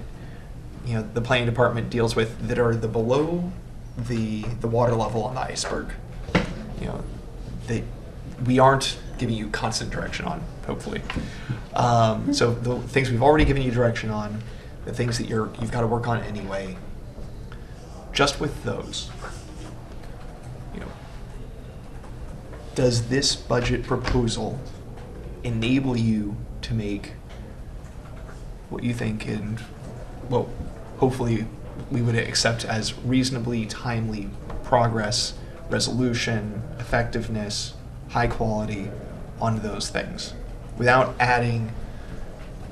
M: the planning department deals with that are below the water level on the iceberg, that we aren't giving you constant direction on, hopefully. So the things we've already given you direction on, the things that you've got to work on anyway, just with those, does this budget proposal enable you to make what you think hopefully we would accept as reasonably timely progress, resolution, effectiveness, high quality on those things without adding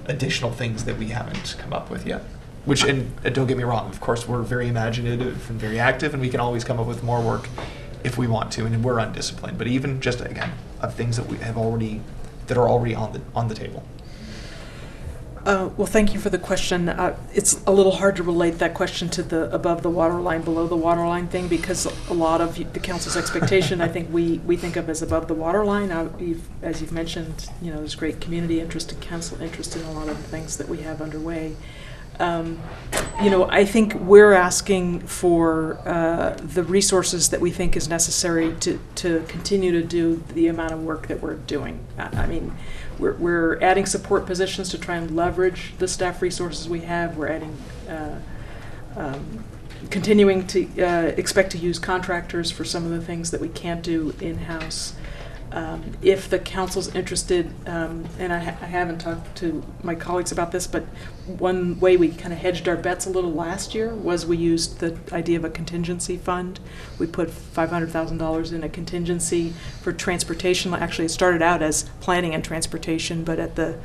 M: additional things that we haven't come up with yet? Which, and don't get me wrong, of course, we're very imaginative and very active, and we can always come up with more work if we want to, and we're undisciplined. But even just, again, of things that are already on the table.
N: Well, thank you for the question. It's a little hard to relate that question to the above the waterline, below the waterline thing, because a lot of the council's expectation, I think we think of as above the waterline. As you've mentioned, there's great community interest and council interest in a lot of the things that we have underway. I think we're asking for the resources that we think is necessary to continue to do the amount of work that we're doing. I mean, we're adding support positions to try and leverage the staff resources we have. We're adding, continuing to expect to use contractors for some of the things that we can't do in-house. If the council's interested, and I haven't talked to my colleagues about this, but one way we kind of hedged our bets a little last year was we used the idea of a contingency fund. We put $500,000 in a contingency for transportation. Actually, it started out as planning and transportation, but at the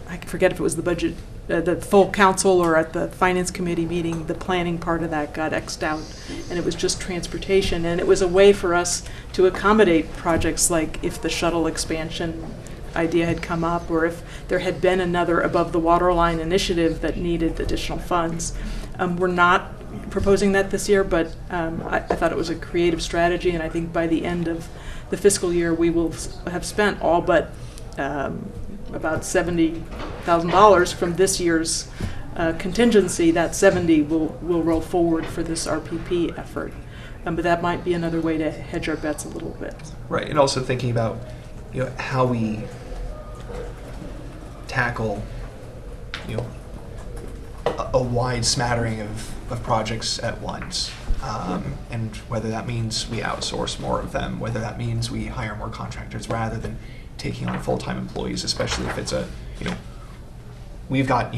N: I forget if it was the budget, the full council or at the finance committee meeting, the planning part of that got X'd out, and it was just transportation. And it was a way for us to accommodate projects like if the shuttle expansion idea had come up, or if there had been another above the waterline initiative that needed additional funds. We're not proposing that this year, but I thought it was a creative strategy, and I think by the end of the fiscal year we will have spent all but about $70,000 from this year's contingency. That 70 will roll forward for this RPP effort. But that might be another way to hedge our bets a little bit.
M: Right, and also thinking about how we tackle a wide smattering of projects at once. And whether that means we outsource more of them, whether that means we hire more contractors rather than taking on full-time employees, especially if it's we've got,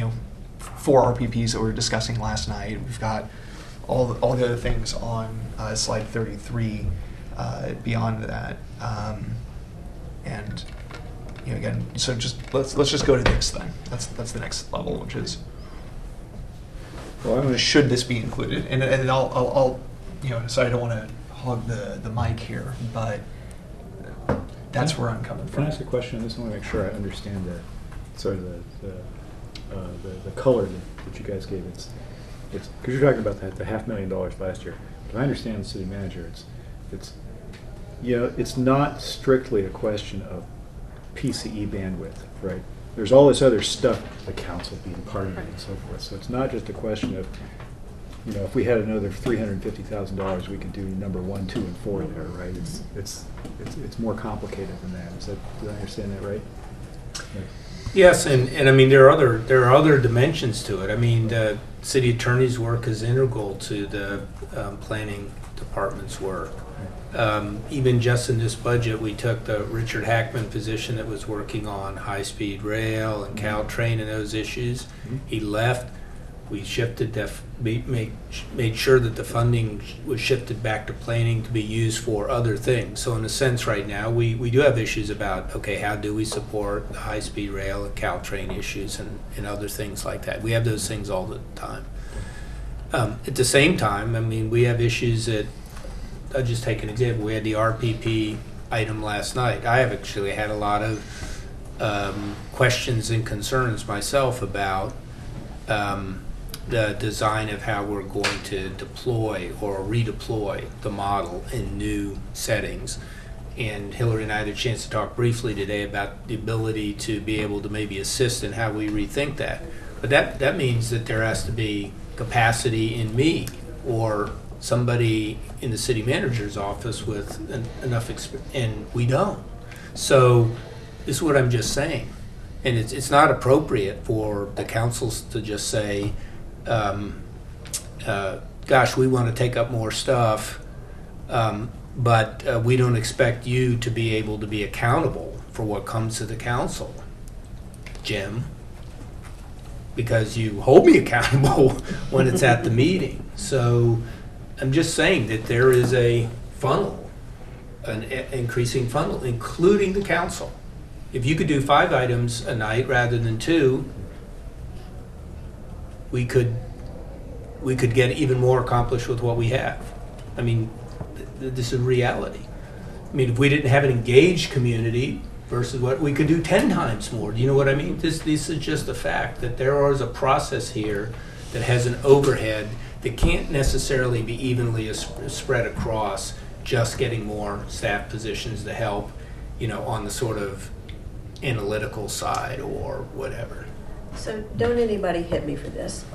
M: 4 RPPs that we were discussing last night. We've got all the other things on slide 33 beyond that. And again, so let's just go to this then. That's the next level, which is, should this be included? And I'll so I don't want to hog the mic here, but that's where I'm coming from.
B: Can I ask a question? I just want to make sure I understand the color that you guys gave. It's because you're talking about the $500,000 last year. But I understand the city manager. It's not strictly a question of PCE bandwidth, right? There's all this other stuff, the council being part of it and so forth. So it's not just a question of, if we had another $350,000, we could do number 1, 2, and 4 there, right? It's more complicated than that. Did I understand that right? Yeah.
A: Yes, and I mean there are other dimensions to it. I mean the city attorney's work is integral to the planning department's work. Even just in this budget, we took the Richard Hackman position that was working on high-speed rail and Caltrain and those issues. He left. We shifted made sure that the funding was shifted back to planning to be used for other things. So in a sense right now, we do have issues about, okay, how do we support the high-speed rail and Caltrain issues and other things like that. We have those things all the time. At the same time, I mean, we have issues that, I'll just take an example. We had the RPP item last night. I have actually had a lot of questions and concerns myself about the design of how we're going to deploy or redeploy the model in new settings. And Hillary and I had a chance to talk briefly today about the ability to be able to maybe assist in how we rethink that. But that means that there has to be capacity in me or somebody in the city manager's office with enough experience, and we don't. So this is what I'm just saying. And it's not appropriate for the councils to just say, gosh, we want to take up more stuff, but we don't expect you to be able to be accountable for what comes to the council, Jim, because you hold me accountable when it's at the meeting. So I'm just saying that there is a funnel, an increasing funnel, including the council. If you could do 5 items a night rather than 2, we could get even more accomplished with what we have. I mean, this is reality. I mean, if we didn't have an engaged community versus what we could do 10 times more. Do you know what I mean? This is just a fact that there is a process here that has an overhead that can't necessarily be evenly spread across just getting more staff positions to help, on the sort of analytical side or whatever.
D: So don't anybody hit me for this,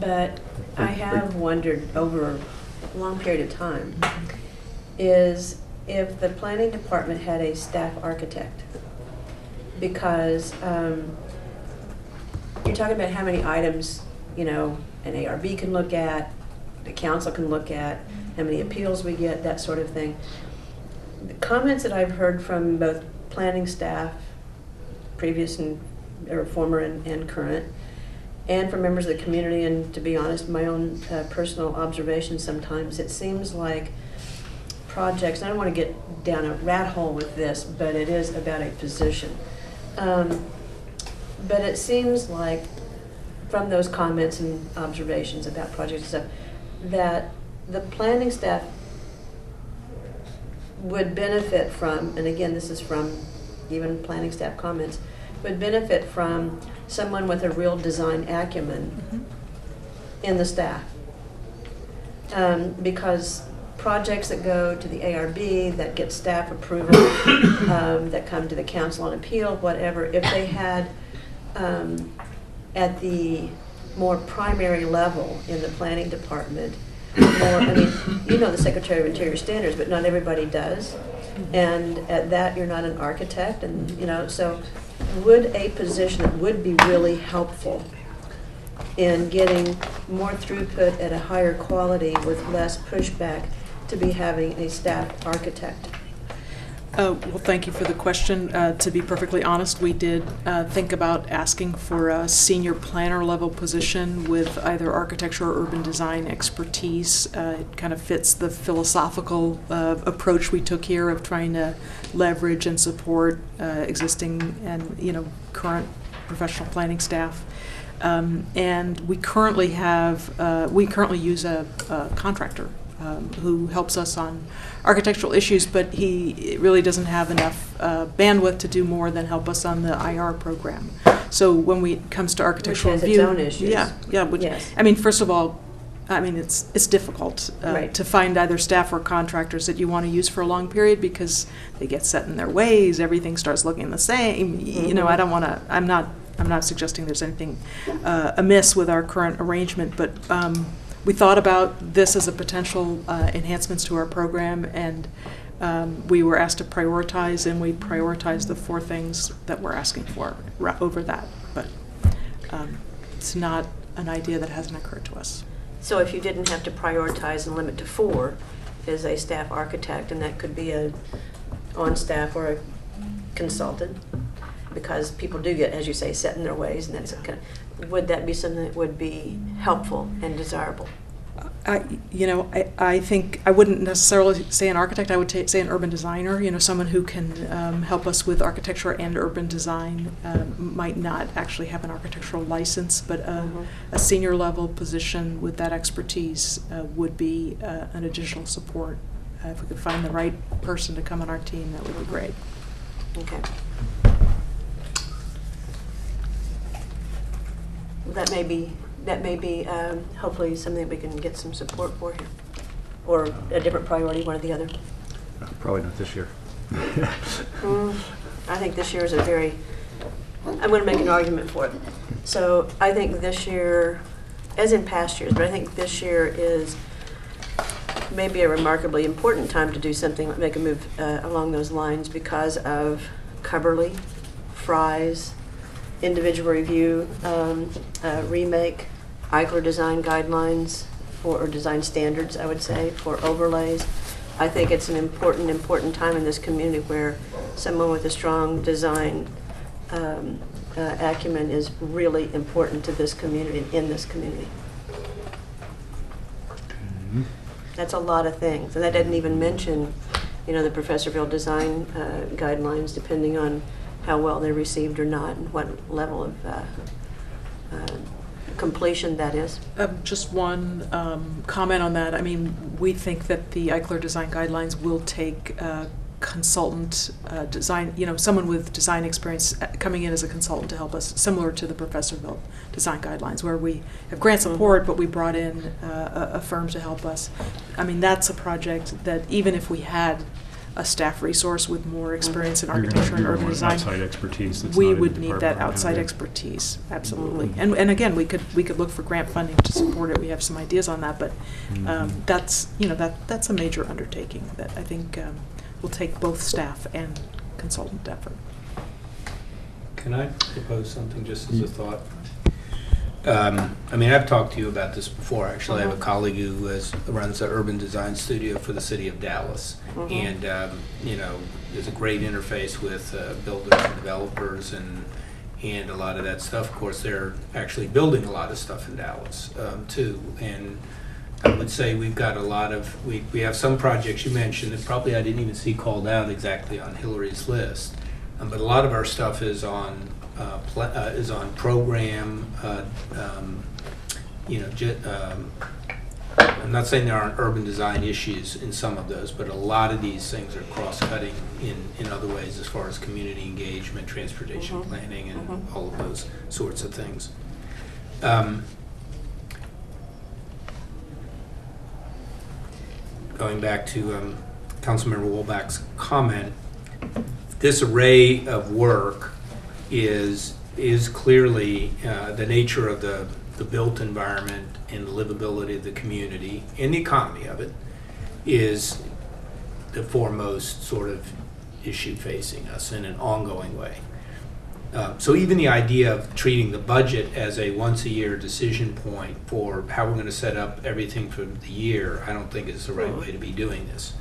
D: but I have wondered over a long period of time is if the planning department had a staff architect, because you're talking about how many items, an ARB can look at, the council can look at, how many appeals we get, that sort of thing. The comments that I've heard from both planning staff, previous or former and current, and from members of the community, and to be honest, my own personal observation sometimes, it seems like projects, and I don't want to get down a rat hole with this, but it is about a position. But it seems like from those comments and observations about projects and stuff, that the planning staff would benefit from, and again, this is from even planning staff comments, would benefit from someone with a real design acumen in the staff. Because projects that go to the ARB, that get staff approval, that come to the council on appeal, whatever, if they had at the more primary level in the planning department, the Secretary of Interior standards, but not everybody does. And at that, you're not an architect, and so would a position that would be really helpful in getting more throughput at a higher quality with less pushback to be having a staff architect?
N: Well, thank you for the question. To be perfectly honest, we did think about asking for a senior planner level position with either architecture or urban design expertise. It kind of fits the philosophical approach we took here of trying to leverage and support existing and current professional planning staff. And we currently use a contractor who helps us on architectural issues, but he really doesn't have enough bandwidth to do more than help us on the IR program. So when it comes to architectural
D: Which has
N: review,
D: its own issues.
N: Yes.
D: Yes.
N: First of all, it's difficult
D: Right.
N: to find either staff or contractors that you want to use for a long period because they get set in their ways. Everything starts looking the same. I don't want to. I'm not suggesting there's anything amiss with our current arrangement, but we thought about this as a potential enhancements to our program, and we were asked to prioritize, and we prioritized the 4 things that we're asking for over that. But it's not an idea that hasn't occurred to us.
D: So if you didn't have to prioritize and limit to 4 as a staff architect, and that could be a on staff or a consultant, because people do get, as you say, set in their ways, and that's okay. Would that be something that would be helpful and desirable?
N: I think I wouldn't necessarily say an architect. I would say an urban designer. Someone who can help us with architecture and urban design. Might not actually have an architectural license, but a senior level position with that expertise would be an additional support. If we could find the right person to come on our team, that would be great.
D: Okay. That may be hopefully something that we can get some support for here, or a different priority, one or the other.
B: Probably not this year.
D: I think this year is I'm going to make an argument for it. So I think this year, as in past years, but I think this year is maybe a remarkably important time to do something, make a move along those lines because of Coverly, Fry's, individual review, remake, Eichler design guidelines or design standards, I would say, for overlays. I think it's an important time in this community where someone with a strong design acumen is really important to this community, in this community.
B: Mm-hmm.
D: That's a lot of things, and that didn't even mention, the Professorville design guidelines, depending on how well they're received or not, and what level of completion that is.
N: Just one comment on that. We think that the Eichler design guidelines will take consultant design, someone with design experience coming in as a consultant to help us, similar to the Professorville design guidelines, where we have grant support, but we brought in a firm to help us. That's a project that even if we had a staff resource with more experience in architecture and urban design,
B: outside expertise.
N: We would need that outside expertise, absolutely. And again, we could look for grant funding to support it. We have some ideas on that, but that's a major undertaking that I think will take both staff and consultant effort.
A: Can I propose something just as a thought? I've talked to you about this before, actually. I have a colleague who runs an urban design studio for the city of Dallas. And, there's a great interface with builders and developers and a lot of that stuff. Of course, they're actually building a lot of stuff in Dallas, too. And I would say we've got a lot of, we have some projects you mentioned that probably I didn't even see called out exactly on Hillary's list. But a lot of our stuff is on program. I'm not saying there aren't urban design issues in some of those, but a lot of these things are cross-cutting in other ways as far as community engagement, transportation planning, and all of those sorts of things. Going back to Councilmember Wolbach's comment, this array of work is clearly the nature of the built environment and the livability of the community and the economy of it is the foremost sort of issue facing us in an ongoing way. So even the idea of treating the budget as a once-a-year decision point for how we're going to set up everything for the year, I don't think is the right way to be doing this.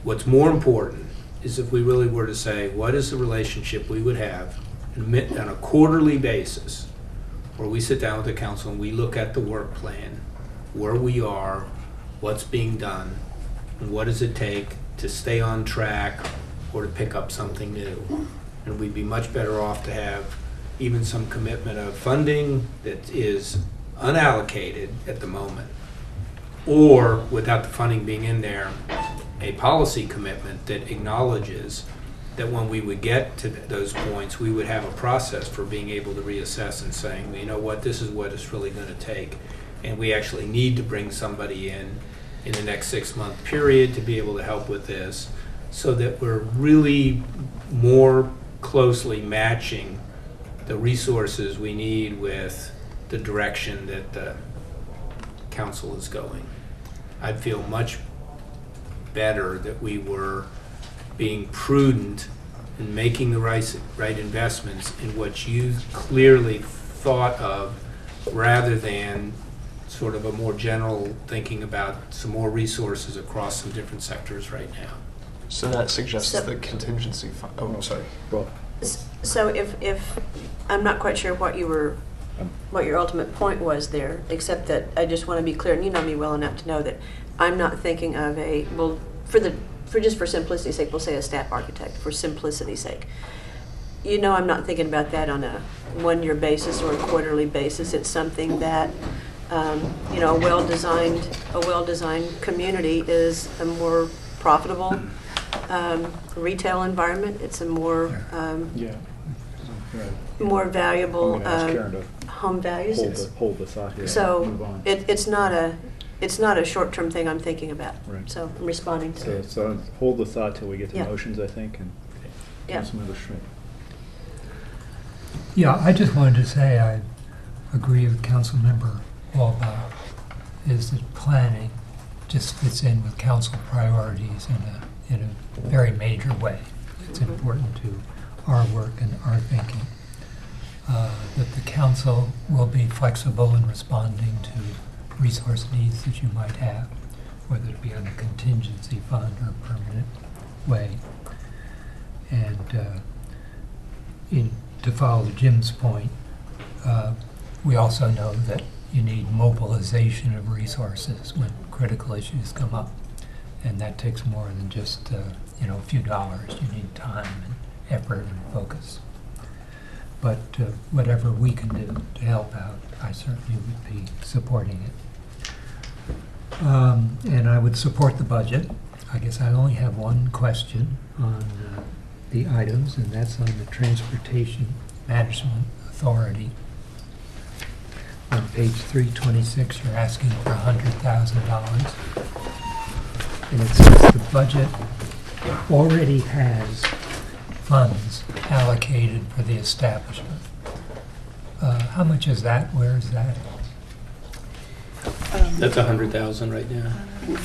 A: What's more important is if we really were to say, what is the relationship we would have on a quarterly basis, where we sit down with the council and we look at the work plan, where we are, what's being done, and what does it take to stay on track or to pick up something new. And we'd be much better off to have even some commitment of funding that is unallocated at the moment, or without the funding being in there, a policy commitment that acknowledges that when we would get to those points, we would have a process for being able to reassess and saying, you know what, this is what it's really going to take. And we actually need to bring somebody in the next 6-month period to be able to help with this, so that we're really more closely matching the resources we need with the direction that the council is going. I'd feel much better that we were being prudent in making the right investments in what you clearly thought of, rather than sort of a more general thinking about some more resources across some different sectors right now.
M: So that suggests the contingency fund. Oh, I'm sorry.
B: Well,
D: So if I'm not quite sure what your ultimate point was there, except that I just want to be clear, and you know me well enough to know that I'm not thinking of for simplicity's sake, we'll say a staff architect, for simplicity's sake. You know, I'm not thinking about that on a one-year basis or a quarterly basis. It's something that, a well-designed community is a more profitable retail environment. It's a more more valuable home values.
B: Hold the thought here.
D: So
B: Move on.
D: it's not a short-term thing I'm thinking about.
B: Right.
D: So I'm responding to it.
B: So hold the thought till we get to
D: Yeah.
B: motions, I think, and Councilmember Schmidt.
J: Yeah, I just wanted to say I agree with Councilmember Walbach, is that planning just fits in with council priorities in a very major way. It's important to our work and our thinking. That the council will be flexible in responding to resource needs that you might have, whether it be on a contingency fund or a permanent way. And to follow Jim's point, we also know that you need mobilization of resources when critical issues come up. And that takes more than just a few dollars. You need time and effort and focus. But whatever we can do to help out, I certainly would be supporting it. And I would support the budget. I guess I only have one question on the items, and that's on the Transportation Management Authority. On page 326, you're asking for $100,000. And it says the budget already has funds allocated for the establishment. How much is that? Where is that?
A: That's 100,000 right now.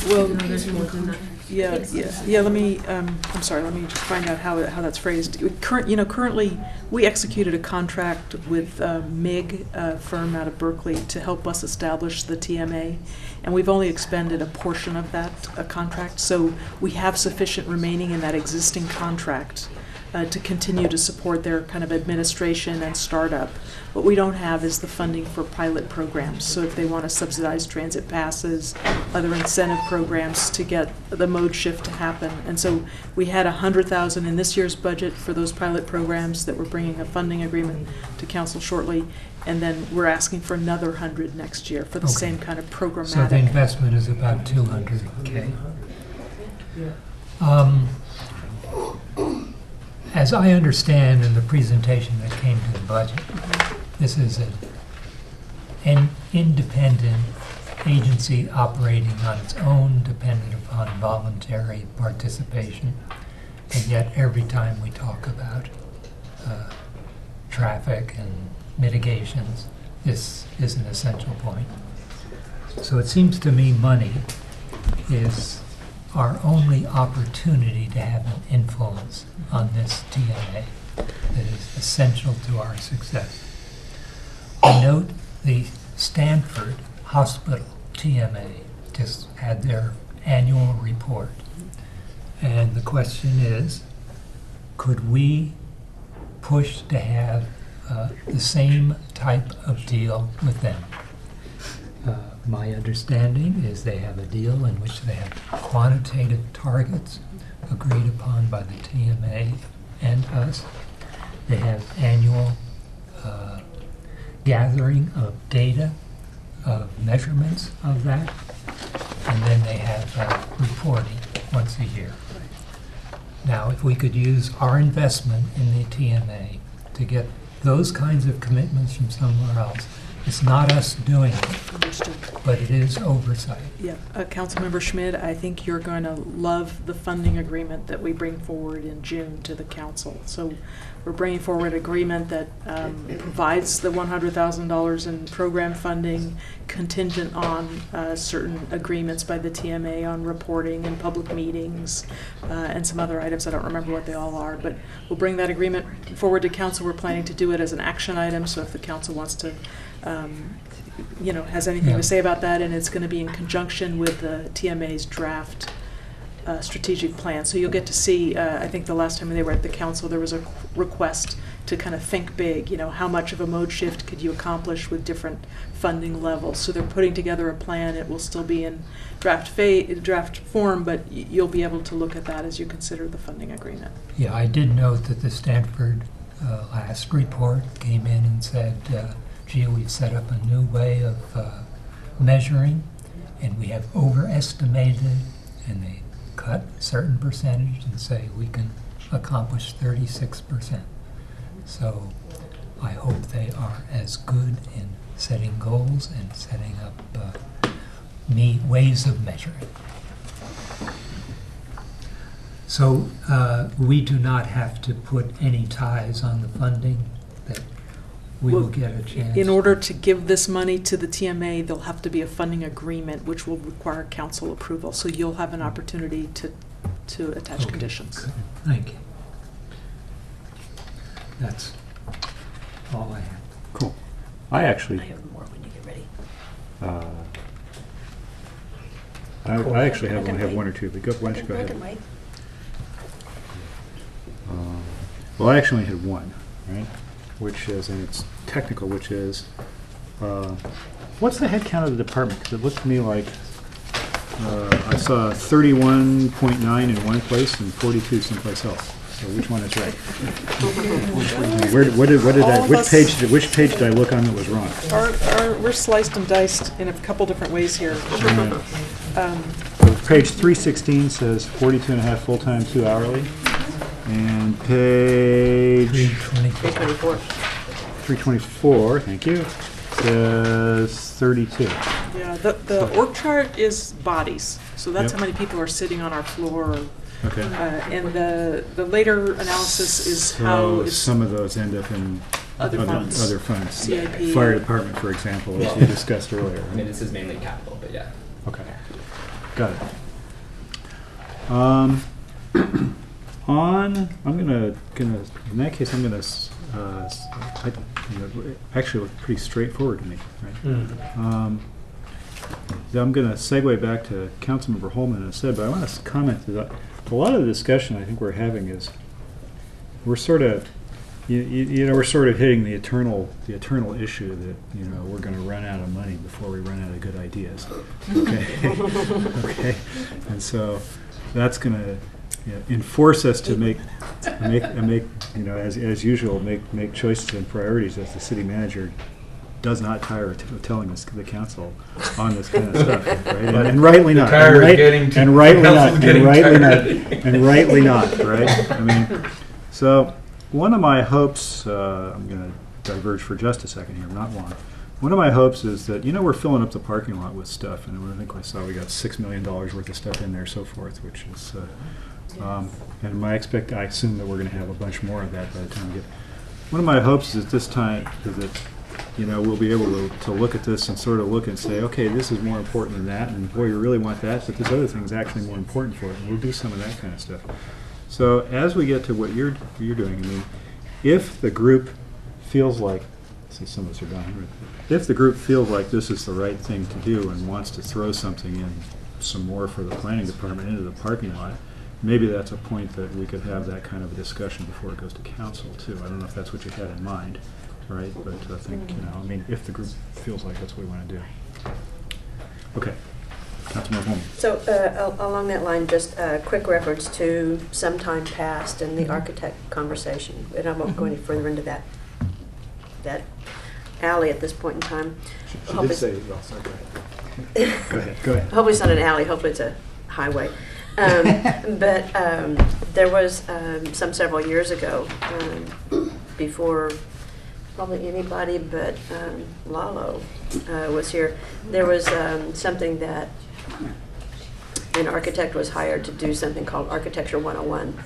N: Well,
E: No, there's more than that.
N: yeah. Let me. I'm sorry. Let me just find out how that's phrased. Currently, we executed a contract with MIG, a firm out of Berkeley, to help us establish the TMA, and we've only expended a portion of that contract. So we have sufficient remaining in that existing contract to continue to support their kind of administration and startup. What we don't have is the funding for pilot programs. So if they want to subsidize transit passes, other incentive programs to get the mode shift to happen. And so we had $100,000 in this year's budget for those pilot programs that we're bringing a funding agreement to council shortly. And then we're asking for another 100 next year for the same kind of programmatic.
J: So the investment is about $200K. As I understand in the presentation that came to the budget, this is an independent agency operating on its own, dependent upon voluntary participation. And yet every time we talk about traffic and mitigations, this is an essential point. So it seems to me money is our only opportunity to have an influence on this TMA. that is essential to our success. I note the Stanford Hospital TMA just had their annual report. And the question is, could we push to have the same type of deal with them? My understanding is they have a deal in which they have quantitative targets agreed upon by the TMA and us. They have annual gathering of data, of measurements of that, and then they have reporting once a year. Now, if we could use our investment in the TMA to get those kinds of commitments from somewhere else, it's not us doing it,
N: Understood.
J: but it is oversight.
N: Yeah, Councilmember Schmidt, I think you're going to love the funding agreement that we bring forward in June to the council. So we're bringing forward an agreement that provides the $100,000 in program funding contingent on certain agreements by the TMA on reporting and public meetings and some other items. I don't remember what they all are, but we'll bring that agreement forward to council. We're planning to do it as an action item, so if the council wants to has anything to say about that, and it's going to be in conjunction with the TMA's draft strategic plan. So you'll get to see, I think the last time they were at the council, there was a request to kind of think big, how much of a mode shift could you accomplish with different funding levels. So they're putting together a plan. It will still be in draft form, but you'll be able to look at that as you consider the funding agreement.
J: Yeah, I did note that the Stanford last report came in and said, gee, we've set up a new way of measuring, and we have overestimated, and they cut a certain percentage and say we can accomplish 36%. So I hope they are as good in setting goals and setting up ways of measuring. So we do not have to put any ties on the funding, that we will get a chance.
N: In order to give this money to the TMA, there'll have to be a funding agreement, which will require council approval. So you'll have an opportunity to attach conditions.
J: Good. Thank you. That's all I have.
B: Cool. I actually,
D: I have more when you get ready.
B: I actually have one or two, but why don't you go ahead? Well, I actually had one, right? Which is, and it's technical, which is, what's the head count of the department? Because it looked to me like I saw 31.9 in one place and 42 someplace else. So which one is right? Which page did I look on that was wrong?
N: We're sliced and diced in a couple different ways here.
B: So page 316 says 42 and a half full-time, 2 hourly. And page 324, thank you, says 32.
N: Yeah, the org chart is bodies, so that's how many people are sitting on our floor.
B: Okay.
N: And the later analysis is how
B: some of those end up in
N: other
B: funds.
N: CIP.
B: Fire department, for example, as you discussed earlier.
G: I mean, this is mainly capital, but yeah.
B: Okay, got it. I'm gonna in that case, I'm gonna actually look pretty straightforward to me, right?
I: Mm-hmm.
B: I'm gonna segue back to Councilmember Holman as said, but I want to comment that a lot of the discussion I think we're having is we're sort of we're sort of hitting the eternal issue that we're going to run out of money before we run out of good ideas. Okay, okay, and so that's going to enforce us to make as usual make choices and priorities as the city manager does not tire of telling us, the council, on this kind of stuff, right? And rightly not. And rightly not, right? I mean, so one of my hopes, I'm going to diverge for just a second here, not long. One of my hopes is that, we're filling up the parking lot with stuff, and I think I saw we got $6 million worth of stuff in there, so forth, which is, and I assume that we're going to have a bunch more of that by the time we get. One of my hopes is this time is that we'll be able to look at this and sort of look and say, okay, this is more important than that, and boy, you really want that, but this other thing is actually more important for it, and we'll do some of that kind of stuff. So as we get to what you're doing, I mean, if the group feels like, see, some of us are gone, right? If the group feels like this is the right thing to do and wants to throw something in, some more for the planning department into the parking lot, maybe that's a point that we could have that kind of a discussion before it goes to council too. I don't know if that's what you had in mind, right? But I think, I mean, if the group feels like that's what we want to do. Okay. Councilman Holman.
D: So along that line, just a quick reference to some time past and the architect conversation, and I won't go any further into that alley at this point in time.
B: She did say, well, sorry, go ahead. Go ahead.
D: Hopefully it's not an alley, hopefully it's a highway. But there was several years ago, before probably anybody but Lalo was here, there was something that an architect was hired to do, something called Architecture 101.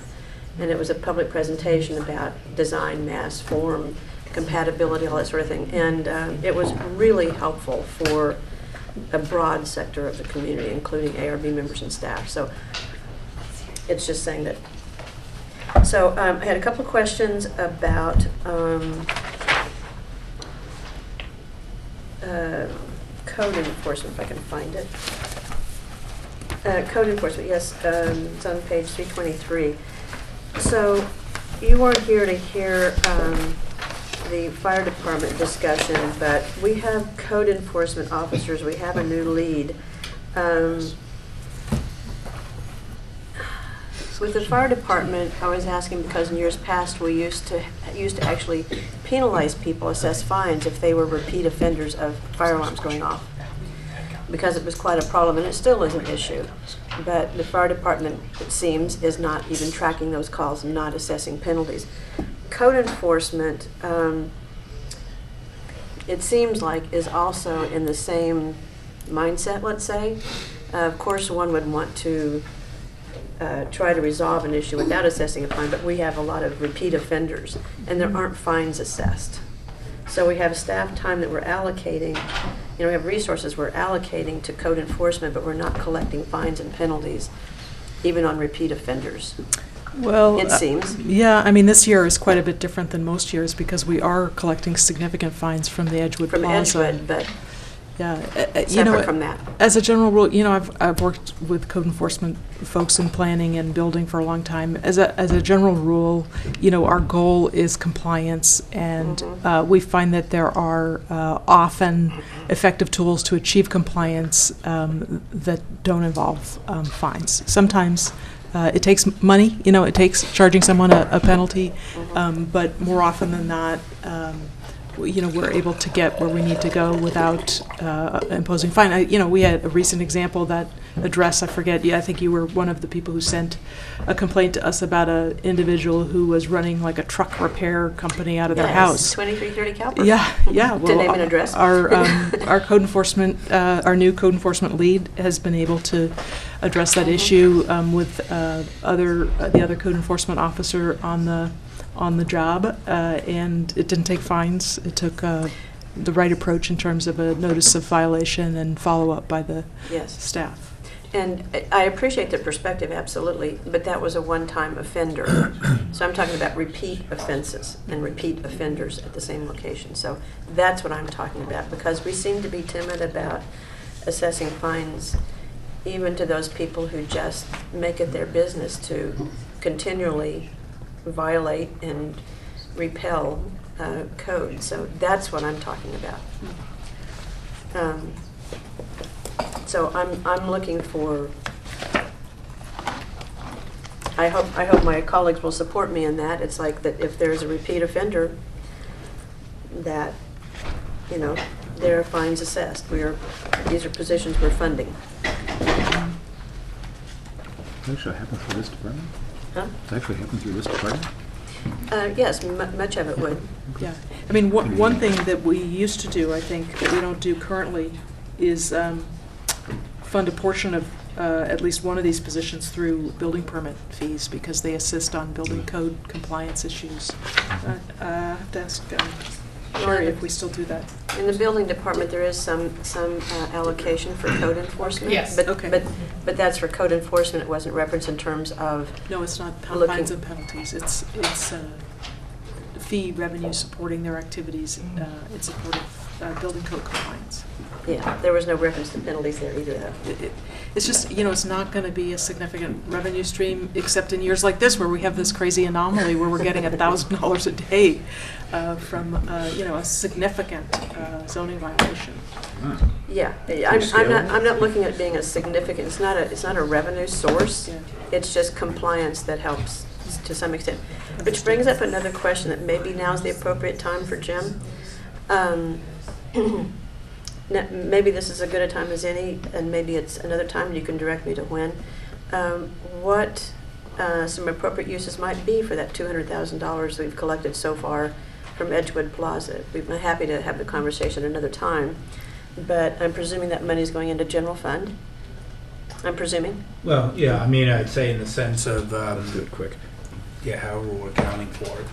D: And it was a public presentation about design, mass, form, compatibility, all that sort of thing. And it was really helpful for a broad sector of the community, including ARB members and staff. So it's just saying that. So I had a couple of questions about code enforcement, if I can find it. Code enforcement, yes, it's on page 323. So you weren't here to hear the fire department discussion, but we have code enforcement officers. We have a new lead. With the fire department, I was asking because in years past we used to actually penalize people, assess fines if they were repeat offenders of fire alarms going off, because it was quite a problem, and it still is an issue. But the fire department, it seems, is not even tracking those calls and not assessing penalties. Code enforcement, it seems like, is also in the same mindset, let's say. Of course, one would want to try to resolve an issue without assessing a fine, but we have a lot of repeat offenders, and there aren't fines assessed. So we have staff time that we're allocating, we have resources we're allocating to code enforcement, but we're not collecting fines and penalties, even on repeat offenders.
N: Well,
D: it seems.
N: Yeah, I mean, this year is quite a bit different than most years because we are collecting significant fines from the Edgewood Plaza.
D: From Edgewood, but
N: yeah,
D: separate from that.
N: As a general rule, I've worked with code enforcement folks in planning and building for a long time. As a general rule, our goal is compliance, and we find that there are often effective tools to achieve compliance that don't involve fines. Sometimes it takes money, it takes charging someone a penalty, but more often than not, we're able to get where we need to go without imposing fine. We had a recent example, that address, I forget, I think you were one of the people who sent a complaint to us about an individual who was running like a truck repair company out of their house.
D: 2330 Cowper.
N: Yeah.
D: To name an address.
N: Our code enforcement, our new code enforcement lead has been able to address that issue with the other code enforcement officer on the job, and it didn't take fines. It took the right approach in terms of a notice of violation and follow-up by the staff.
D: And I appreciate the perspective, absolutely, but that was a one-time offender. So I'm talking about repeat offenses and repeat offenders at the same location. So that's what I'm talking about, because we seem to be timid about assessing fines, even to those people who just make it their business to continually violate and repel code. So that's what I'm talking about. So I'm looking for. I hope my colleagues will support me in that. It's like that if there's a repeat offender, that there are fines assessed. These are positions we're funding.
B: Actually happened through this department?
D: Huh?
B: It's actually happened through this department?
D: Yes, much of it would.
N: Yeah. I mean, one thing that we used to do, I think, that we don't do currently, is fund a portion of at least one of these positions through building permit fees, because they assist on building code compliance issues. I have to ask Sherry if we still do that.
D: In the building department, there is some allocation for code enforcement.
N: Yes.
D: But that's for code enforcement. It wasn't referenced in terms of.
N: No, it's not
D: looking.
N: fines and penalties. It's fee revenue supporting their activities in support of building code compliance.
D: Yeah, there was no reference to penalties there either, though.
N: It's just, it's not going to be a significant revenue stream, except in years like this where we have this crazy anomaly where we're getting $1,000 a day from, a significant zoning violation.
D: Yeah, I'm not looking at it being a significant, it's not a revenue source.
N: Yeah.
D: It's just compliance that helps to some extent. Which brings up another question that maybe now's the appropriate time for Jim. Maybe this is as good a time as any, and maybe it's another time you can direct me to when. What some appropriate uses might be for that $200,000 we've collected so far from Edgewood Plaza. We'd be happy to have the conversation another time, but I'm presuming that money's going into general fund. I'm presuming.
I: Well, yeah, I mean, I'd say in the sense of,
B: Let's do it quick.
I: yeah, however we're accounting for it.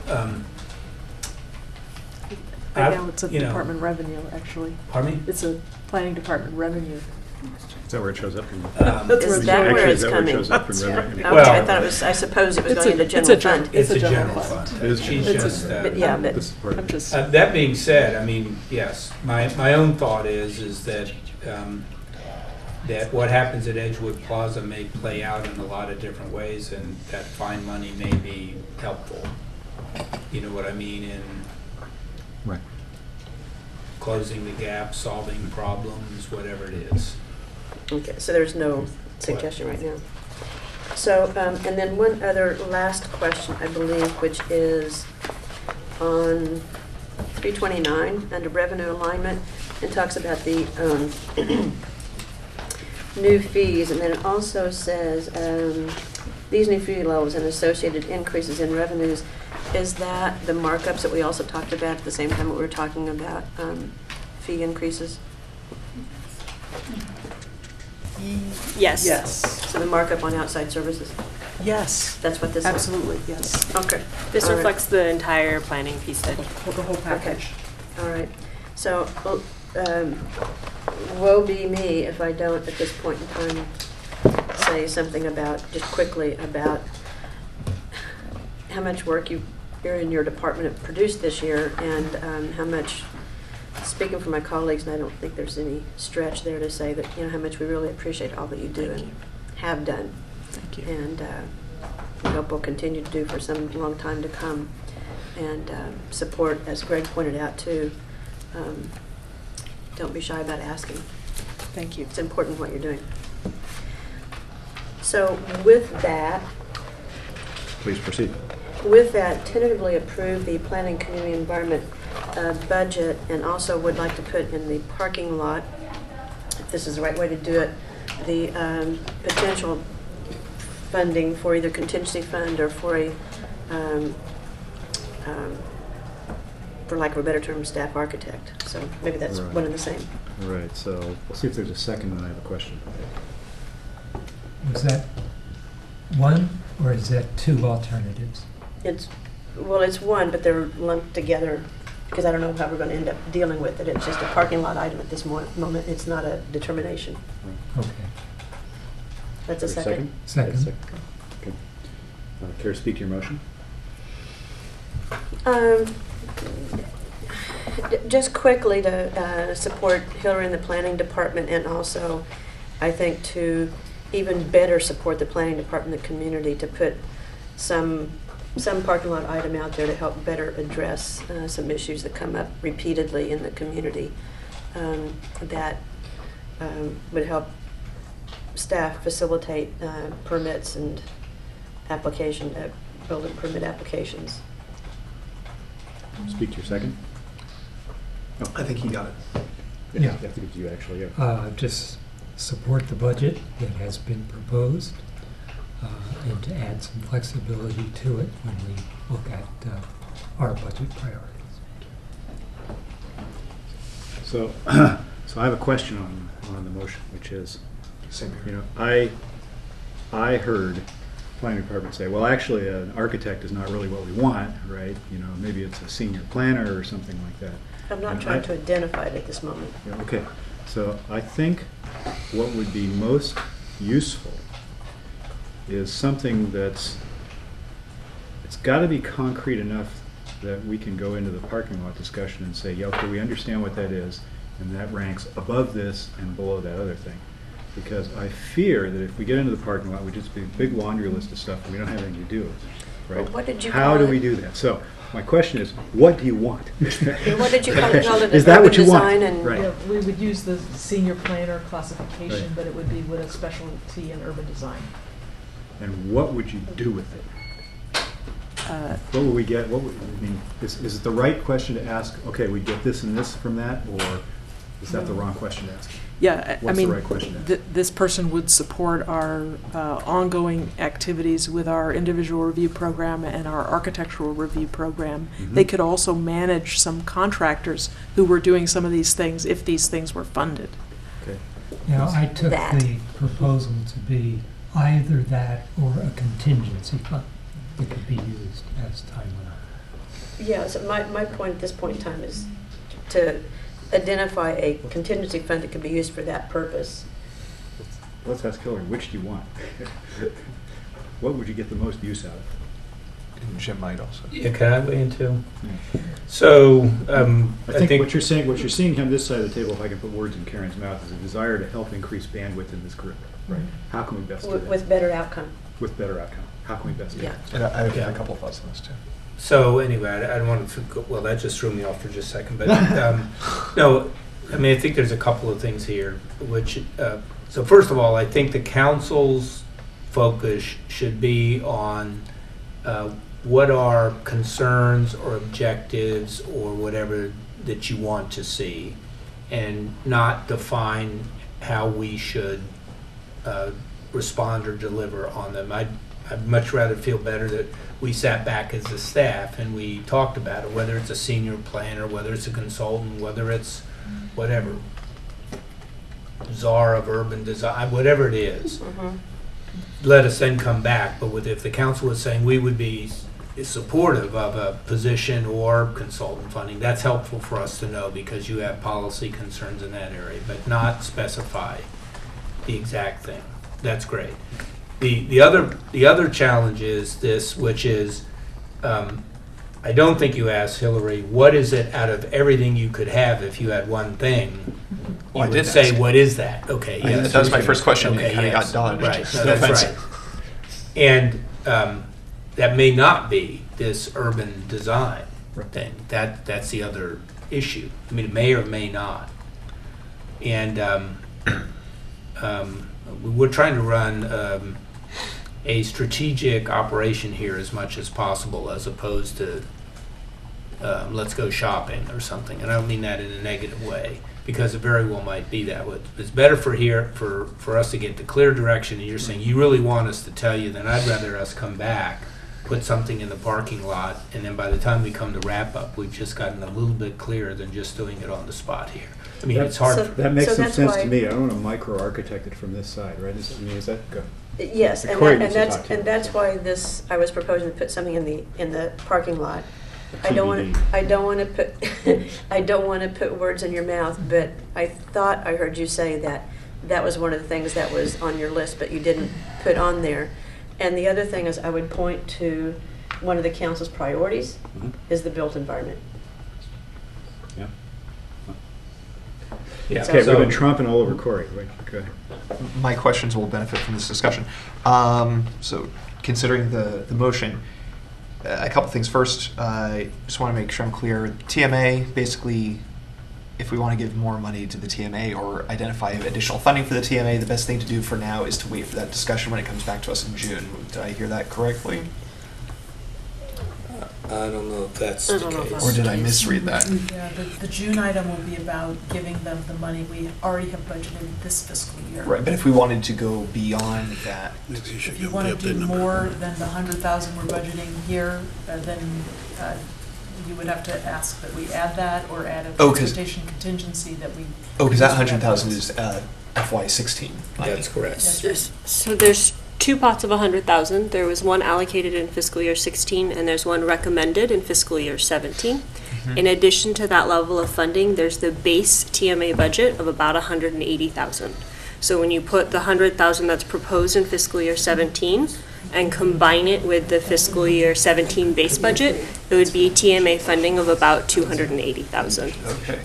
N: Right now it's a department revenue, actually.
I: Pardon me?
N: It's a planning department revenue.
B: Is that where it shows up? In,
D: Is that where it's coming?
B: It shows up in revenue?
D: Okay, I thought it was, I suppose it was going into general fund.
I: It's a general fund.
B: It is
I: She's
B: general
I: just,
B: fund.
D: But yeah, but
B: This is part of
N: I'm
B: it.
N: just,
I: that being said, I mean, yes, my own thought is that that what happens at Edgewood Plaza may play out in a lot of different ways, and that fine money may be helpful. You know what I mean? In
B: Right.
I: closing the gap, solving problems, whatever it is.
D: okay, so there's no suggestion right now. So, and then one other last question, I believe, which is on 329 under revenue alignment, and talks about the new fees, and then it also says these new fee levels and associated increases in revenues. Is that the markups that we also talked about at the same time that we were talking about fee increases?
N: yes.
D: Yes. So the markup on outside services?
N: Yes.
D: That's what this is?
N: Absolutely, yes.
D: Okay.
O: This
D: All right.
O: reflects the entire planning piece that
N: The whole package.
D: All right. So, woe be me if I don't at this point in time say something about, just quickly, about how much work you in your department have produced this year, and how much, speaking for my colleagues, and I don't think there's any stretch there to say that, how much we really appreciate all that you do and have done.
N: Thank you.
D: And we hope we'll continue to do for some long time to come. And support, as Greg pointed out too, don't be shy about asking.
N: Thank you.
D: It's important what you're doing. So with that,
B: Please proceed.
D: tentatively approve the planning community environment budget, and also would like to put in the parking lot, if this is the right way to do it, the potential funding for either contingency fund or for a, for lack of a better term, staff architect. So maybe that's
B: Right.
D: one and the same.
B: All right, so we'll see if there's a second, and I have a question.
J: Was that one, or is that two alternatives?
D: It's one, but they're lumped together because I don't know how we're going to end up dealing with it. It's just a parking lot item at this moment. It's not a determination.
J: Okay.
D: That's a
B: Is there
D: second.
J: Second.
B: Okay. Care to speak to your motion?
D: Just quickly to support Hillary in the planning department, and also I think to even better support the planning department and the community, to put some parking lot item out there to help better address some issues that come up repeatedly in the community that would help staff facilitate permits and building permit applications.
B: Speak to your second? Oh,
M: I think he got it.
J: Yeah.
B: I think you actually have.
J: Just support the budget that has been proposed, and to add some flexibility to it when we look at our budget priorities.
B: So, so I have a question on the motion, which is,
M: Same here.
B: I heard planning department say, well, actually, an architect is not really what we want, right? Maybe it's a senior planner or something like that.
D: I'm not trying to identify it at this moment.
B: Yeah, okay, so I think what would be most useful is something it's got to be concrete enough that we can go into the parking lot discussion and say, yeah, okay, we understand what that is, and that ranks above this and below that other thing. Because I fear that if we get into the parking lot, we just be a big laundry list of stuff and we don't have anything to do with it, right?
D: Well, what did you
B: How
D: call
B: do
D: it?
B: we do that? So my question is, what do you want?
D: What did you call it?
B: Is that what you want?
D: Urban design and-
B: Right.
N: Yeah, we would use the senior planner classification,
B: Right.
N: but it would be with a specialty in urban design.
B: And what would you do with it? What would we get? What would, I mean, is it the right question to ask, okay, we get this and this from that, or is that the wrong question to ask?
N: Yeah, I
B: What's
N: mean,
B: the right question to ask?
N: this person would support our ongoing activities with our individual review program and our architectural review program.
B: Mhm.
N: They could also manage some contractors who were doing some of these things if these things were funded.
B: Okay.
J: Now, I took
D: That.
J: the proposal to be either that or a contingency fund that could be used as time went on.
D: Yeah, so my point at this point in time is to identify a contingency fund that could be used for that purpose.
B: Let's ask Hillary, which do you want? What would you get the most use out of?
M: And Jim might also.
I: Yeah, can I weigh in too?
B: Yeah.
I: So,
B: I think what you're seeing on this side of the table, if I can put words in Karen's mouth, is a desire to help increase bandwidth in this group. Right. How can we best do that?
D: With better outcome.
B: With better outcome. How can we best do
D: Yeah.
B: that?
M: And I have
I: Yeah.
M: a couple of thoughts on this too.
I: So anyway, I don't want to, well, that just threw me off for just a second, but, no, I mean, I think there's a couple of things here, which, so first of all, I think the council's focus should be on what are concerns or objectives or whatever that you want to see, and not define how we should respond or deliver on them. I'd much rather feel better that we sat back as a staff and we talked about it, whether it's a senior planner, whether it's a consultant, whether it's whatever, czar of urban design, whatever it is.
D: Mhm.
I: Let us then come back, but if the council was saying we would be supportive of a position or consultant funding, that's helpful for us to know because you have policy concerns in that area, but not specify the exact thing. That's great. The other challenge is this, which is, I don't think you asked Hillary, what is it out of everything you could have if you had one thing?
M: Well, I
I: You
M: did
I: would say,
M: ask.
I: what is that? Okay, yes.
M: That was my first question, and
I: Okay,
M: it kind of
I: yes.
M: got dodged.
I: Right,
M: No
I: no, that's
M: offense.
I: right. And that may not be this urban design thing. That's the other issue. I mean, it may or may not. And we're trying to run a strategic operation here as much as possible, as opposed to let's go shopping or something. And I don't mean that in a negative way, because it very well might be that way. It's better for us to get the clear direction, and you're saying you really want us to tell you, then I'd rather us come back, put something in the parking lot, and then by the time we come to wrap up, we've just gotten a little bit clearer than just doing it on the spot here. I mean, it's hard.
B: That makes
D: So
B: some
D: that's
B: sense
D: why-
B: to me. I don't want to micro-architect it from this side, right? Is that good?
D: Yes, and
B: Corey
D: that-
B: needs
D: and
B: to talk to you.
D: that's why this, I was proposing to put something in the parking lot. I don't want to put, I don't want to put words in your mouth, but I thought I heard you say that that was one of the things that was on your list, but you didn't put on there. And the other thing is, I would point to one of the council's priorities is the built environment.
B: Yeah.
I: Yeah.
B: Okay,
I: So-
B: we've been tromping all over Corey. Wait, go ahead.
M: My questions will benefit from this discussion. So, considering the motion, a couple things. First, I just want to make sure I'm clear. TMA, basically, if we want to give more money to the TMA or identify additional funding for the TMA, the best thing to do for now is to wait for that discussion when it comes back to us in June. Did I hear that correctly?
I: I don't know if that's
C: I
I: the
C: don't know if
I: case.
C: that's
M: Or did I misread that?
N: Yeah, the June item will be about giving them the money we already have budgeted this fiscal year.
M: Right, but if we wanted to go beyond that,
N: If you want to do more than the 100,000 we're budgeting here, then you would have to ask that we add that or add a
M: Oh, 'cause-
N: transportation contingency that we.
M: because that
N: use for
M: 100,000
N: funds.
M: is FY16.
I: That's correct.
N: That's right.
O: So there's two pots of 100,000. There was one allocated in fiscal year 16, and there's one recommended in fiscal year 17. In addition to that level of funding, there's the base TMA budget of about 180,000. So when you put the 100,000 that's proposed in fiscal year 17, and combine it with the fiscal year 17 base budget, it would be TMA funding of about $280,000.
M: Okay.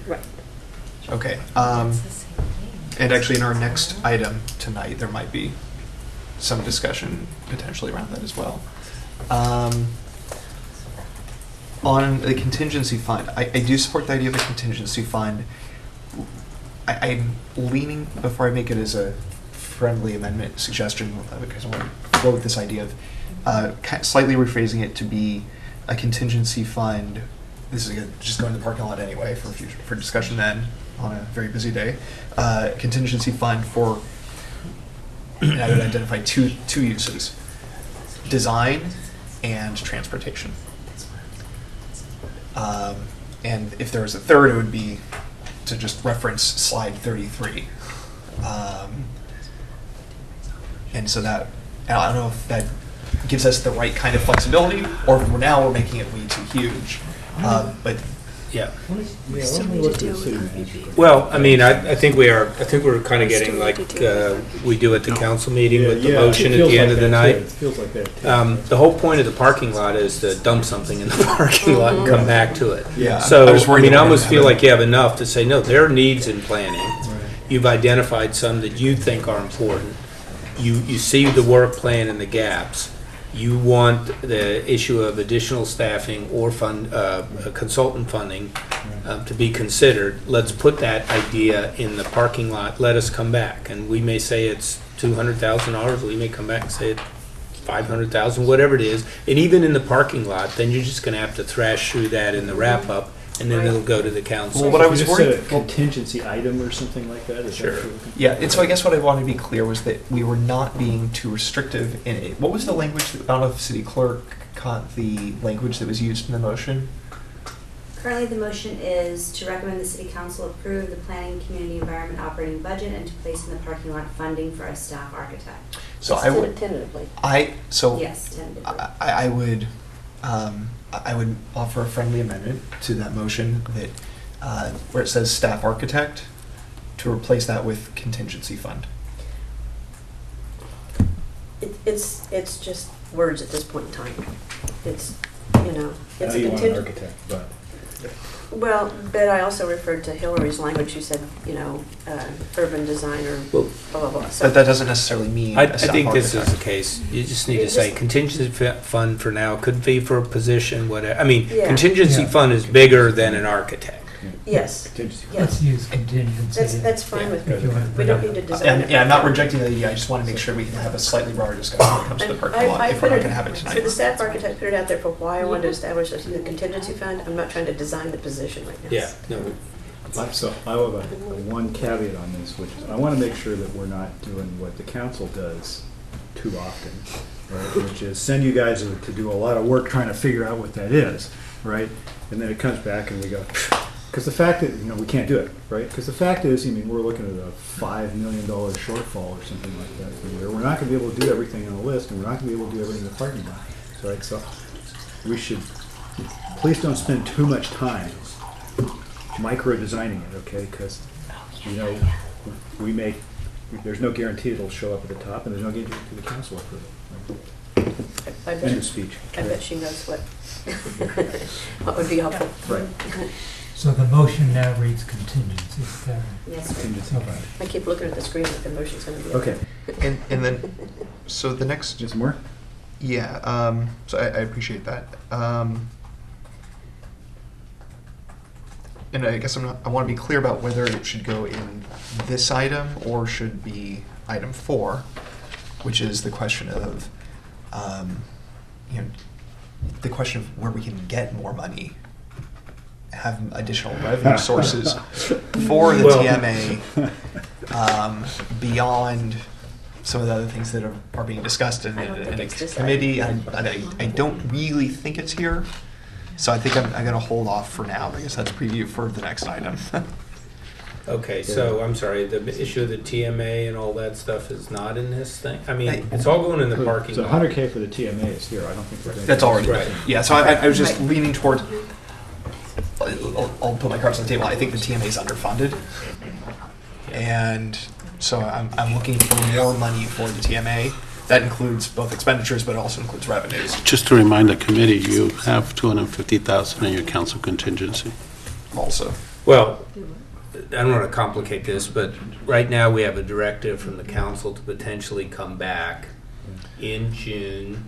O: Right.
M: Okay. And actually, in our next item tonight, there might be some discussion potentially around that as well. On the contingency fund, I do support the idea of a contingency fund. I'm leaning, before I make it as a friendly amendment suggestion, because I want to go with this idea of slightly rephrasing it to be a contingency fund. This is just going to the parking lot anyway for discussion then on a very busy day. Contingency fund for, and I would identify two uses: design and transportation. And if there was a third, it would be to just reference slide 33. And so that, I don't know if that gives us the right kind of flexibility, or if we're making it way too huge. But
A: Yeah.
I: Well, I mean, I think we're kind of getting like we do at the council meeting with the motion at the end of the night.
B: It feels like that too.
I: The whole point of the parking lot is to dump something in the parking lot and come back to it.
M: Yeah.
I: So,
M: I was worried
I: I mean,
M: that
I: I
M: we're
I: almost
M: gonna
I: feel
M: have
I: like you have enough to say, no, there are needs in planning. You've identified some that you think are important. You see the work plan and the gaps. You want the issue of additional staffing or consultant funding to be considered. Let's put that idea in the parking lot. Let us come back. And we may say it's $200,000. We may come back and say it's $500,000, whatever it is. And even in the parking lot, then you're just going to have to thrash through that in the wrap-up, and then it'll go to the council.
M: Well, what I was
B: You just
M: worried-
B: said a contingency item or something like that? Is
I: Sure.
B: that what you're looking for?
M: yeah, and so I guess what I wanted to be clear was that we were not being too restrictive in it. What was the language, I don't know if city clerk caught the language that was used in the motion?
C: Currently, the motion is to recommend the city council approve the planning community environment operating budget and to place in the parking lot funding for a staff architect.
M: So
D: Just
M: I would,
D: tentatively.
C: Yes, tentatively.
M: I would offer a friendly amendment to that motion that, where it says staff architect, to replace that with contingency fund.
D: It's just words at this point in time. It's, it's
B: Now
D: a
B: you want an
D: contingent.
B: architect, but.
D: Well, but I also referred to Hillary's language, who said, urban designer, blah,
I: Well,
D: blah, blah. So
M: But that doesn't necessarily mean
I: I
M: a staff
I: think this is
M: architect.
I: the case. You just need
D: You
I: to say
D: just-
I: contingency fund for now, could be for a position, whatever. I mean,
D: Yeah.
I: contingency
J: Yeah.
I: fund is bigger than an architect.
D: Yes,
B: Contingency.
J: Let's
D: yes.
J: use contingency.
D: That's fine with me.
J: If you want to
D: We
J: put
D: don't
J: it-
D: need to design it.
M: Yeah, I'm not rejecting the idea, I just want to make sure we can have a slightly broader discussion when it comes to the parking lot, if we're not going to have it
D: For the
M: tonight.
D: staff architect, put it out there for why I wanted to establish the contingency fund. I'm not trying to design the position right now.
I: Yeah, no,
B: So I have a one caveat on this, which is I want to make sure that we're not doing what the council does too often, right? Which is send you guys to do a lot of work trying to figure out what that is, right? And then it comes back and we go, because the fact that, we can't do it, right? Because the fact is, we're looking at a $5 million shortfall or something like that for the year. We're not going to be able to do everything on the list, and we're not going to be able to do everything in the parking lot, right? So we should, please don't spend too much time micro-designing it, okay? Because, there's no guarantee it'll show up at the top, and there's no guarantee the council will approve it.
D: I
B: End of
D: bet,
B: speech.
D: I bet she knows what, what would be helpful.
B: Right.
J: So the motion now reads contingency. Is that right?
D: Yes, sir.
B: Contingency.
J: Okay.
D: I keep looking at the screen like the motion's going to be.
B: Okay.
M: And then, so the next,
B: Just more?
M: yeah, so I appreciate that. And I guess I want to be clear about whether it should go in this item or should be item 4, which is the question of, the question of where we can get more money, have additional revenue sources for the
I: Well-
M: TMA beyond some of the other things that are being discussed in
D: I don't think
M: a
D: it's this
M: committee. I don't really think it's here. So I think I'm going to hold off for now because that's preview for the next item.
I: okay, so I'm sorry, the issue of the TMA and all that stuff is not in this thing? I mean, it's all going in the parking
B: So
I: lot.
B: 100K for the TMA is here. I don't think there's anything.
M: That's already
I: Right.
M: Yeah, so I was just
D: Right.
M: leaning toward, I'll put my cards on the table. I think the TMA is underfunded. And So I'm looking for more money for the TMA. That includes both expenditures, but it also includes revenues.
K: Just to remind the committee, you have 250,000 in your council contingency.
M: Also,
I: Well, I don't want to complicate this, but right now we have a directive from the council to potentially come back in June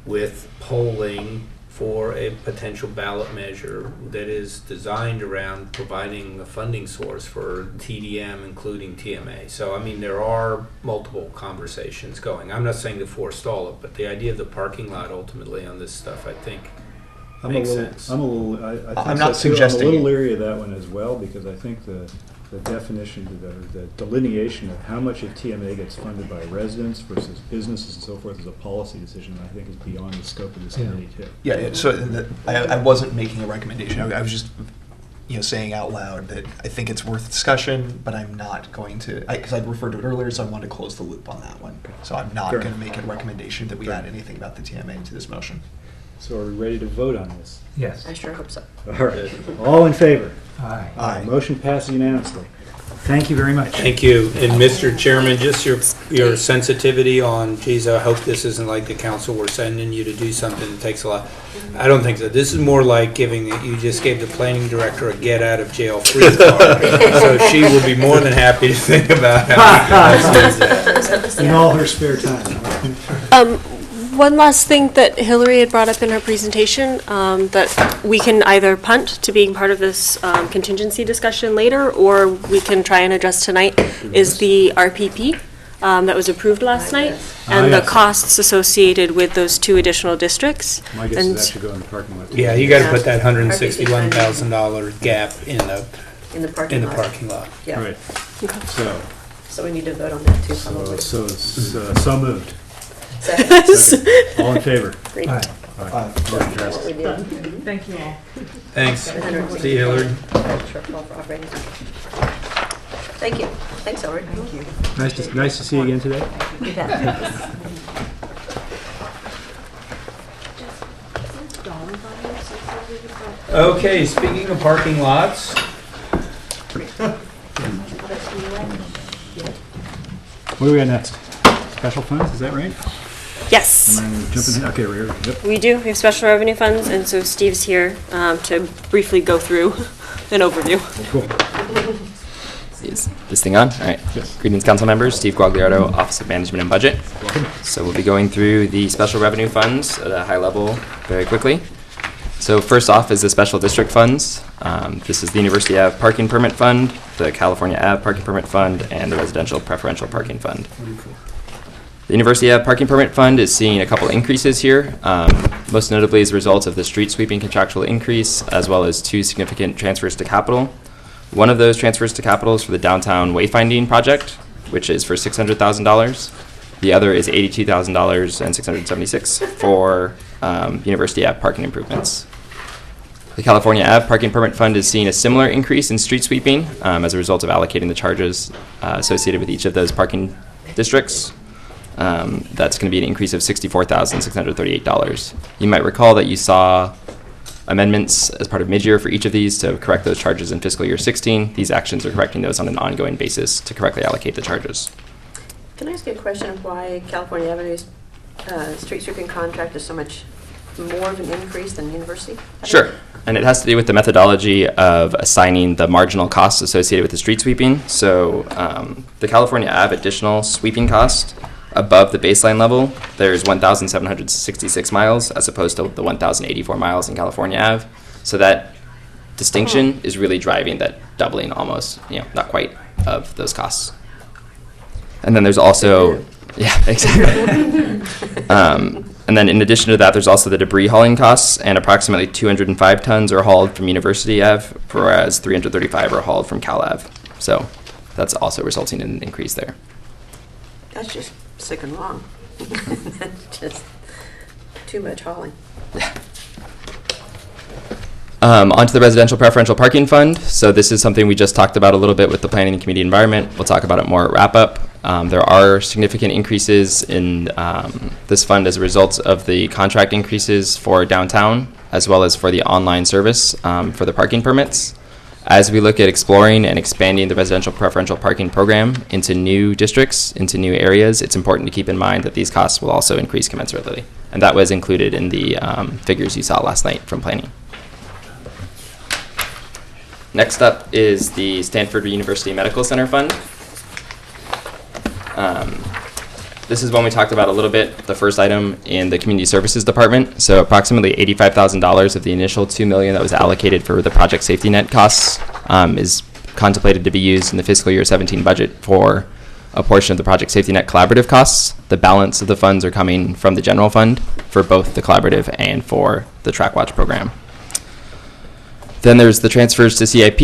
I: with polling for a potential ballot measure that is designed around providing a funding source for TDM, including TMA. So, I mean, there are multiple conversations going. I'm not saying to forestall it, but the idea of the parking lot ultimately on this stuff, I think, makes sense.
B: I think
M: I'm not
B: so too.
M: suggesting-
B: I'm a little leery of that one as well, because I think the definition, the delineation of how much of TMA gets funded by residents versus businesses and so forth is a policy decision that I think is beyond the scope of this committee too.
M: yeah. So I wasn't making a recommendation. I was just saying out loud that I think it's worth discussion, but I'm not going to, because I referred to it earlier, so I wanted to close the loop on that one. So I'm not going to make a recommendation that we add anything about the TMA to this motion.
B: So are we ready to vote on this?
J: Yes.
D: I sure hope so.
B: All right. All in favor?
J: Aye.
M: Aye.
B: Motion passes unanimously. Thank you very much.
I: Thank you. And Mr. Chairman, just your sensitivity on, geez, I hope this isn't like the council, we're sending you to do something that takes a lot. I don't think so. This is more like you just gave the planning director a get out of jail free card. So she will be more than happy to think about how
B: In all her spare time.
O: One last thing that Hillary had brought up in her presentation, that we can either punt to being part of this contingency discussion later, or we can try and address tonight, is the RPP that was approved last night, and the
B: yes.
O: costs associated with those 2 additional districts.
B: My guess is that should go in the parking lot.
I: Yeah, you got to put that $161,000 gap in the parking lot.
D: Yeah.
B: Right.
O: Okay.
D: So we need to vote on that too, probably.
B: So moved.
D: Second.
B: Second. All in favor?
D: Great.
J: Aye.
B: Motion passes.
D: What we did.
H: Thank you all.
I: Thanks. See you, Hillary.
D: Shortfall for operating. Thank you. Thanks, Hillary. Thank you.
B: Nice to see you again today.
D: You bet.
I: Okay, speaking of parking lots,
B: What do we got next? Special funds, is that right?
O: Yes.
B: Am I jumping in? Okay, we're here. Yep.
O: We do. We have special revenue funds, and so Steve's here to briefly go through an overview.
B: Cool.
G: Is this thing on? All right.
B: Yes.
G: Greetings, council members. Steve Guagliardo, Office of Management and Budget.
B: Welcome.
G: So we'll be going through the special revenue funds at a high level very quickly. So first off is the special district funds. This is the University Ave Parking Permit Fund, the California Ave Parking Permit Fund, and the Residential Preferential Parking Fund. The University Ave Parking Permit Fund is seeing a couple increases here, most notably as a result of the street sweeping contractual increase, as well as 2 significant transfers to capital. One of those transfers to capital is for the downtown wayfinding project, which is for $600,000. The other is $82,000 and $676 for University Ave parking improvements. The California Ave Parking Permit Fund is seeing a similar increase in street sweeping as a result of allocating the charges associated with each of those parking districts. That's going to be an increase of $64,638. You might recall that you saw amendments as part of mid-year for each of these to correct those charges in fiscal year 16. These actions are correcting those on an ongoing basis to correctly allocate the charges.
D: Can I ask you a question of why California Avenue's street sweeping contract is so much more of an increase than University?
G: Sure. And it has to do with the methodology of assigning the marginal costs associated with the street sweeping. So the California Ave additional sweeping cost above the baseline level, there's 1,766 miles as opposed to the 1,084 miles in California Ave. So that distinction is really driving that doubling almost, not quite, of those costs. And then there's also, yeah, exactly. And then in addition to that, there's also the debris hauling costs, and approximately 205 tons are hauled from University Ave, whereas 335 are hauled from Cal Ave. So that's also resulting in an increase there.
D: That's just sick and wrong. That's just too much hauling.
G: Onto the Residential Preferential Parking Fund. So this is something we just talked about a little bit with the Planning and Community Environment. We'll talk about it more at wrap-up. There are significant increases in this fund as a result of the contract increases for downtown, as well as for the online service for the parking permits. As we look at exploring and expanding the residential preferential parking program into new districts, into new areas, it's important to keep in mind that these costs will also increase commensurately. And that was included in the figures you saw last night from planning. Next up is the Stanford University Medical Center Fund. This is one we talked about a little bit, the first item in the Community Services Department. So approximately $85,000 of the initial $2 million that was allocated for the Project Safety Net costs is contemplated to be used in the fiscal year 17 budget for a portion of the Project Safety Net collaborative costs. The balance of the funds are coming from the general fund for both the collaborative and for the Track Watch program. Then there's the transfers to CIP.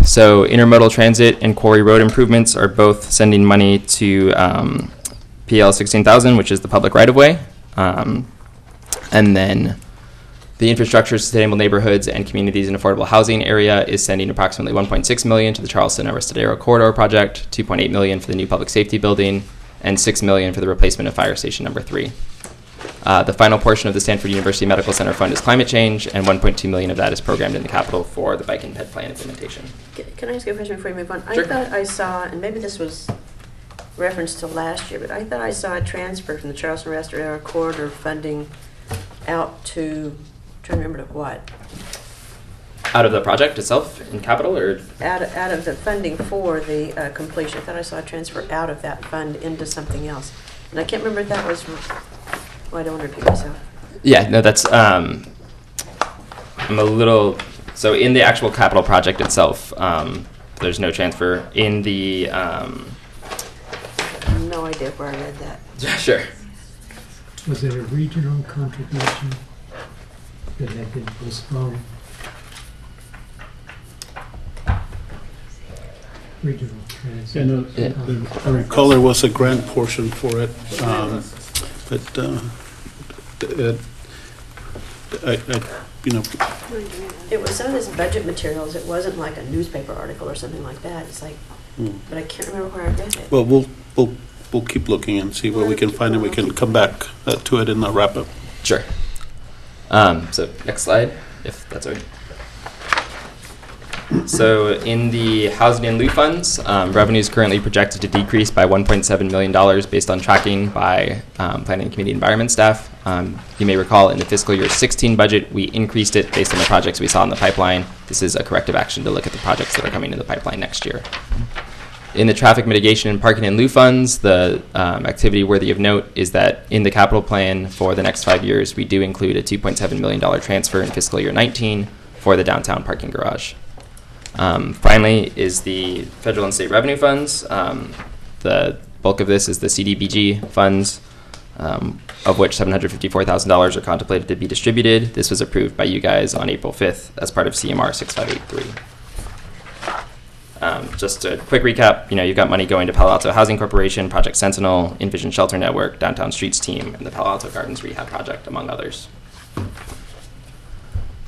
G: So intermodal transit and quarry road improvements are both sending money to PL 16,000, which is the public right-of-way. And then the Infrastructure, Sustainable Neighborhoods, and Communities in Affordable Housing area is sending approximately $1.6 million to the Charleston Aristidero Corridor Project, $2.8 million for the new public safety building, and $6 million for the replacement of Fire Station Number 3. The final portion of the Stanford University Medical Center Fund is climate change, and $1.2 million of that is programmed in the capital for the bike and ped plan implementation.
D: Can I ask you a question before you move on?
G: Sure.
D: I thought I saw, and maybe this was referenced to last year, but I thought I saw a transfer from the Charleston Aristidero Corridor funding out to, I'm trying to remember to what?
G: Out of the project itself in capital, or?
D: Out of the funding for the completion. I thought I saw a transfer out of that fund into something else. And I can't remember if that was, well, I don't want to repeat myself.
G: Yeah, no, that's, I'm a little, so in the actual capital project itself, there's no transfer. In the,
D: No idea where I read that.
G: yeah, sure.
J: Was it a regional contribution that had been postponed? Regional transit.
K: I recall there was a grant portion for it, but
D: It was some of this budget materials. It wasn't like a newspaper article or something like that. It's like, but I can't remember where I read it.
K: well, we'll keep looking and see what we can find, and we can come back to it in the wrap-up.
G: Sure. So next slide, if that's okay. So in the housing and lieu funds, revenue is currently projected to decrease by $1.7 million based on tracking by planning and community environment staff. You may recall in the fiscal year 16 budget, we increased it based on the projects we saw in the pipeline. This is a corrective action to look at the projects that are coming in the pipeline next year. In the traffic mitigation and parking and lieu funds, the activity worthy of note is that in the capital plan for the next 5 years, we do include a $2.7 million transfer in fiscal year 19 for the downtown parking garage. Finally is the federal and state revenue funds. The bulk of this is the CDBG funds, of which $754,000 are contemplated to be distributed. This was approved by you guys on April 5th as part of CMR 6583. Just a quick recap, you've got money going to Palo Alto Housing Corporation, Project Sentinel, Envision Shelter Network, Downtown Streets Team, and the Palo Alto Gardens Rehab Project, among others.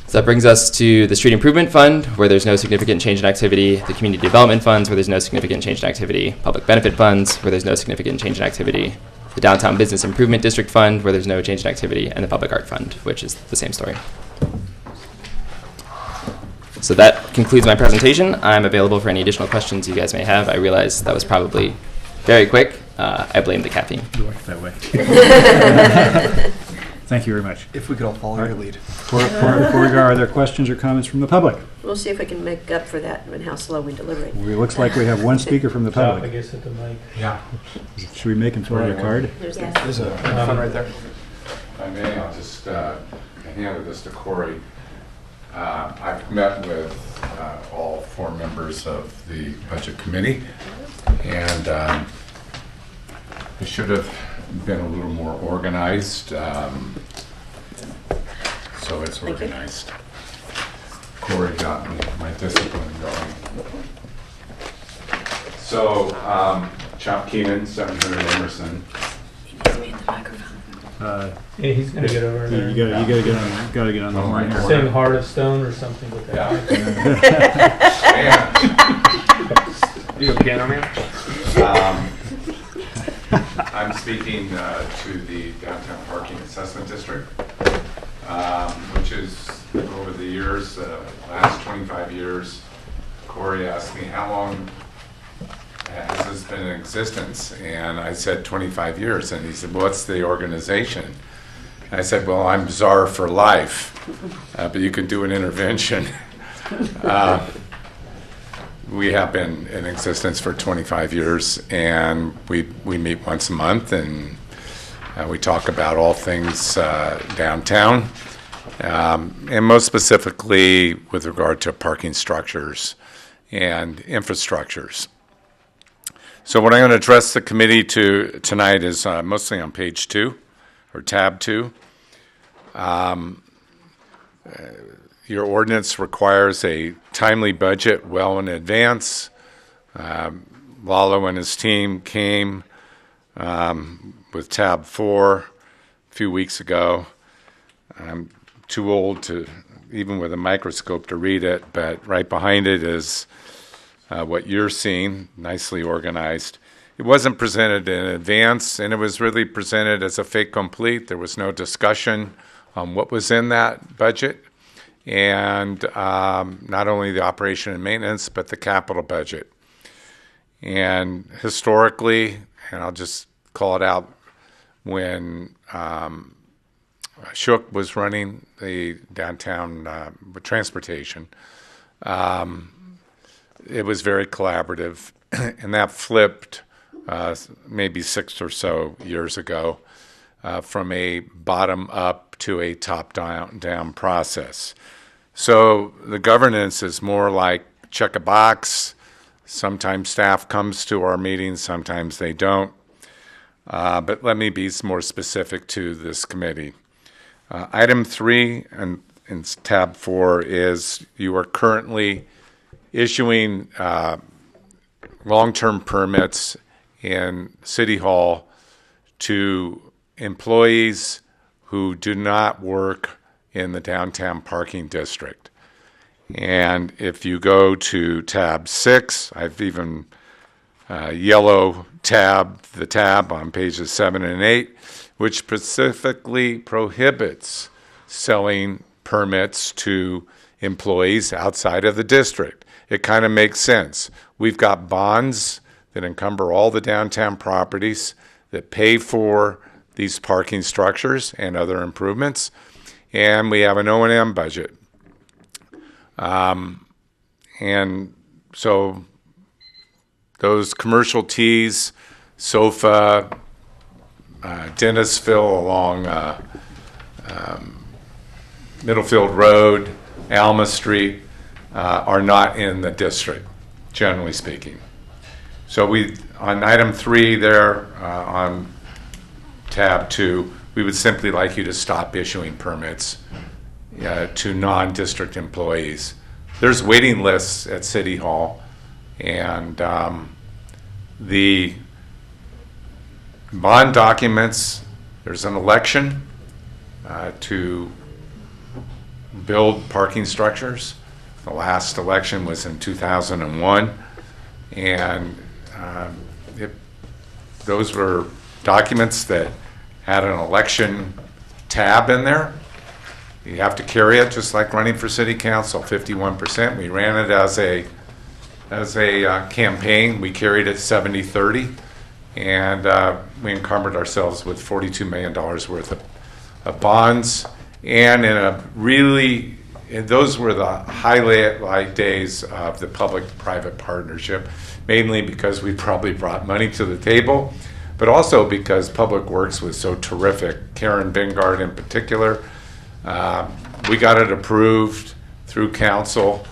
G: So that brings us to the Street Improvement Fund, where there's no significant change in activity, the Community Development Funds, where there's no significant change in activity, Public Benefit Funds, where there's no significant change in activity, the Downtown Business Improvement District Fund, where there's no change in activity, and the Public Art Fund, which is the same story. So that concludes my presentation. I'm available for any additional questions you guys may have. I realize that was probably very quick. I blame the caffeine.
B: You work that way. Thank you very much.
M: If we could all follow your lead.
B: Before we go, are there questions or comments from the public?
D: We'll see if we can make up for that and how slow we deliberate.
B: It looks like we have one speaker from the
I: Stop, I
B: public.
I: guess, at the mic.
M: Yeah.
B: Should we make him throw you a card?
D: There's
M: There's a fun right there.
P: If I may, I'll just hand this to Corey. I've met with all 4 members of the Budget Committee, and we should have been a little more organized, so it's organized. Corey got my discipline going. So, Chop Keenan, 700 Emerson.
I: Yeah, he's gonna get over there.
B: You gotta get on the horn here.
I: Sing Heart of Stone or something with that.
P: Yeah.
M: You a piano man?
P: I'm speaking to the Downtown Parking Assessment District, which is over the years, last 25 years, Corey asked me, how long has this been in existence? And I said 25 years. And he said, well, what's the organization? And I said, well, I'm czar for life, but you can do an intervention. We have been in existence for 25 years, and we meet once a month, and we talk about all things downtown, and most specifically with regard to parking structures and infrastructures. So what I'm going to address the committee to tonight is mostly on page 2, or tab 2. Your ordinance requires a timely budget well in advance. Lalo and his team came with tab 4 a few weeks ago. I'm too old to, even with a microscope, to read it, but right behind it is what you're seeing, nicely organized. It wasn't presented in advance, and it was really presented as a fait complete. There was no discussion on what was in that budget, and not only the operation and maintenance, but the capital budget. And historically, and I'll just call it out, when Shook was running the downtown transportation, it was very collaborative, and that flipped maybe 6 or so years ago from a bottom-up to a top-down process. So the governance is more like check a box. Sometimes staff comes to our meetings, sometimes they don't. But let me be more specific to this committee. Item 3 in tab 4 is you are currently issuing long-term permits in City Hall to employees who do not work in the downtown parking district. And if you go to tab 6, I've even yellow tabbed the tab on pages 7 and 8, which specifically prohibits selling permits to employees outside of the district. It kind of makes sense. We've got bonds that encumber all the downtown properties that pay for these parking structures and other improvements, and we have an O&M budget. And so those commercial tees, Sofa, Dennisville along Middlefield Road, Alma Street, are not in the district, generally speaking. So on item 3 there, on tab 2, we would simply like you to stop issuing permits to non-district employees. There's waiting lists at City Hall, and the bond documents, there's an election to build parking structures. The last election was in 2001, and those were documents that had an election tab in there. You have to carry it just like running for city council, 51%. We ran it as a campaign. We carried it 70-30, and we encumbered ourselves with $42 million worth of bonds. And those were the highlight days of the public-private partnership, mainly because we probably brought money to the table, but also because Public Works was so terrific. Karen Bingard in particular. We got it approved through council,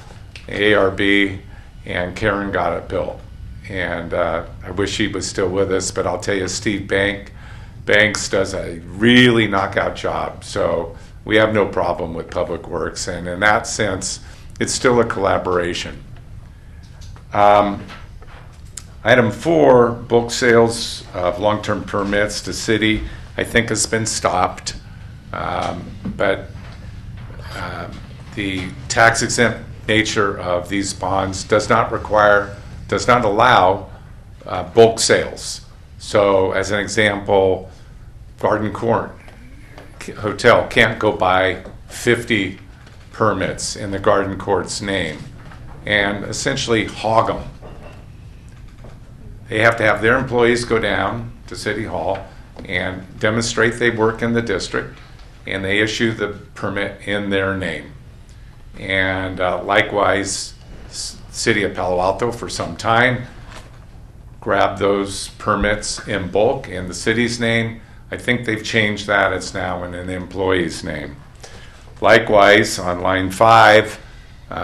P: ARB, and Karen got it built. And I wish he was still with us, but I'll tell you, Steve Banks does a really knockout job. So we have no problem with Public Works, and in that sense, it's still a collaboration. Item 4, bulk sales of long-term permits to city, I think has been stopped, but the tax-exempt nature of these bonds does not allow bulk sales. So as an example, Garden Court Hotel can't go buy 50 permits in the Garden Court's name and essentially hog them. They have to have their employees go down to City Hall and demonstrate they work in the district, and they issue the permit in their name. And likewise, City of Palo Alto for some time grabbed those permits in bulk in the city's name. I think they've changed that. It's now in an employee's name. Likewise, on line 5,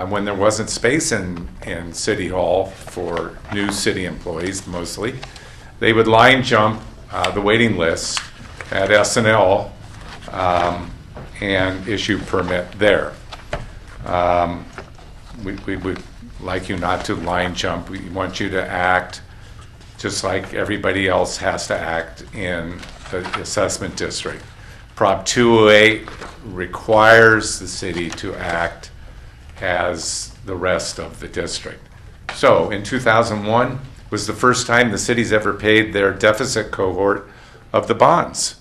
P: when there wasn't space in City Hall for new city employees mostly, they would line jump the waiting list at SNL and issue permit there. We would like you not to line jump. We want you to act just like everybody else has to act in the assessment district. Prop 208 requires the city to act as the rest of the district. So in 2001 was the first time the city's ever paid their deficit cohort of the bonds.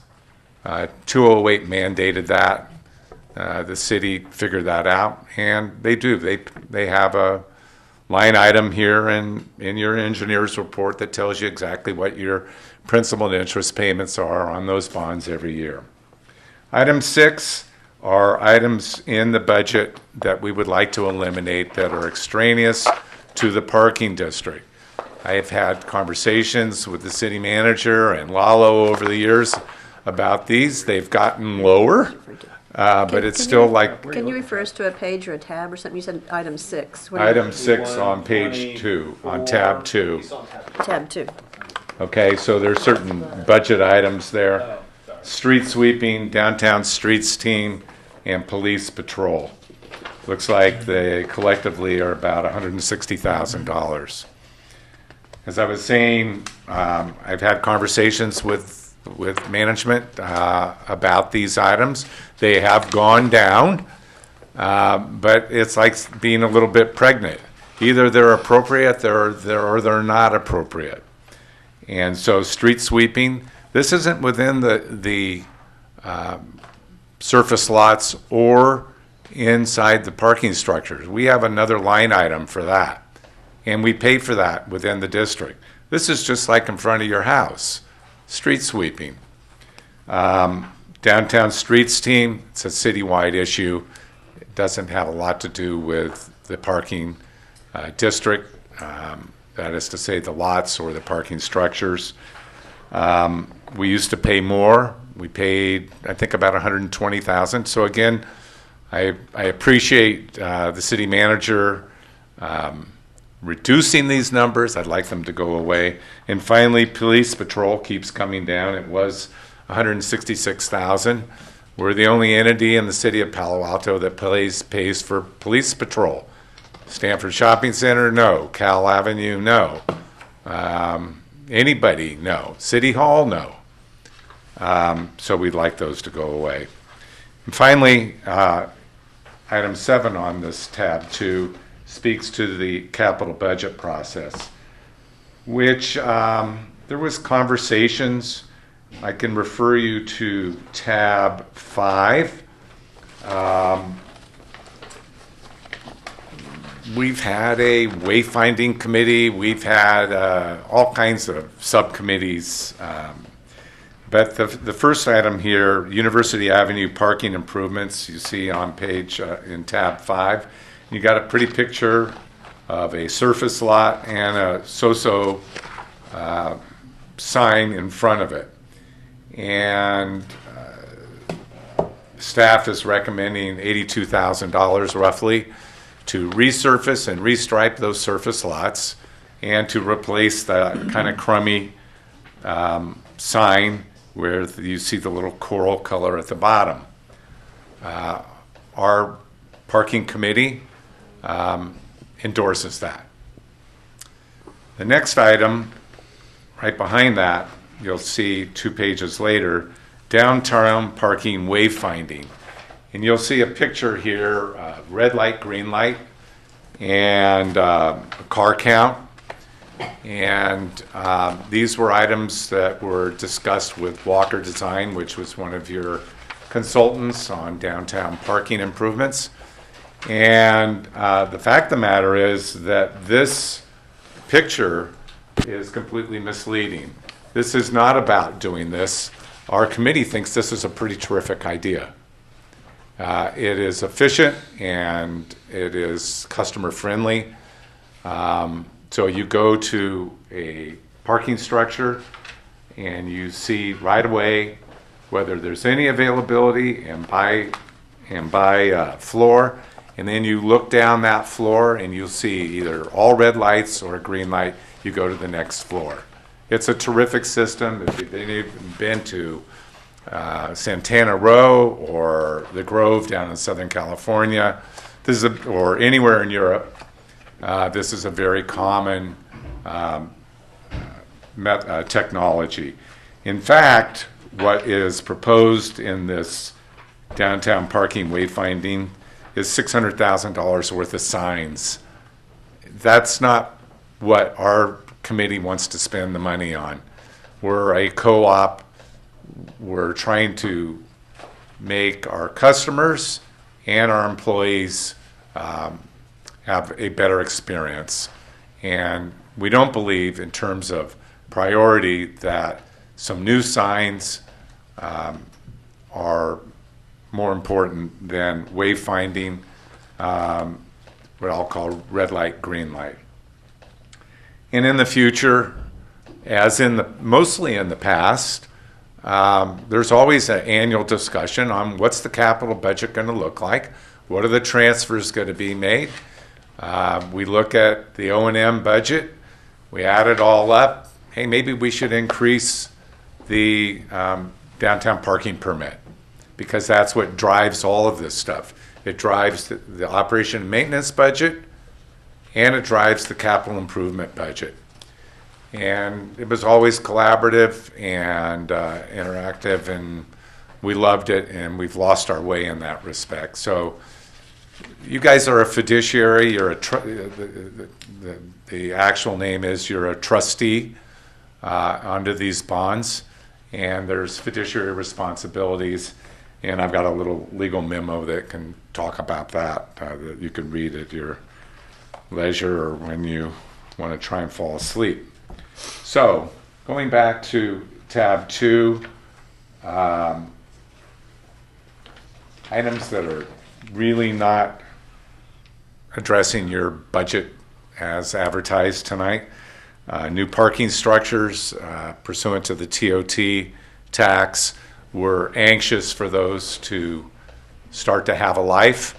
P: 208 mandated that. The city figured that out, and they do. They have a line item here in your engineer's report that tells you exactly what your principal and interest payments are on those bonds every year. Item 6 are items in the budget that we would like to eliminate that are extraneous to the parking district. I have had conversations with the city manager and Lalo over the years about these. They've gotten lower. But it's still like...
D: Can you refer us to a page or a tab or something? You said item 6.
P: Item 6 on page 2, on tab 2.
D: Tab 2.
P: Okay, so there's certain budget items there. Street sweeping, downtown streets team, and police patrol. Looks like they collectively are about $160,000. As I was saying, I've had conversations with management about these items. They have gone down, but it's like being a little bit pregnant. Either they're appropriate or they're not appropriate. And so street sweeping, this isn't within the surface lots or inside the parking structures. We have another line item for that, and we pay for that within the district. This is just like in front of your house. Street sweeping. Downtown streets team, it's a citywide issue. It doesn't have a lot to do with the parking district, that is to say the lots or the parking structures. We used to pay more. We paid, I think, about $120,000. So again, I appreciate the city manager reducing these numbers. I'd like them to go away. And finally, police patrol keeps coming down. It was $166,000. We're the only entity in the city of Palo Alto that pays for police patrol. Stanford Shopping Center, no. Cal Avenue, no. Anybody, no. City Hall, no. So we'd like those to go away. And finally, item 7 on this tab 2 speaks to the capital budget process, which there was conversations. I can refer you to tab 5. We've had a wayfinding committee. We've had all kinds of subcommittees. But the first item here, University Avenue parking improvements, you see on page in tab 5. You got a pretty picture of a surface lot and a so-so sign in front of it. And staff is recommending $82,000 roughly to resurface and restripe those surface lots and to replace the kind of crummy sign where you see the little coral color at the bottom. Our parking committee endorses that. The next item, right behind that, you'll see 2 pages later, downtown parking wayfinding. And you'll see a picture here, red light, green light, and a car count. And these were items that were discussed with Walker Design, which was one of your consultants on downtown parking improvements. And the fact of the matter is that this picture is completely misleading. This is not about doing this. Our committee thinks this is a pretty terrific idea. It is efficient and it is customer friendly. So you go to a parking structure and you see right away whether there's any availability and by floor, and then you look down that floor and you'll see either all red lights or a green light. You go to the next floor. It's a terrific system. If you've been to Santana Row or the Grove down in Southern California, or anywhere in Europe, this is a very common technology. In fact, what is proposed in this downtown parking wayfinding is $600,000 worth of signs. That's not what our committee wants to spend the money on. We're a co-op. We're trying to make our customers and our employees have a better experience. And we don't believe, in terms of priority, that some new signs are more important than wayfinding, what I'll call red light, green light. And in the future, as mostly in the past, there's always an annual discussion on what's the capital budget going to look like, what are the transfers going to be made. We look at the O&M budget, we add it all up. Hey, maybe we should increase the downtown parking permit, because that's what drives all of this stuff. It drives the operation and maintenance budget, and it drives the capital improvement budget. And it was always collaborative and interactive, and we loved it, and we've lost our way in that respect. So you guys are a fiduciary. You're the actual name is you're a trustee under these bonds, and there's fiduciary responsibilities. And I've got a little legal memo that can talk about that you can read at your leisure or when you want to try and fall asleep. So going back to tab 2, items that are really not addressing your budget as advertised tonight. New parking structures pursuant to the TOT tax. We're anxious for those to start to have a life.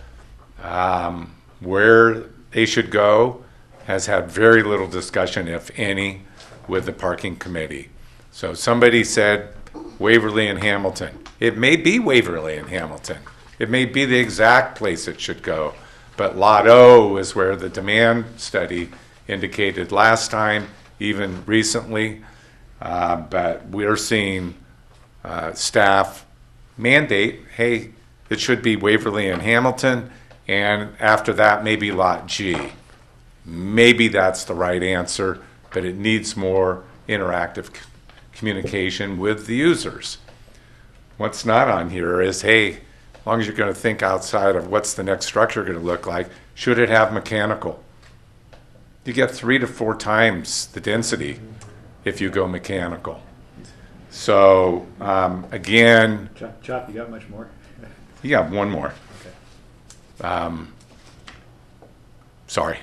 P: Where they should go has had very little discussion, if any, with the parking committee. So somebody said Waverly and Hamilton. It may be Waverly and Hamilton. It may be the exact place it should go. But Lot O is where the demand study indicated last time, even recently. But we're seeing staff mandate, hey, it should be Waverly and Hamilton, and after that, maybe Lot G. Maybe that's the right answer, but it needs more interactive communication with the users. What's not on here is, hey, as long as you're going to think outside of what's the next structure going to look like, should it have mechanical? You get 3 to 4 times the density if you go mechanical. So, again...
B: Chop, you got much more?
P: Yeah, one more.
B: Okay.
P: Sorry.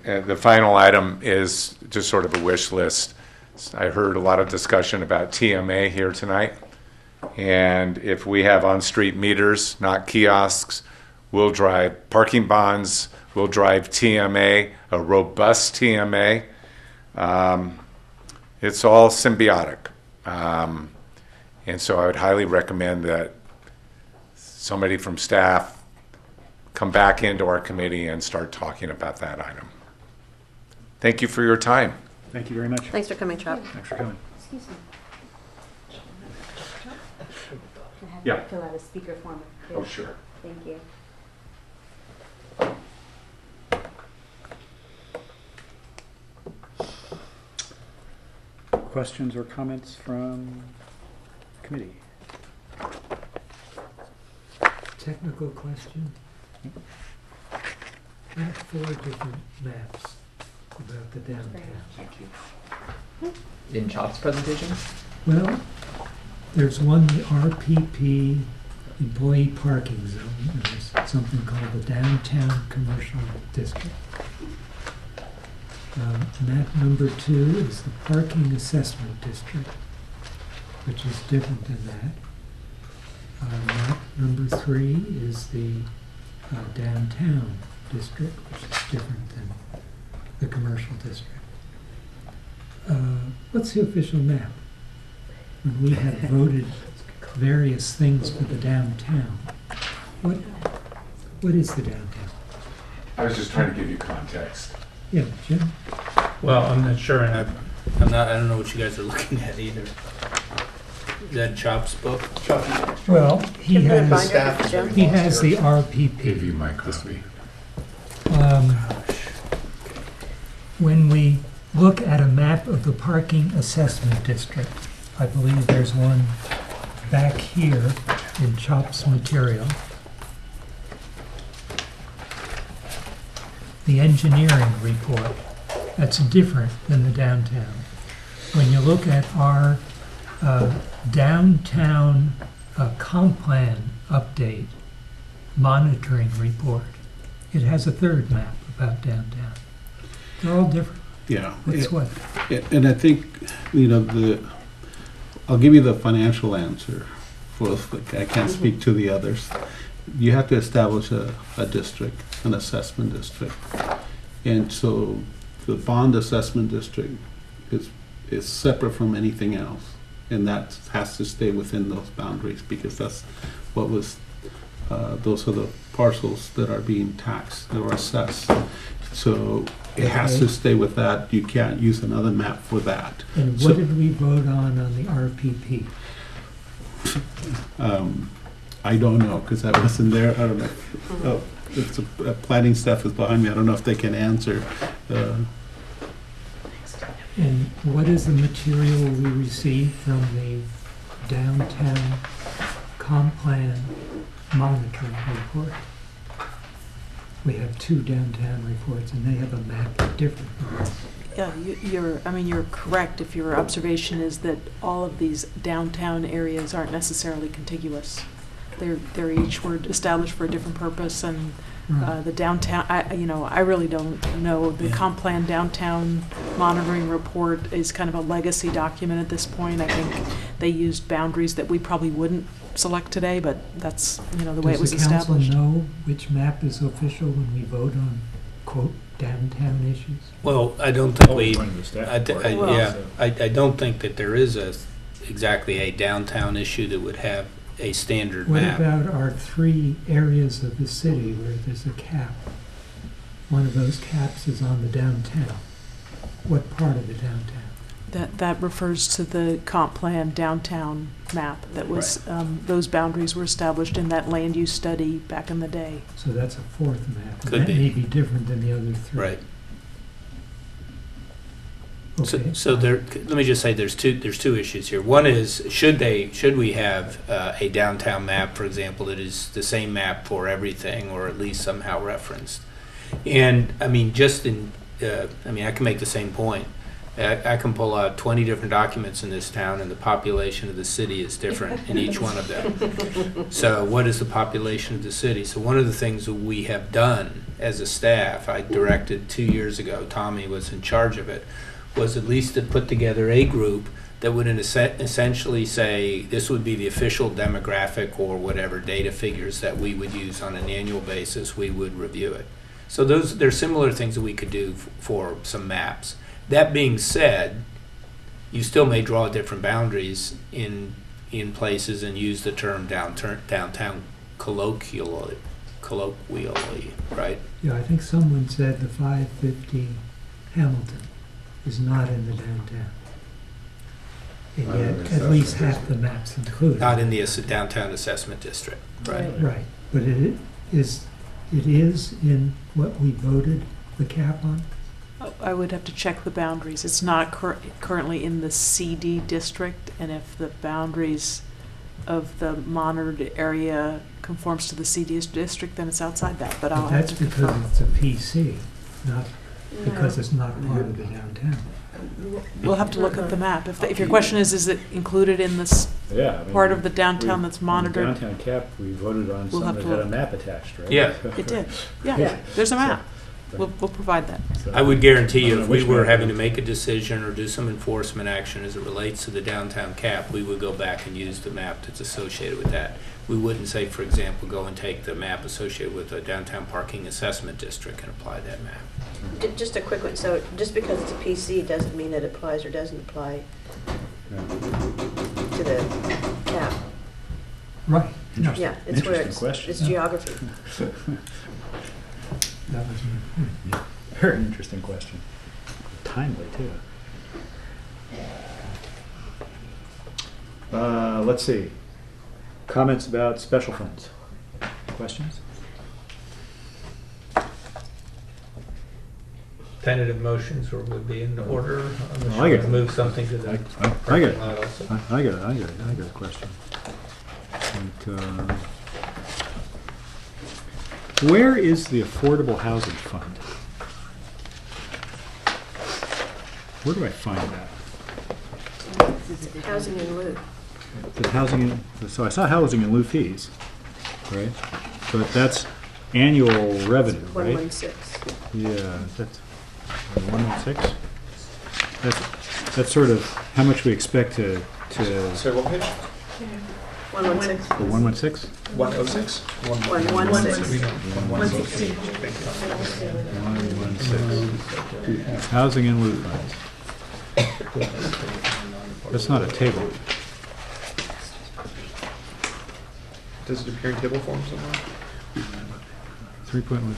P: The final item is just sort of a wish list. I heard a lot of discussion about TMA here tonight. And if we have on-street meters, not kiosks, we'll drive parking bonds, we'll drive TMA, a robust TMA. It's all symbiotic. And so I would highly recommend that somebody from staff come back into our committee and start talking about that item. Thank you for your time.
B: Thank you very much.
D: Thanks for coming, Chop.
B: Thanks for coming.
C: Excuse me.
P: Yeah.
C: Fill out a speaker form.
P: Oh, sure.
C: Thank you.
B: Questions or comments from committee?
J: Technical question. I have 4 different maps about the downtown.
G: Thank you. In Chop's presentation?
J: Well, there's one, the RPP employee parking zone, and there's something called the Downtown Commercial District. Map number 2 is the Parking Assessment District, which is different than that. Map number 3 is the Downtown District, which is different than the Commercial District. What's the official map? When we have voted various things for the downtown, what is the downtown?
P: I was just trying to give you context.
J: Yeah, Jim?
A: Well, I'm not sure, and I don't know what you guys are looking at either. Is that Chop's book?
J: Well, he
D: Give her a
J: has,
D: binder for Jim.
J: he has the
P: Give
J: RPP.
P: you my copy.
J: When we look at a map of the parking assessment district, I believe there's one back here in Chop's material. The engineering report, that's different than the downtown. When you look at our downtown comp plan update monitoring report, it has a 3rd map about downtown. They're all different.
K: Yeah.
J: What's what?
K: And I think, I'll give you the financial answer. I can't speak to the others. You have to establish a district, an assessment district. And so the bond assessment district is separate from anything else. And that has to stay within those boundaries because that's what was, those are the parcels that are being taxed or assessed. So it has to stay with that. You can't use another map for that.
J: And what did we vote on the RPP?
K: I don't know because I wasn't there. I don't know. Oh, it's planning staff is behind me. I don't know if they can answer.
J: And what is the material we received from the downtown comp plan monitoring report? We have 2 downtown reports, and they have a map different.
N: Yeah, you're correct if your observation is that all of these downtown areas aren't necessarily contiguous. They're each were established for a different purpose, and the downtown, I really don't know. The comp plan downtown monitoring report is kind of a legacy document at this point. I think they used boundaries that we probably wouldn't select today, but that's, the way it was established.
J: Does the council know which map is official when we vote on, quote, downtown issues?
A: Well, I don't think we,
B: Well,
A: I don't think that there is exactly a downtown issue that would have a standard map.
J: What about our 3 areas of the city where there's a cap? One of those caps is on the downtown. What part of the downtown?
N: That refers to the comp plan downtown map that was, those boundaries were established in that land use study back in the day.
J: So that's a 4th map.
A: Could
J: that
A: be.
J: may be different than the other 3.
A: Right.
J: Okay.
A: So let me just say there's two issues here. One is should we have a downtown map, for example, that is the same map for everything or at least somehow referenced? And I mean, I can make the same point. I can pull out 20 different documents in this town, and the population of the city is different in each one of them. So what is the population of the city? So one of the things that we have done as a staff, I directed 2 years ago, Tommy was in charge of it, was at least to put together a group that would essentially say this would be the official demographic or whatever data figures that we would use on an annual basis. We would review it. So there's similar things that we could do for some maps. That being said, you still may draw different boundaries in places and use the term downtown colloquially, right?
J: Yeah, I think someone said the 550 Hamilton is not in the downtown. And yet, at least half the maps included.
A: Not in the downtown assessment district, right?
J: Right, but it is in what we voted the cap on?
N: I would have to check the boundaries. It's not currently in the CD district, and if the boundaries of the monitored area conforms to the CD district, then it's outside that, but I'll
J: But
N: have
J: that's
N: to
J: because
N: confirm.
J: it's a PC, not because it's not part of the downtown.
N: We'll have to look at the map. If your question is it included in this
B: Yeah. I mean,
N: part of the downtown that's
B: on the
N: monitored?
B: downtown cap, we voted on
N: We'll
B: something
N: have
B: that
N: to
B: had a
N: look.
B: map attached, right?
I: Yeah.
N: It did, yeah,
D: Yeah.
N: there's a map. We'll provide that.
B: So-
I: I would guarantee
B: I
I: you,
B: don't
I: if
B: know
I: we
B: which
I: were
B: map.
I: having to make a decision or do some enforcement action as it relates to the downtown cap, we would go back and use the map that's associated with that. We wouldn't say, for example, go and take the map associated with the downtown parking assessment district and apply that map.
D: Just a quick one. So just because it's a PC doesn't mean that it applies or doesn't apply to the cap.
J: Right. No,
D: Yeah, it's where
B: Interesting
D: it's,
B: question.
D: it's geography.
J: that was
B: Very interesting question. Timely, too. Let's see. Comments about special funds? Questions?
I: Tentative motions or would be in order.
B: I get it.
I: Move something to the
B: I get
I: parking
B: it.
I: lot also.
B: I got a question. But, where is the affordable housing fund? Where do I find that?
D: Housing in lieu.
B: The housing, so I saw housing in lieu fees, right? But that's annual revenue, right?
D: 116.
B: Yeah, that's 116. That's sort of how much we expect to.
M: Sorry, what page?
D: 116.
B: The 116.
M: 106.
D: 116.
M: 116.
B: 116. Housing in lieu funds. That's not a table.
M: Does it appear in table form somewhere?
B: 3.1.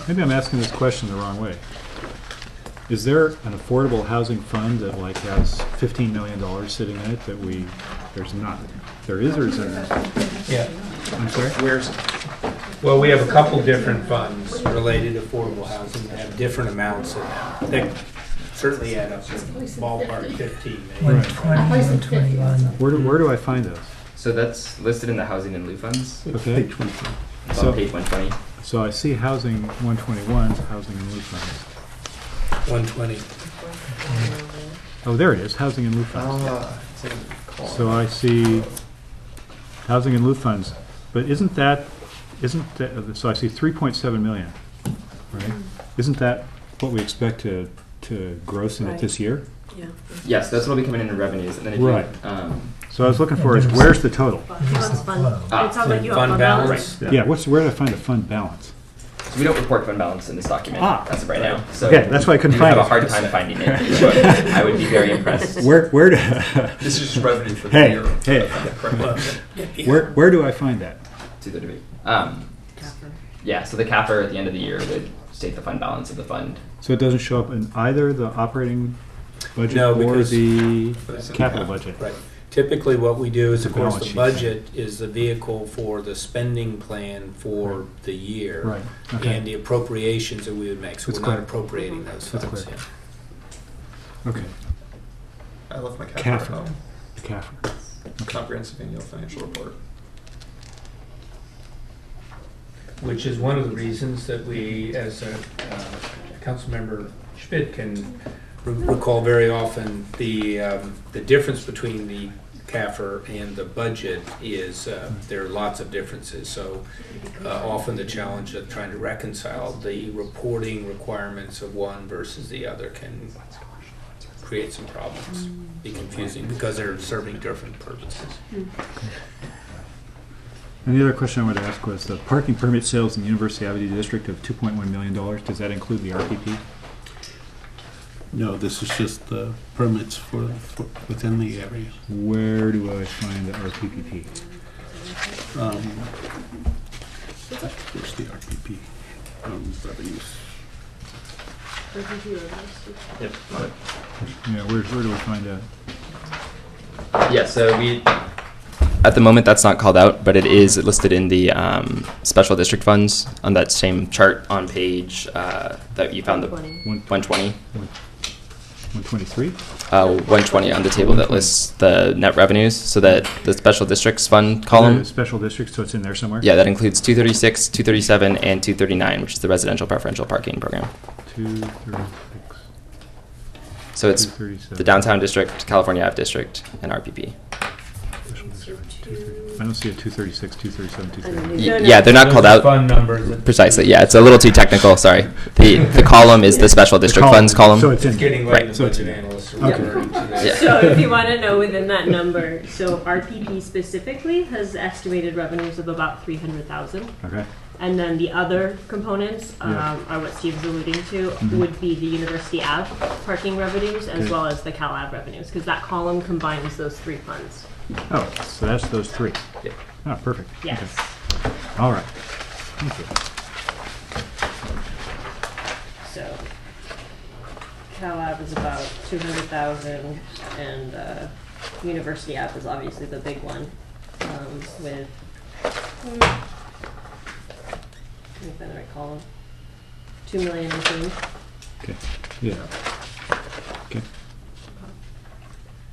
B: Maybe I'm asking this question the wrong way. Is there an affordable housing fund that like has $15 million sitting in it that there's not? There is or is there not?
I: Yeah.
B: I'm sorry?
M: Where's
I: Well, we have a couple different funds related to affordable housing that have different amounts in them. They certainly add up to ballpark 15 million.
J: 120, 121.
B: Where do I find those?
G: So that's listed in the housing and lieu funds.
B: Okay.
G: It's
B: So-
G: on page 120.
B: So I see housing 121, housing and lieu funds.
I: 120.
B: Oh, there it is, housing and lieu funds.
M: it's in the column.
B: So I see housing and lieu funds, but so I see 3.7 million, right? Isn't that what we expect to gross in it this year?
D: Yeah.
G: Yes, that's what'll be coming in in revenues, and then if
B: Right.
G: you,
B: So I was looking for is where's the total?
I: Fund balance.
B: Yeah, where do I find the fund balance?
G: so we don't report fund balance in this document as of right now. So
B: Okay, that's why I couldn't
G: you would
B: find
G: have
B: it.
G: a hard time finding it. But I would be very impressed.
B: Where do?
M: This is just revenue for the year.
B: Hey, where do I find that?
G: To the degree. Yeah, so the CAFR at the end of the year would state the fund balance of the fund.
B: So it doesn't show up in either the operating budget
I: No,
B: or
I: because-
B: the capital budget.
I: Right. Typically, what we do is,
B: The
I: of course,
B: balance
I: the
B: sheet.
I: budget is the vehicle for the spending plan for the year.
B: Right, okay.
I: And the appropriations that we would make, so
B: That's
I: we're not
B: clear.
I: appropriating those
B: That's
I: funds.
B: clear.
I: yeah.
B: Okay.
M: I left my CAFR at
B: CAFR.
M: home.
B: CAFR.
M: Comprehensive annual financial report.
I: Which is one of the reasons that we, as Councilmember Schmidt can recall very often, the difference between the CAFR and the budget is there are lots of differences. So often the challenge of trying to reconcile the reporting requirements of one versus the other can create some problems, be confusing because they're serving different purposes.
B: And the other question I wanted to ask was the parking permit sales in the University Avenue District of $2.1 million. Does that include the RPP?
K: No, this is just the permits for within the area.
B: Where do I find the RPP?
K: Where's the RPP? Revenues.
G: Yep.
B: Yeah, where do we find that?
G: Yeah, so at the moment that's not called out, but it is listed in the special district funds on that same chart on page that you found, the 120.
B: 120. 123?
G: 120 on the table that lists the net revenues, so that the special districts fund column.
B: Special districts, so it's in there somewhere?
G: Yeah, that includes 236, 237, and 239, which is the residential preferential parking program.
B: 236.
G: So it's
B: 237.
G: the downtown district, California Ave district, and RPP.
B: Special district, 230. I don't see a 236, 237, 239.
G: Yeah, they're not called out
I: Fund numbers.
G: precisely. Yeah, it's a little too technical. Sorry. The column is the special district funds column.
B: So it's in
I: Getting
G: right.
I: late, the budget analysts are
B: Okay.
I: referring to that.
G: Yeah.
H: So if you want to know within that number, so RPP specifically has estimated revenues of about 300,000.
B: Okay.
H: And then the other components
B: Yeah.
H: are what Steve's alluding to,
B: Mhm.
H: would be the University Ave parking revenues as
B: Okay.
H: well as the Cal Ave revenues, because that column combines those three funds.
B: Oh, so that's those three.
G: Yeah.
B: Oh, perfect.
H: Yes.
B: Okay. All right. Thank you.
H: So Cal Ave is about 200,000, and University Ave is obviously the big one, with. Let me find the right column. 2 million in change.
B: Okay. Yeah. Okay.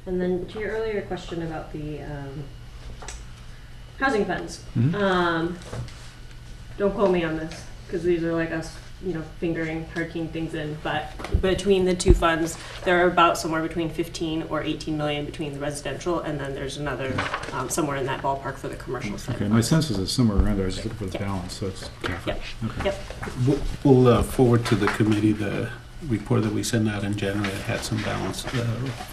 H: And then to your earlier question about the housing funds,
B: Mhm.
H: Don't quote me on this, because these are like us, fingering, hard-keying things in, but between the two funds, there are about somewhere between 15 or 18 million between the residential, and then there's another somewhere in that ballpark for the commercial side.
B: Okay, my sense is it's somewhere around there. I was just looking for the
H: Yep.
B: balance, so it's careful.
H: Yep.
B: Okay.
H: Yep.
K: We'll forward to the committee the report that we sent out in January. It had some balance,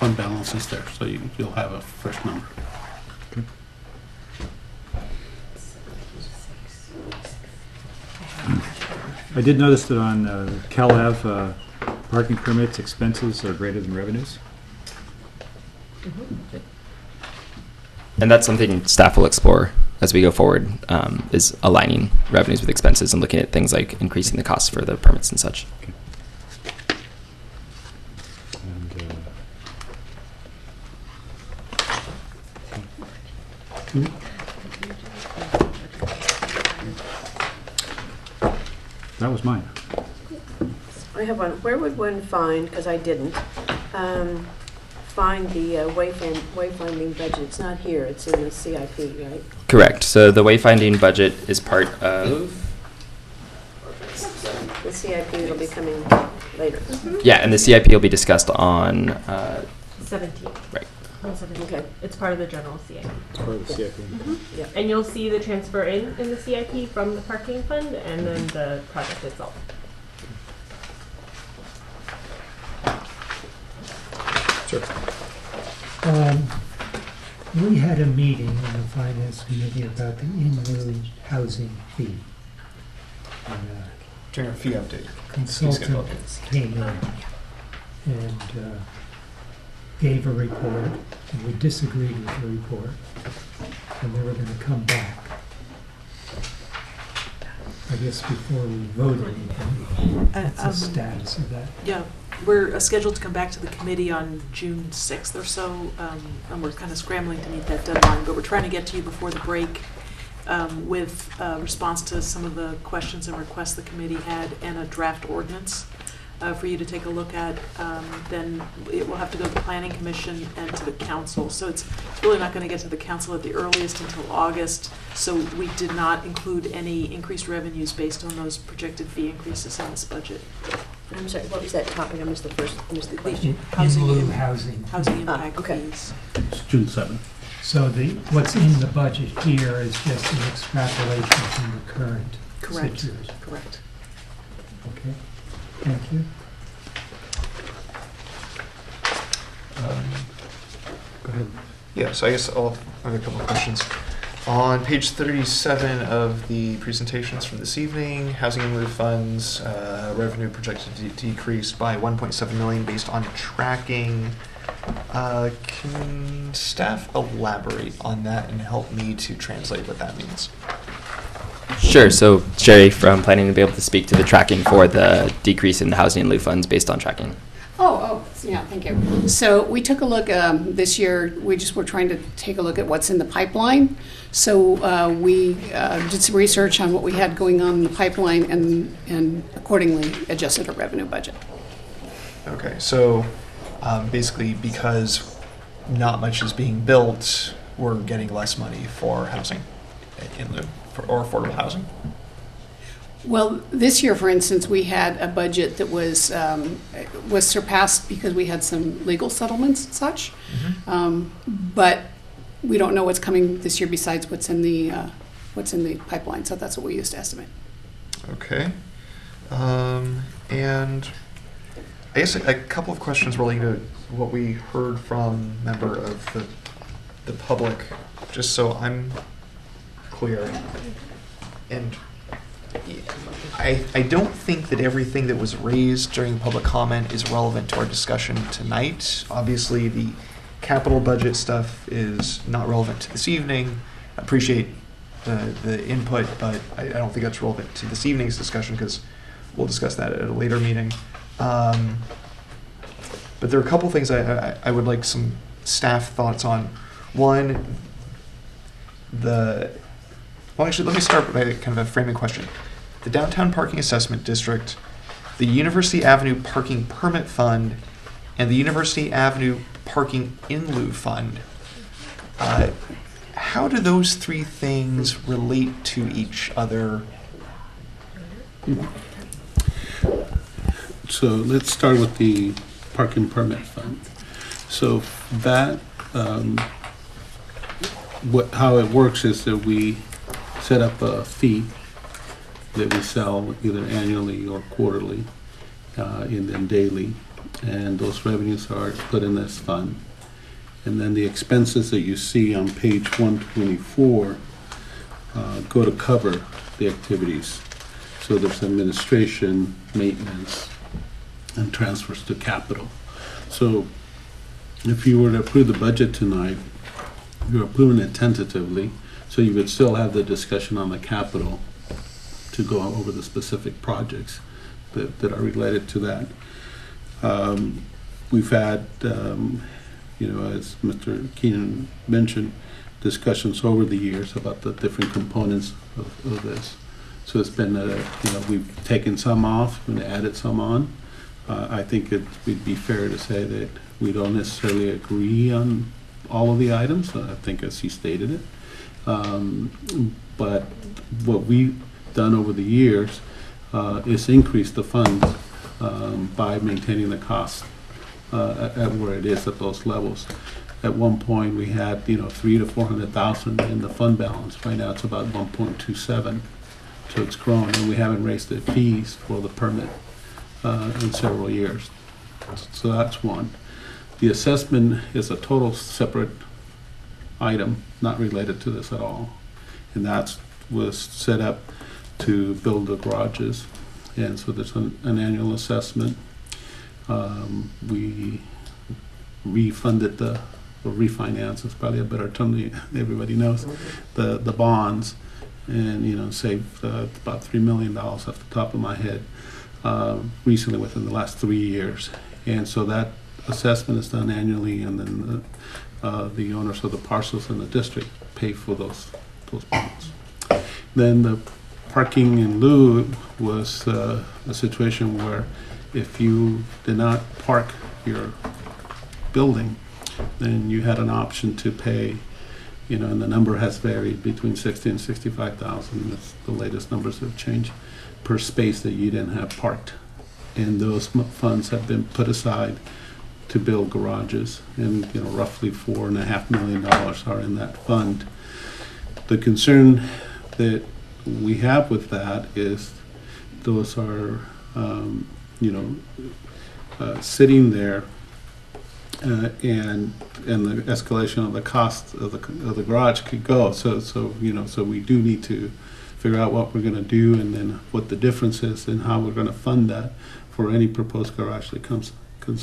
K: fund balances there, so you'll have a fresh number.
B: Okay. I did notice that on Cal Ave, parking permits expenses are greater than revenues.
G: And that's something staff will explore as we go forward, is aligning revenues with expenses and looking at things like increasing the costs for the permits and such.
B: Okay. And, that was mine.
D: I have one. Where would one find, because I didn't, find the wayfinding budget? It's not here, it's in the CIP, right?
G: Correct. So the wayfinding budget is part of.
D: The CIP will be coming later.
G: Yeah, and the CIP will be discussed on.
H: 17.
G: Right.
H: On 17.
D: Okay.
H: It's part of the general CIP.
B: It's part of the CIP.
D: Yeah.
H: And you'll see the transfer in the CIP from the parking fund and then the project itself.
M: Sure.
J: We had a meeting on the finance committee about the in-lieu housing fee. And,
M: During our fee update.
J: consultant came in and gave a report, and we disagreed with the report, and they were going to come back. I guess before we vote anything, what's the status of that?
N: Yeah, we're scheduled to come back to the committee on June 6th or so, and we're kind of scrambling to meet that deadline, but we're trying to get to you before the break with response to some of the questions and requests the committee had and a draft ordinance for you to take a look at. Then it will have to go to the Planning Commission and to the council. So it's really not going to get to the council at the earliest until August. So we did not include any increased revenues based on those projected fee increases in this budget.
D: I'm sorry, what was that topic? I missed the question.
J: In-lieu housing.
N: Housing impact
D: okay.
N: fees.
K: It's June 7th.
J: So what's in the budget here is just an extrapolation from the current
N: Correct.
J: situation.
N: Correct.
J: Okay, thank you.
B: Go ahead.
M: Yeah, so I guess I have a couple of questions. On page 37 of the presentations from this evening, housing and lieu funds, revenue projected to decrease by 1.7 million based on tracking. Can staff elaborate on that and help me to translate what that means?
G: Sure. So Sherry from planning to be able to speak to the tracking for the decrease in the housing and lieu funds based on tracking.
Q: Yeah, thank you. So we took a look this year. We just were trying to take a look at what's in the pipeline. So we did some research on what we had going on in the pipeline and accordingly adjusted our revenue budget.
M: Okay, so basically because not much is being built, we're getting less money for housing in lieu or affordable housing.
Q: Well, this year, for instance, we had a budget that was surpassed because we had some legal settlements and such. But we don't know what's coming this year besides what's in the pipeline. So that's what we used to estimate.
M: Okay. And I guess a couple of questions relating to what we heard from a member of the public, just so I'm clear. And I don't think that everything that was raised during public comment is relevant to our discussion tonight. Obviously, the capital budget stuff is not relevant to this evening. I appreciate the input, but I don't think that's relevant to this evening's discussion because we'll discuss that at a later meeting. But there are a couple things I would like some staff thoughts on. One, well, actually, let me start by kind of a framing question. The Downtown Parking Assessment District, the University Avenue Parking Permit Fund, and the University Avenue Parking in lieu Fund. How do those three things relate to each other?
K: So let's start with the parking permit fund. So that, how it works is that we set up a fee that we sell either annually or quarterly, and then daily, and those revenues are put in this fund. And then the expenses that you see on page 124 go to cover the activities. So there's administration, maintenance, and transfers to capital. So if you were to approve the budget tonight, you're approving it tentatively, so you would still have the discussion on the capital to go over the specific projects that are related to that. We've had, as Mr. Keenan mentioned, discussions over the years about the different components of this. So it's been, we've taken some off and added some on. I think it would be fair to say that we don't necessarily agree on all of the items, I think as he stated it. But what we've done over the years is increase the funds by maintaining the cost at where it is at those levels. At one point, we had, $300,000 to $400,000 in the fund balance. Right now, it's about 1.27. So it's grown, and we haven't raised the fees for the permit in several years. So that's one. The assessment is a total separate item, not related to this at all. And that was set up to build the garages. And so there's an annual assessment. We refunded or refinance is probably a better term than everybody knows, the bonds, and saved about $3 million off the top of my head recently within the last 3 years. And so that assessment is done annually, and then the owners of the parcels in the district pay for those bonds. Then the parking in lieu was a situation where if you did not park your building, then you had an option to pay, and the number has varied between $60,000 and $65,000. That's the latest numbers have changed per space that you didn't have parked. And those funds have been put aside to build garages, and roughly $4.5 million are in that fund. The concern that we have with that is those are sitting there, and the escalation of the cost of the garage could go. So we do need to figure out what we're going to do, and then what the difference is, and how we're going to fund that for any proposed garage that comes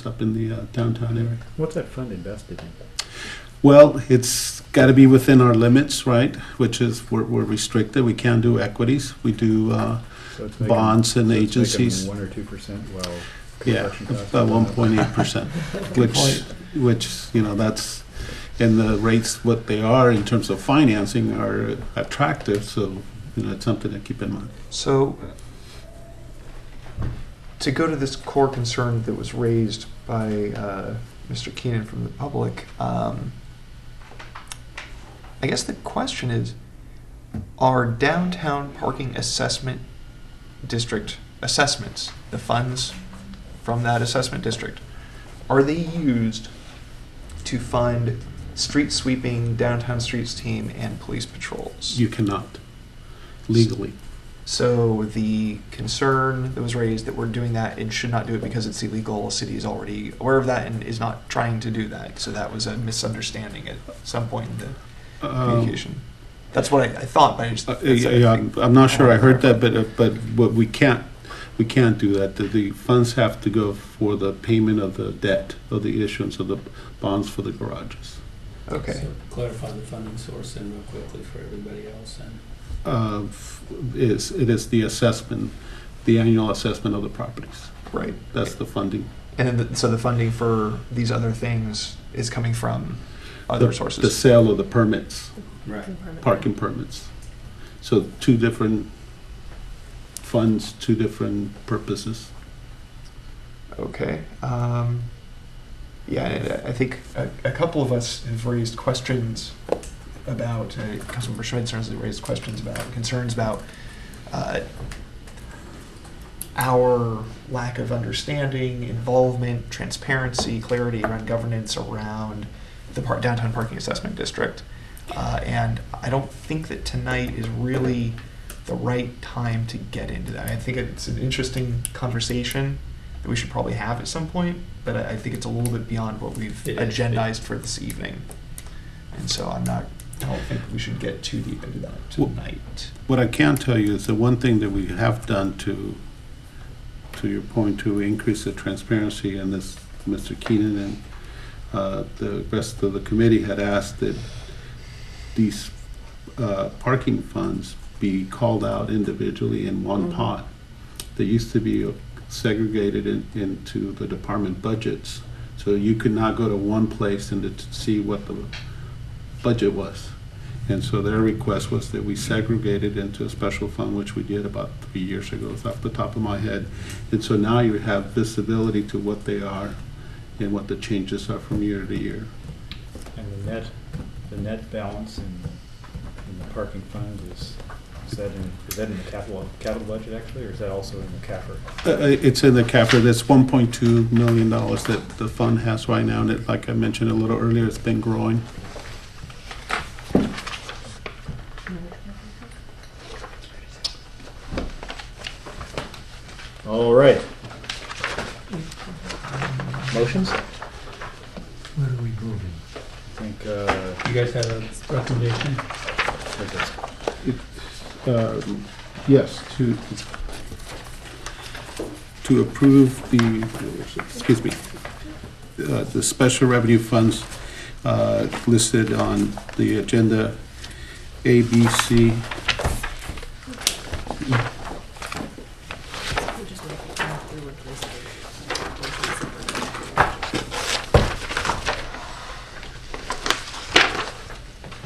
K: up in the downtown area.
B: What's that fund invested in?
K: Well, it's got to be within our limits, right? Which is we're restricted. We can't do equities. We do bonds and agencies.
B: 1 or 2%. Well,
K: yeah, about 1.8%, which that's, and the rates what they are in terms of financing are attractive. So it's something to keep in mind.
M: So to go to this core concern that was raised by Mr. Keenan from the public. I guess the question is, are downtown parking assessment district assessments, the funds from that assessment district, are they used to fund street sweeping, downtown streets team, and police patrols?
K: You cannot, legally.
M: So the concern that was raised that we're doing that and should not do it because it's illegal, the city is already aware of that and is not trying to do that. So that was a misunderstanding at some point in the communication. That's what I thought, but I just...
K: I'm not sure I heard that, but what we can't do that. The funds have to go for the payment of the debt, of the issuance of the bonds for the garages.
M: Okay.
I: So clarify the funding source then real quickly for everybody else then.
K: It is the assessment, the annual assessment of the properties.
M: Right.
K: That's the funding.
M: And then so the funding for these other things is coming from other sources?
K: The sale of the permits.
I: Right.
K: Parking permits. So two different funds, two different purposes.
M: Okay. Yeah, and I think a couple of us have raised questions about, Councilmember Schmidt certainly raised questions about, concerns about our lack of understanding, involvement, transparency, clarity around governance around the downtown parking assessment district. And I don't think that tonight is really the right time to get into that. I think it's an interesting conversation that we should probably have at some point, but I think it's a little bit beyond what we've agendized for this evening. And so I don't think we should get too deep into that tonight.
K: What I can tell you is the one thing that we have done to your point, to increase the transparency, and this Mr. Keenan and the rest of the committee had asked that these parking funds be called out individually in one pot. They used to be segregated into the department budgets, so you could not go to one place and to see what the budget was. And so their request was that we segregated into a special fund, which we did about 3 years ago, it's off the top of my head. And so now you have visibility to what they are and what the changes are from year to year.
B: And the net balance in the parking fund is that in the capital budget actually, or is that also in the CAFR?
K: It's in the CAFR. That's $1.2 million that the fund has right now, and it, like I mentioned a little earlier, it's been growing.
B: All right. Motions?
J: What are we moving?
B: I think.
I: You guys have a recommendation?
K: Yes, to approve the special revenue funds listed on the agenda A, B, C.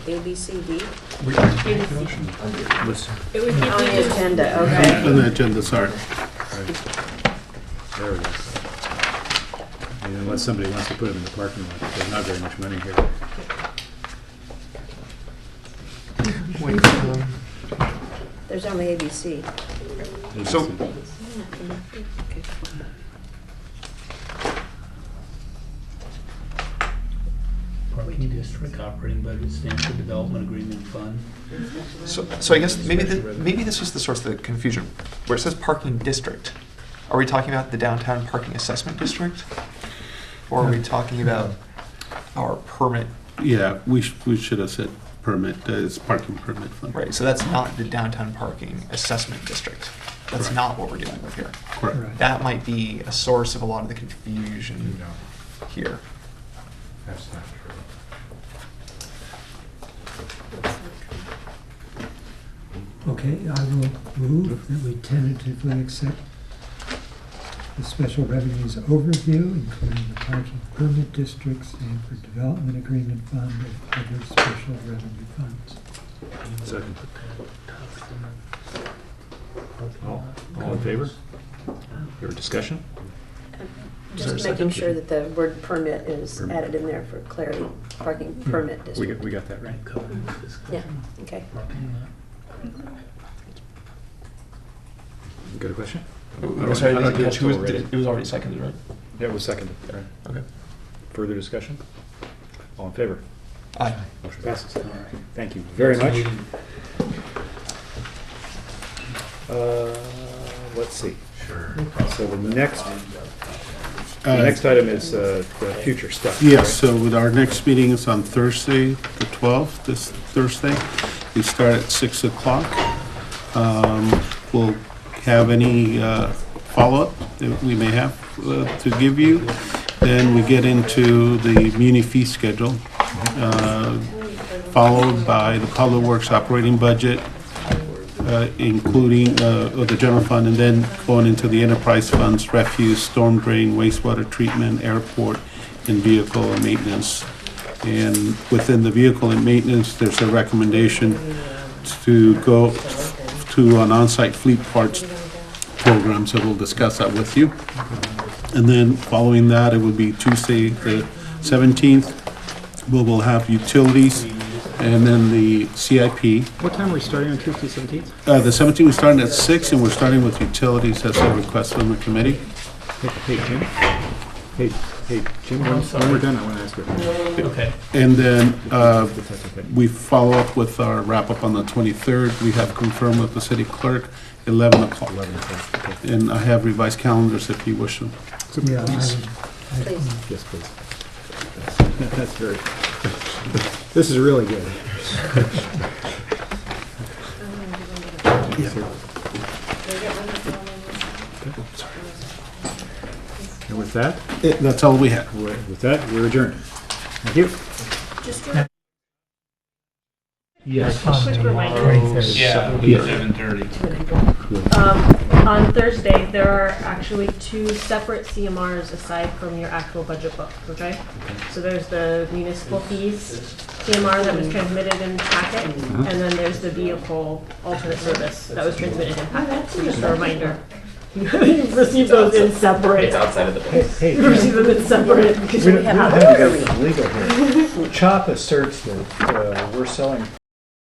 D: A, B, C, D?
H: It would be
D: On the agenda, okay.
K: On the agenda, sorry.
B: There we go. And unless somebody wants to put them in the parking lot, there's not very much money here.
D: There's only ABC.
M: So,
I: Parking district operating budget stands for development agreement fund.
M: so I guess maybe this is the source of the confusion. Where it says parking district, are we talking about the downtown parking assessment district? Or are we talking about our permit?
K: Yeah, we should have said permit, it's parking permit fund.
M: Right, so that's not the downtown parking assessment district. That's
K: Correct.
M: not what we're dealing with here.
K: Correct.
M: That might be a source of a lot of the confusion here.
P: That's not true.
J: Okay, I will move that we tentatively accept the special revenues overview, including the parking permit districts and for development agreement fund and other special revenue funds.
B: Second. All in favor? Your discussion?
D: Just making sure that the word permit is added in there for clarity, parking permit district.
B: We got that right.
D: Yeah, okay.
B: Got a question?
M: Sorry,
B: I don't
M: didn't catch
B: catch
M: who was,
B: already.
M: it was already seconded, right?
B: Yeah, it was seconded. Right.
M: Okay.
B: Further discussion? All in favor?
M: Aye.
B: Motion passes. All right. Thank you very much. Let's see.
A: Sure.
B: So the next item is the future stuff.
K: Yes,
B: right?
K: so with our next meeting is on Thursday, the 12th, this Thursday. We start at 6 o'clock. We'll have any follow-up that we may have to give you. Then we get into the muni fee schedule, followed by the Palo Works operating budget, including the general fund, and then going into the enterprise funds, refuse, storm drain, wastewater treatment, airport, and vehicle and maintenance. And within the vehicle and maintenance, there's a recommendation to go to an on-site fleet parts program, so we'll discuss that with you. And then following that, it will be Tuesday, the 17th, we'll have utilities, and then the CIP.
B: What time are we starting on Tuesday, 17th?
K: The 17th, we're starting at 6, and we're starting with utilities as a request from the committee.
B: Hey, Jim. Hey, Jim, when we're done, I want to ask you.
I: Okay.
K: And then we follow up with our wrap-up on the 23rd. We have confirmed with the city clerk, 11 o'clock.
B: 11 o'clock, okay.
K: And I have revised calendars if you wish them.
B: So
J: Yeah,
B: please.
D: Please.
B: Yes, please. That's very, this is really good. And with that?
K: That's all we have.
B: With that, we're adjourned. Thank you.
J: Yes.
H: Quick reminder.
I: 7:30.
H: On Thursday, there are actually 2 separate CMRs aside from your actual budget book, okay? So there's the municipal fees CMR that was transmitted in the packet, and then there's the vehicle alternate service that was transmitted in packet. So just a reminder. You've received those in separate.
G: It's outside of the book.
B: Hey,
H: You've received them in separate.
B: we don't have to get legal here. CHOP asserts that we're selling